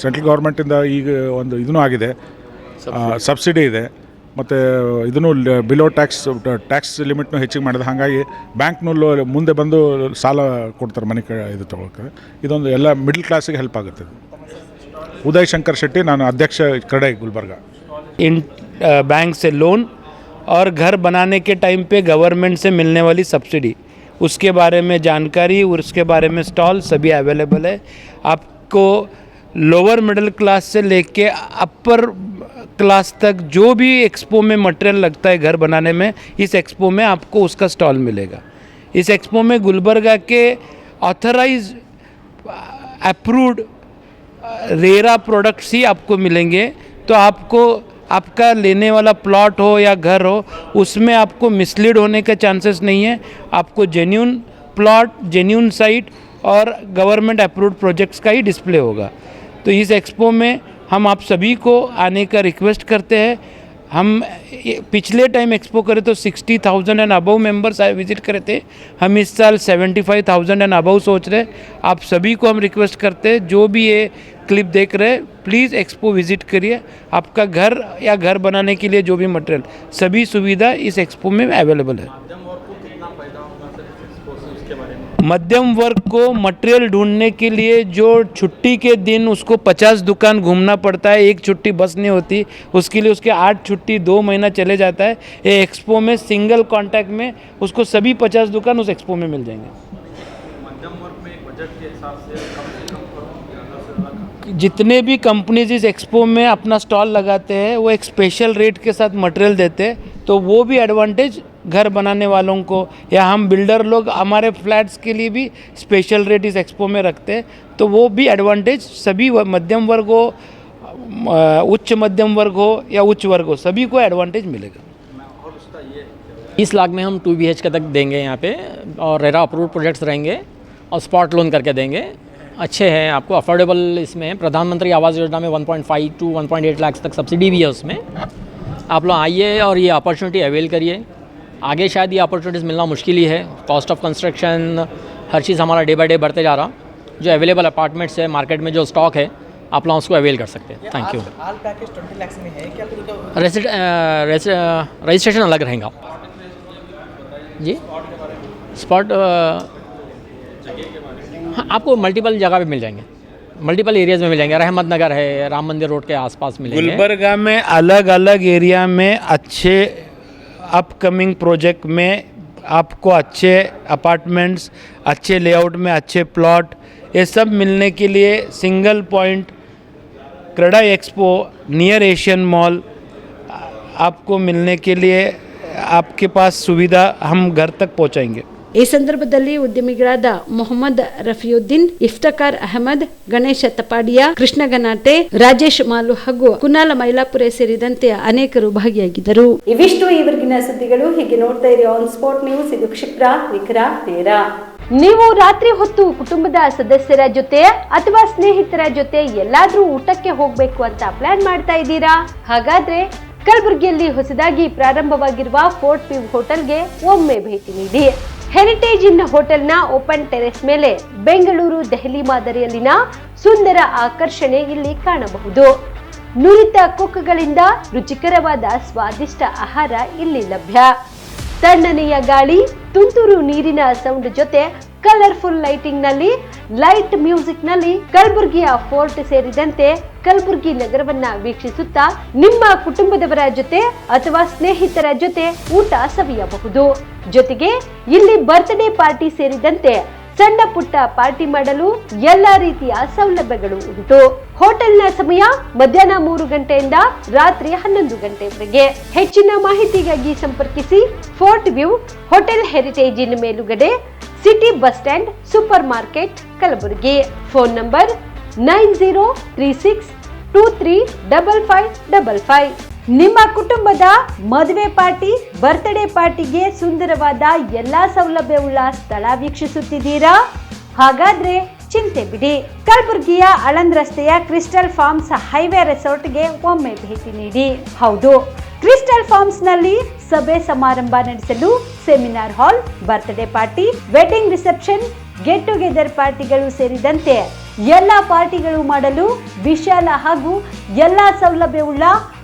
ಸೆಂಟ್ರಲ್ ಗೌರ್ಮೆಂಟಿಂದ ಈಗ ಒಂದು ಇದೂ ಆಗಿದೆ, ಸಬ್ಸಿಡಿ ಇದೆ. ಮತ್ತು ಇದನ್ನು ಬಿಲೋ ಟ್ಯಾಕ್ಸ್ ಲಿಮಿಟ್ನೂ ಹೆಚ್ಚಿಗೆ ಮಾಡಿದೆ. ಹಾಗಾಗಿ ಬ್ಯಾಂಕ್ನಲ್ಲೂ ಮುಂದೆ ಬಂದು ಸಾಲ ಕೊಡ್ತಾರೆ ಮನೆ ಇದು ತೊಗೊಳಕ್ಕೆ. ಇದೊಂದು ಎಲ್ಲ ಮಿಡ್ಲ್ ಕ್ಲಾಸಿಗೆ ಹೆಲ್ಪ್ ಆಗುತ್ತೆ. ಉದಯ್ ಶಂಕರ್ ಶೆಟ್ಟಿ, ನಾನು ಅಧ್ಯಕ್ಷ ಕ್ರೆಡೈ ಗುಲ್ಬರ್ಗ. बैंक से लोन और घर बनाने के टाइम पे गवर्नमेंट से मिलने वाली सब्सिडी, उसके बारे में जानकारी और उसके बारे में स्टॉल सभी अवेलेबल है. आपको लोअर मिडिल क्लास से लेके अपर क्लास तक जो भी एक्सपो में मटेरियल लगता है घर बनाने में, इस एक्सपो में आपको उसका स्टॉल मिलेगा. इस एक्सपो में गुलबर्गा के ऑथराइज अप्रूव्ड रेरा प्रोडक्ट्स ही आपको मिलेंगे. तो आपको आपका लेने वाला प्लॉट हो या घर हो, उसमें आपको मिसलीड होने के चांसेस नहीं है. आपको जेन्यून प्लॉट, जेन्यून साइट और गवर्नमेंट अप्रूव्ड प्रोजेक्ट्स का ही डिस्प्ले होगा. तो इस एक्सपो में हम आप सभी को आने का रिक्वेस्ट करते हैं. हम पिछले टाइम एक्सपो करे तो 60,000 एंड अबव मेंबर्स आए विज़िट करे थे. हम इस साल 75,000 एंड अबव सोच रहे. आप सभी को हम रिक्वेस्ट करते हैं, जो भी ये क्लिप देख रहे हैं, प्लीज़ एक्सपो विज़िट करिए. आपका घर या घर बनाने के लिए जो भी मटेरियल, सभी सुविधा इस एक्सपो में अवेलेबल है. मध्यम वर्ग को मटेरियल ढूंढने के लिए जो छुट्टी के दिन उसको 50 दुकान घूमना पड़ता है, एक छुट्टी बस नहीं होती, उसके लिए उसके 8 छुट्टी 2 महीना चले जाता है. ये एक्सपो में सिंगल कॉन्टैक्ट में उसको सभी 50 दुकान उस एक्सपो में मिल जाएंगे. मध्यम वर्ग में एक बजट के हिसाब से जितने भी कंपनीज इस एक्सपो में अपना स्टॉल लगाते हैं वो एक स्पेशल रेट के साथ मटेरियल देते हैं. तो वो भी एडवांटेज घर बनाने वालों को, या हम बिल्डर लोग हमारे फ्लैट्स के लिए भी स्पेशल रेट इस एक्सपो में रखते हैं. तो वो भी एडवांटेज सभी मध्यम वर्ग हो, उच्च मध्यम वर्ग हो या उच्च वर्ग हो, सभी को एडवांटेज मिलेगा. 20 लाख में हम 2 BHK तक देंगे यहाँ पे, और रेरा अप्रूव्ड प्रोजेक्ट्स रहेंगे और स्पॉट लोन करके देंगे. अच्छे हैं, आपको अफोर्डेबल इसमें प्रधानमंत्री आवास योजना में 1.5 to 1.8 लाख तक सब्सिडी भी है उसमें। आप लोग आइए और ये अपॉर्चुनिटी अवेल करिए। आगे शायद ये अपॉर्चुनिटीज़ मिलना मुश्किल ही है, कॉस्ट ऑफ कंस्ट्रक्शन हर चीज़ हमारा डे बाय डे बढ़ते जा रहा। जो अवेलेबल अपार्टमेंट्स है मार्केट में, जो स्टॉक है, आप लोग उसको अवेल कर सकते हैं। Thank you. All package 20 lakh में है क्या? रजिस्ट्रेशन अलग रहेगा जी। स्पॉट हाँ, आपको मल्टीपल जगह पे मिल जाएंगे, मल्टीपल एरियाज़ में मिल जाएंगे। रहमत नगर है, राम मंदिर रोड के आसपास मिलेंगे। गुलबर्गा में अलग अलग एरिया में अच्छे अपकमिंग प्रोजेक्ट में आपको अच्छे अपार्टमेंट्स, अच्छे लेआउट में अच्छे प्लॉट, ये सब मिलने के लिए single point CREDA expo near Asian mall आपको मिलने के लिए आपके पास सुविधा हम घर तक पहुंचाएंगे। ಈ ಸಂದರ್ಭದಲ್ಲಿ ಉದ್ಯಮಿಗಳಾದ ಮೊಹಮ್ಮದ್ ರಫಿಯುದ್ದೀನ್, ಇಫ್ತಕಾರ್ ಅಹಮದ್, ಗಣೇಶ ತಪಾಡಿಯಾ, ಕೃಷ್ಣ ಗನಾಟೆ, ರಾಜೇಶ್ ಮಾಲು ಹಾಗೂ ಕುನಾಲ ಮೈಲಾಪುರೆ ಸೇರಿದಂತೆ ಅನೇಕರು ಭಾಗಿಯಾಗಿದ್ದರು. ಇವಿಷ್ಟು ಈವರೆಗಿನ ಸುದ್ದಿಗಳು. ಹೀಗೆ ನೋಡ್ತಾ ಇರಿ ಆನ್ ಸ್ಪಾಟ್ ನ್ಯೂಸ್. ಇದು ಕ್ಷಿಪ್ರ, ನಿಖರ, ನೇರ. ನೀವು ರಾತ್ರಿ ಹೊತ್ತು ಕುಟುಂಬದ ಸದಸ್ಯರ ಜೊತೆ ಅಥವಾ ಸ್ನೇಹಿತರ ಜೊತೆ ಎಲ್ಲಾದ್ರೂ ಊಟಕ್ಕೆ ಹೋಗ್ಬೇಕು ಅಂತ ಪ್ಲಾನ್ ಮಾಡ್ತಾ ಇದ್ದೀರಾ? ಹಾಗಾದ್ರೆ ಕಲಬುರಗಿಯಲ್ಲಿ ಹೊಸದಾಗಿ ಪ್ರಾರಂಭವಾಗಿರುವ ಫೋರ್ಟ್ ವ್ಯೂ ಹೋಟೆಲ್ಗೆ ಒಮ್ಮೆ ಭೇಟಿ ನೀಡಿ. ಹೆರಿಟೇಜ್ ಇನ್ ಹೋಟೆಲ್ನ ಓಪನ್ ಟೆರೆಸ್ ಮೇಲೆ ಬೆಂಗಳೂರು ದೆಹಲಿ ಮಾದರಿಯಲ್ಲಿನ ಸುಂದರ ಆಕರ್ಷಣೆ ಇಲ್ಲಿ ಕಾಣಬಹುದು. ನುರಿತ ಕುಕ್ಗಳಿಂದ ರುಚಿಕರವಾದ ಸ್ವಾದಿಷ್ಟ ಆಹಾರ ಇಲ್ಲಿ ಲಭ್ಯ. ತಣ್ಣನೆಯ ಗಾಳಿ, ತುಂತುರು ನೀರಿನ ಸೌಂಡ್ ಜೊತೆ ಕಲರ್ಫುಲ್ ಲೈಟಿಂಗ್ ನಲ್ಲಿ, ಲೈಟ್ ಮ್ಯೂಸಿಕ್ ನಲ್ಲಿ ಕಲಬುರಗಿಯ ಫೋರ್ಟ್ ಸೇರಿದಂತೆ ಕಲಬುರಗಿ ನಗರವನ್ನ ವೀಕ್ಷಿಸುತ್ತಾ ನಿಮ್ಮ ಕುಟುಂಬದವರ ಜೊತೆ ಅಥವಾ ಸ್ನೇಹಿತರ ಜೊತೆ ಊಟ ಸವಿಯಬಹುದು. ಜೊತೆಗೆ ಇಲ್ಲಿ ಬರ್ತ್ಡೇ ಪಾರ್ಟಿ ಸೇರಿದಂತೆ ಸಣ್ಣ ಪುಟ್ಟ ಪಾರ್ಟಿ ಮಾಡಲು ಎಲ್ಲಾ ರೀತಿಯ ಸೌಲಭ್ಯಗಳು ಉಂಟು. ಹೋಟೆಲ್ನ ಸಮಯ ಮಧ್ಯಾಹ್ನ 3 ಗಂಟೆಯಿಂದ ರಾತ್ರಿ 11 ಗಂಟೆವರೆಗೆ. ಹೆಚ್ಚಿನ ಮಾಹಿತಿಗಾಗಿ ಸಂಪರ್ಕಿಸಿ ಫೋರ್ಟ್ ವ್ಯೂ ಹೋಟೆಲ್, ಹೆರಿಟೇಜ್ ಇನ್ ಮೇಲುಗಡೆ, city bus stand, super market, Kalaburagi. Phone number 9036235555. ನಿಮ್ಮ ಕುಟುಂಬದ ಮದುವೆ ಪಾರ್ಟಿ, ಬರ್ತ್ಡೇ ಪಾರ್ಟಿಗೆ ಸುಂದರವಾದ ಎಲ್ಲಾ ಸೌಲಭ್ಯವುಳ್ಳ ಸ್ಥಳ ವೀಕ್ಷಿಸುತ್ತಿದ್ದೀರಾ? ಹಾಗಾದ್ರೆ ಚಿಂತೆ ಬಿಡಿ. ಕಲಬುರಗಿಯ ಆಳಂದ್ ರಸ್ತೆಯ ಕ್ರಿಸ್ಟಲ್ ಫಾರ್ಮ್ಸ್ ಹೈವೇ ರೆಸಾರ್ಟ್ಗೆ ಒಮ್ಮೆ ಭೇಟಿ ನೀಡಿ. ಹೌದು, ಕ್ರಿಸ್ಟಲ್ ಫಾರ್ಮ್ಸ್ ನಲ್ಲಿ ಸಭೆ ಸಮಾರಂಭ ನಡೆಸಲು seminar hall, birthday party, wedding reception, get together ಪಾರ್ಟಿಗಳು ಸೇರಿದಂತೆ ಎಲ್ಲಾ ಪಾರ್ಟಿಗಳು ಮಾಡಲು ವಿಶಾಲ ಹಾಗೂ ಎಲ್ಲಾ ಸೌಲಭ್ಯವುಳ್ಳ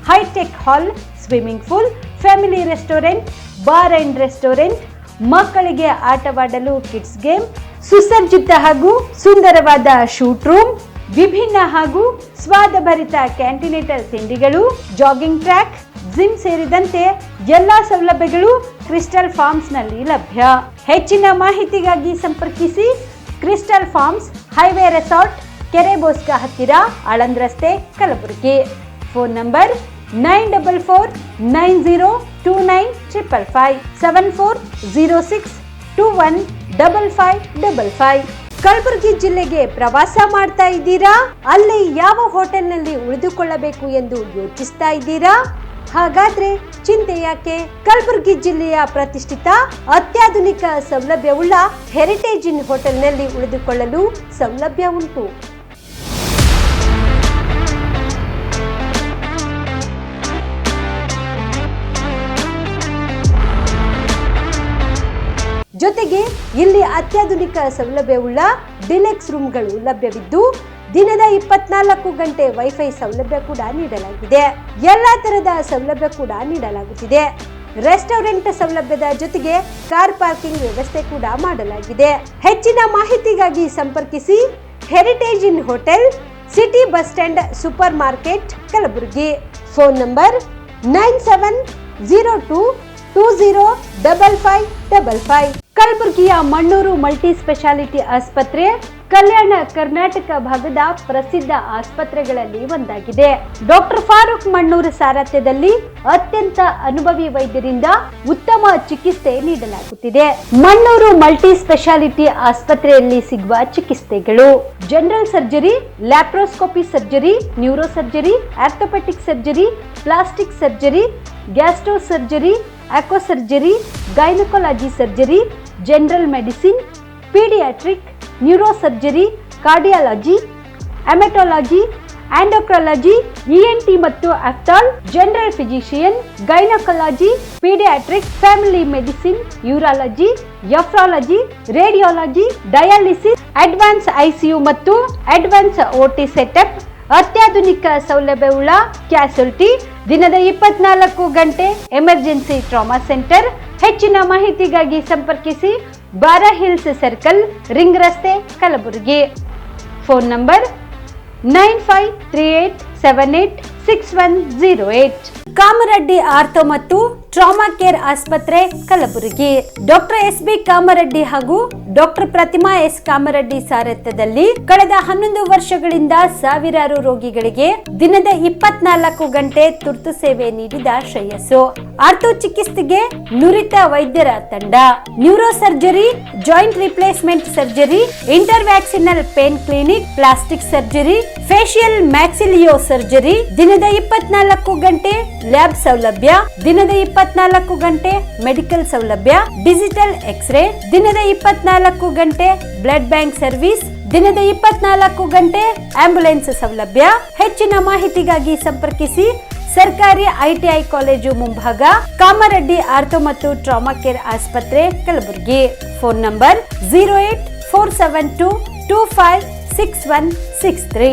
hi tech hall, swimming pool, family restaurant, bar and restaurant, ಮಕ್ಕಳಿಗೆ ಆಟವಾಡಲು ಕಿಡ್ಸ್ ಗೇಮ್, ಸುಸಜ್ಜಿತ ಹಾಗೂ ಸುಂದರವಾದ ಶೂಟ್ ರೂಮ್, ವಿಭಿನ್ನ ಹಾಗೂ ಸ್ವಾದಭರಿತ ಕ್ಯಾಂಟಿನೇಟರ್ ತಿಂಡಿಗಳು, ಜಾಗಿಂಗ್ ಟ್ರ್ಯಾಕ್, ಜಿಮ್ ಸೇರಿದಂತೆ ಎಲ್ಲಾ ಸೌಲಭ್ಯಗಳು ಕ್ರಿಸ್ಟಲ್ ಫಾರ್ಮ್ಸ್ ನಲ್ಲಿ ಲಭ್ಯ. ಹೆಚ್ಚಿನ ಮಾಹಿತಿಗಾಗಿ ಸಂಪರ್ಕಿಸಿ ಕ್ರಿಸ್ಟಲ್ ಫಾರ್ಮ್ಸ್ ಹೈವೇ ರೆಸಾರ್ಟ್, ಕೆರೆ ಬೋಸ್ಕಾ ಹತ್ತಿರ, ಆಳಂದ್ ರಸ್ತೆ, ಕಲಬುರಗಿ. Phone number 9490295555 7406215555. ಕಲಬುರಗಿ ಜಿಲ್ಲೆಗೆ ಪ್ರವಾಸ ಮಾಡ್ತಾ ಇದ್ದೀರಾ? ಅಲ್ಲಿ ಯಾವ ಹೋಟೆಲ್ನಲ್ಲಿ ಉಳಿದುಕೊಳ್ಳಬೇಕು ಎಂದು ಯೋಚಿಸ್ತಾ ಇದ್ದೀರಾ? ಹಾಗಾದ್ರೆ ಚಿಂತೆ ಯಾಕೆ? ಕಲಬುರಗಿ ಜಿಲ್ಲೆಯ ಪ್ರತಿಷ್ಠಿತ ಅತ್ಯಾಧುನಿಕ ಸೌಲಭ್ಯವುಳ್ಳ ಹೆರಿಟೇಜ್ ಇನ್ ಹೋಟೆಲ್ನಲ್ಲಿ ಉಳಿದುಕೊಳ್ಳಲು ಸೌಲಭ್ಯ ಉಂಟು. ಜೊತೆಗೆ ಇಲ್ಲಿ ಅತ್ಯಾಧುನಿಕ ಸೌಲಭ್ಯವುಳ್ಳ ಡಿಲೆಕ್ಸ್ ರೂಮ್ಗಳು ಲಭ್ಯವಿದ್ದು ದಿನದ 24 ಗಂಟೆ ವೈಫೈ ಸೌಲಭ್ಯ ಕೂಡ ನೀಡಲಾಗಿದೆ. ಎಲ್ಲಾ ತರದ ಸೌಲಭ್ಯ ಕೂಡ ನೀಡಲಾಗುತ್ತಿದೆ. ರೆಸ್ಟೋರೆಂಟ್ ಸೌಲಭ್ಯದ ಜೊತೆಗೆ ಕಾರ್ ಪಾರ್ಕಿಂಗ್ ವ್ಯವಸ್ಥೆ ಕೂಡ ಮಾಡಲಾಗಿದೆ. ಹೆಚ್ಚಿನ ಮಾಹಿತಿಗಾಗಿ ಸಂಪರ್ಕಿಸಿ Heritage Inn Hotel, city bus stand, super market, Kalaburagi. Phone number 9702205555. ಕಲಬುರಗಿಯ ಮಣ್ಣೂರು ಮಲ್ಟಿ ಸ್ಪೆಷಾಲಿಟಿ ಆಸ್ಪತ್ರೆ ಕಲ್ಯಾಣ ಕರ್ನಾಟಕ ಭಾಗದ ಪ್ರಸಿದ್ಧ ಆಸ್ಪತ್ರೆಗಳಲ್ಲಿ ಒಂದಾಗಿದೆ. ಡಾಕ್ಟರ್ ಫಾರೂಕ್ ಮಣ್ಣೂರು ಸಾರಥ್ಯದಲ್ಲಿ ಅತ್ಯಂತ ಅನುಭವಿ ವೈದ್ಯರಿಂದ ಉತ್ತಮ ಚಿಕಿತ್ಸೆ ನೀಡಲಾಗುತ್ತಿದೆ. ಮಣ್ಣೂರು ಮಲ್ಟಿ ಸ್ಪೆಷಾಲಿಟಿ ಆಸ್ಪತ್ರೆಯಲ್ಲಿ ಸಿಗುವ ಚಿಕಿತ್ಸೆಗಳು: general surgery, laparoscopy surgery, neuro surgery, orthopaedic surgery, plastic surgery, gastro surgery, aqua surgery, gynaecology surgery, general medicine, paediatric, neuro surgery, cardiology, haematology, endocrinology, ENT ಮತ್ತು ophthal, general physician, gynaecology, paediatrics, family medicine, urology, nephrology, radiology, dialysis, advance ICU ಮತ್ತು ಅಡ್ವಾನ್ಸ್ OT ಸೆಟಪ್, ಅತ್ಯಾಧುನಿಕ ಸೌಲಭ್ಯವುಳ್ಳ ಕ್ಯಾಸುಲಿಟಿ, ದಿನದ 24 ಗಂಟೆ ಎಮರ್ಜೆನ್ಸಿ ಟ್ರಾಮಾ ಸೆಂಟರ್. ಹೆಚ್ಚಿನ ಮಾಹಿತಿಗಾಗಿ ಸಂಪರ್ಕಿಸಿ ಬಾರಾ ಹಿಲ್ಸ್ ಸರ್ಕಲ್, ರಿಂಗ್ ರಸ್ತೆ, Kalaburagi. Phone number 9538786108. Kamareddy ortho ಮತ್ತು ಟ್ರಾಮಾ ಕೇರ್ ಆಸ್ಪತ್ರೆ, ಕಲಬುರಗಿ. ಡಾಕ್ಟರ್ SB ಕಾಮರೆಡ್ಡಿ ಹಾಗೂ ಡಾಕ್ಟರ್ ಪ್ರತಿಮಾ S ಕಾಮರೆಡ್ಡಿ ಸಾರಥ್ಯದಲ್ಲಿ ಕಳೆದ 11 ವರ್ಷಗಳಿಂದ ಸಾವಿರಾರು ರೋಗಿಗಳಿಗೆ ದಿನದ 24 ಗಂಟೆ ತುರ್ತು ಸೇವೆ ನೀಡಿದ ಶ್ರೇಯಸ್ಸು. ಆರ್ಥೋ ಚಿಕಿತ್ಸೆಗೆ ನುರಿತ ವೈದ್ಯರ ತಂಡ, neuro surgery, joint replacement surgery, interventional pain clinic, plastic surgery, facial maxillo surgery, ದಿನದ 24 ಗಂಟೆ ಲ್ಯಾಬ್ ಸೌಲಭ್ಯ, ದಿನದ 24 ಗಂಟೆ ಮೆಡಿಕಲ್ ಸೌಲಭ್ಯ, ಡಿಜಿಟಲ್ ಎಕ್ಸ್ರೇ, ದಿನದ 24 ಗಂಟೆ ಬ್ಲಡ್ ಬ್ಯಾಂಕ್ ಸರ್ವಿಸ್, ದಿನದ 24 ಗಂಟೆ ಆಂಬ್ಯುಲೆನ್ಸ್ ಸೌಲಭ್ಯ. ಹೆಚ್ಚಿನ ಮಾಹಿತಿಗಾಗಿ ಸಂಪರ್ಕಿಸಿ ಸರ್ಕಾರಿ ITI ಕಾಲೇಜು ಮುಂಭಾಗ, ಕಾಮರೆಡ್ಡಿ ಆರ್ಥೋ ಮತ್ತು ಟ್ರಾಮಾ ಕೇರ್ ಆಸ್ಪತ್ರೆ, ಕಲಬುರಗಿ. Phone number 08472256163.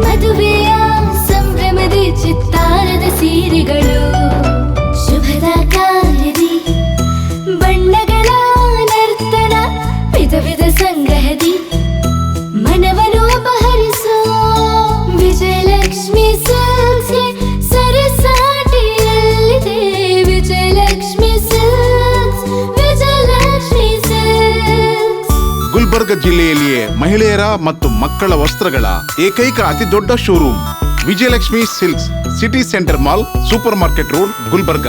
ಮದುವೆಯ ಸಂಭ್ರಮದ ಚಿತ್ತಾರದ ಸೀರೆಗಳು, ಶುಭದ ಕಾರ್ಯದಿ ಬಣ್ಣಗಳ ನರ್ತನ, ವಿಧ ವಿಧ ಸಂಗ್ರಹದಿ ಮನವನ್ನು ಅಪಹರಿಸೋ ವಿಜಯಲಕ್ಷ್ಮಿ ಸಿಲ್ಕ್ಸ್ಗೆ ಸರಸಾಟಿಯಲ್ಲಿದೆ. Vijayalakshmi Silks, Vijayalakshmi Silks. ಗುಲ್ಬರ್ಗ ಜಿಲ್ಲೆಯಲ್ಲಿಯೇ ಮಹಿಳೆಯರ ಮತ್ತು ಮಕ್ಕಳ ವಸ್ತ್ರಗಳ ಏಕೈಕ ಅತಿ ದೊಡ್ಡ showroom Vijayalakshmi Silks, city centre mall, super market road, Gulbarga.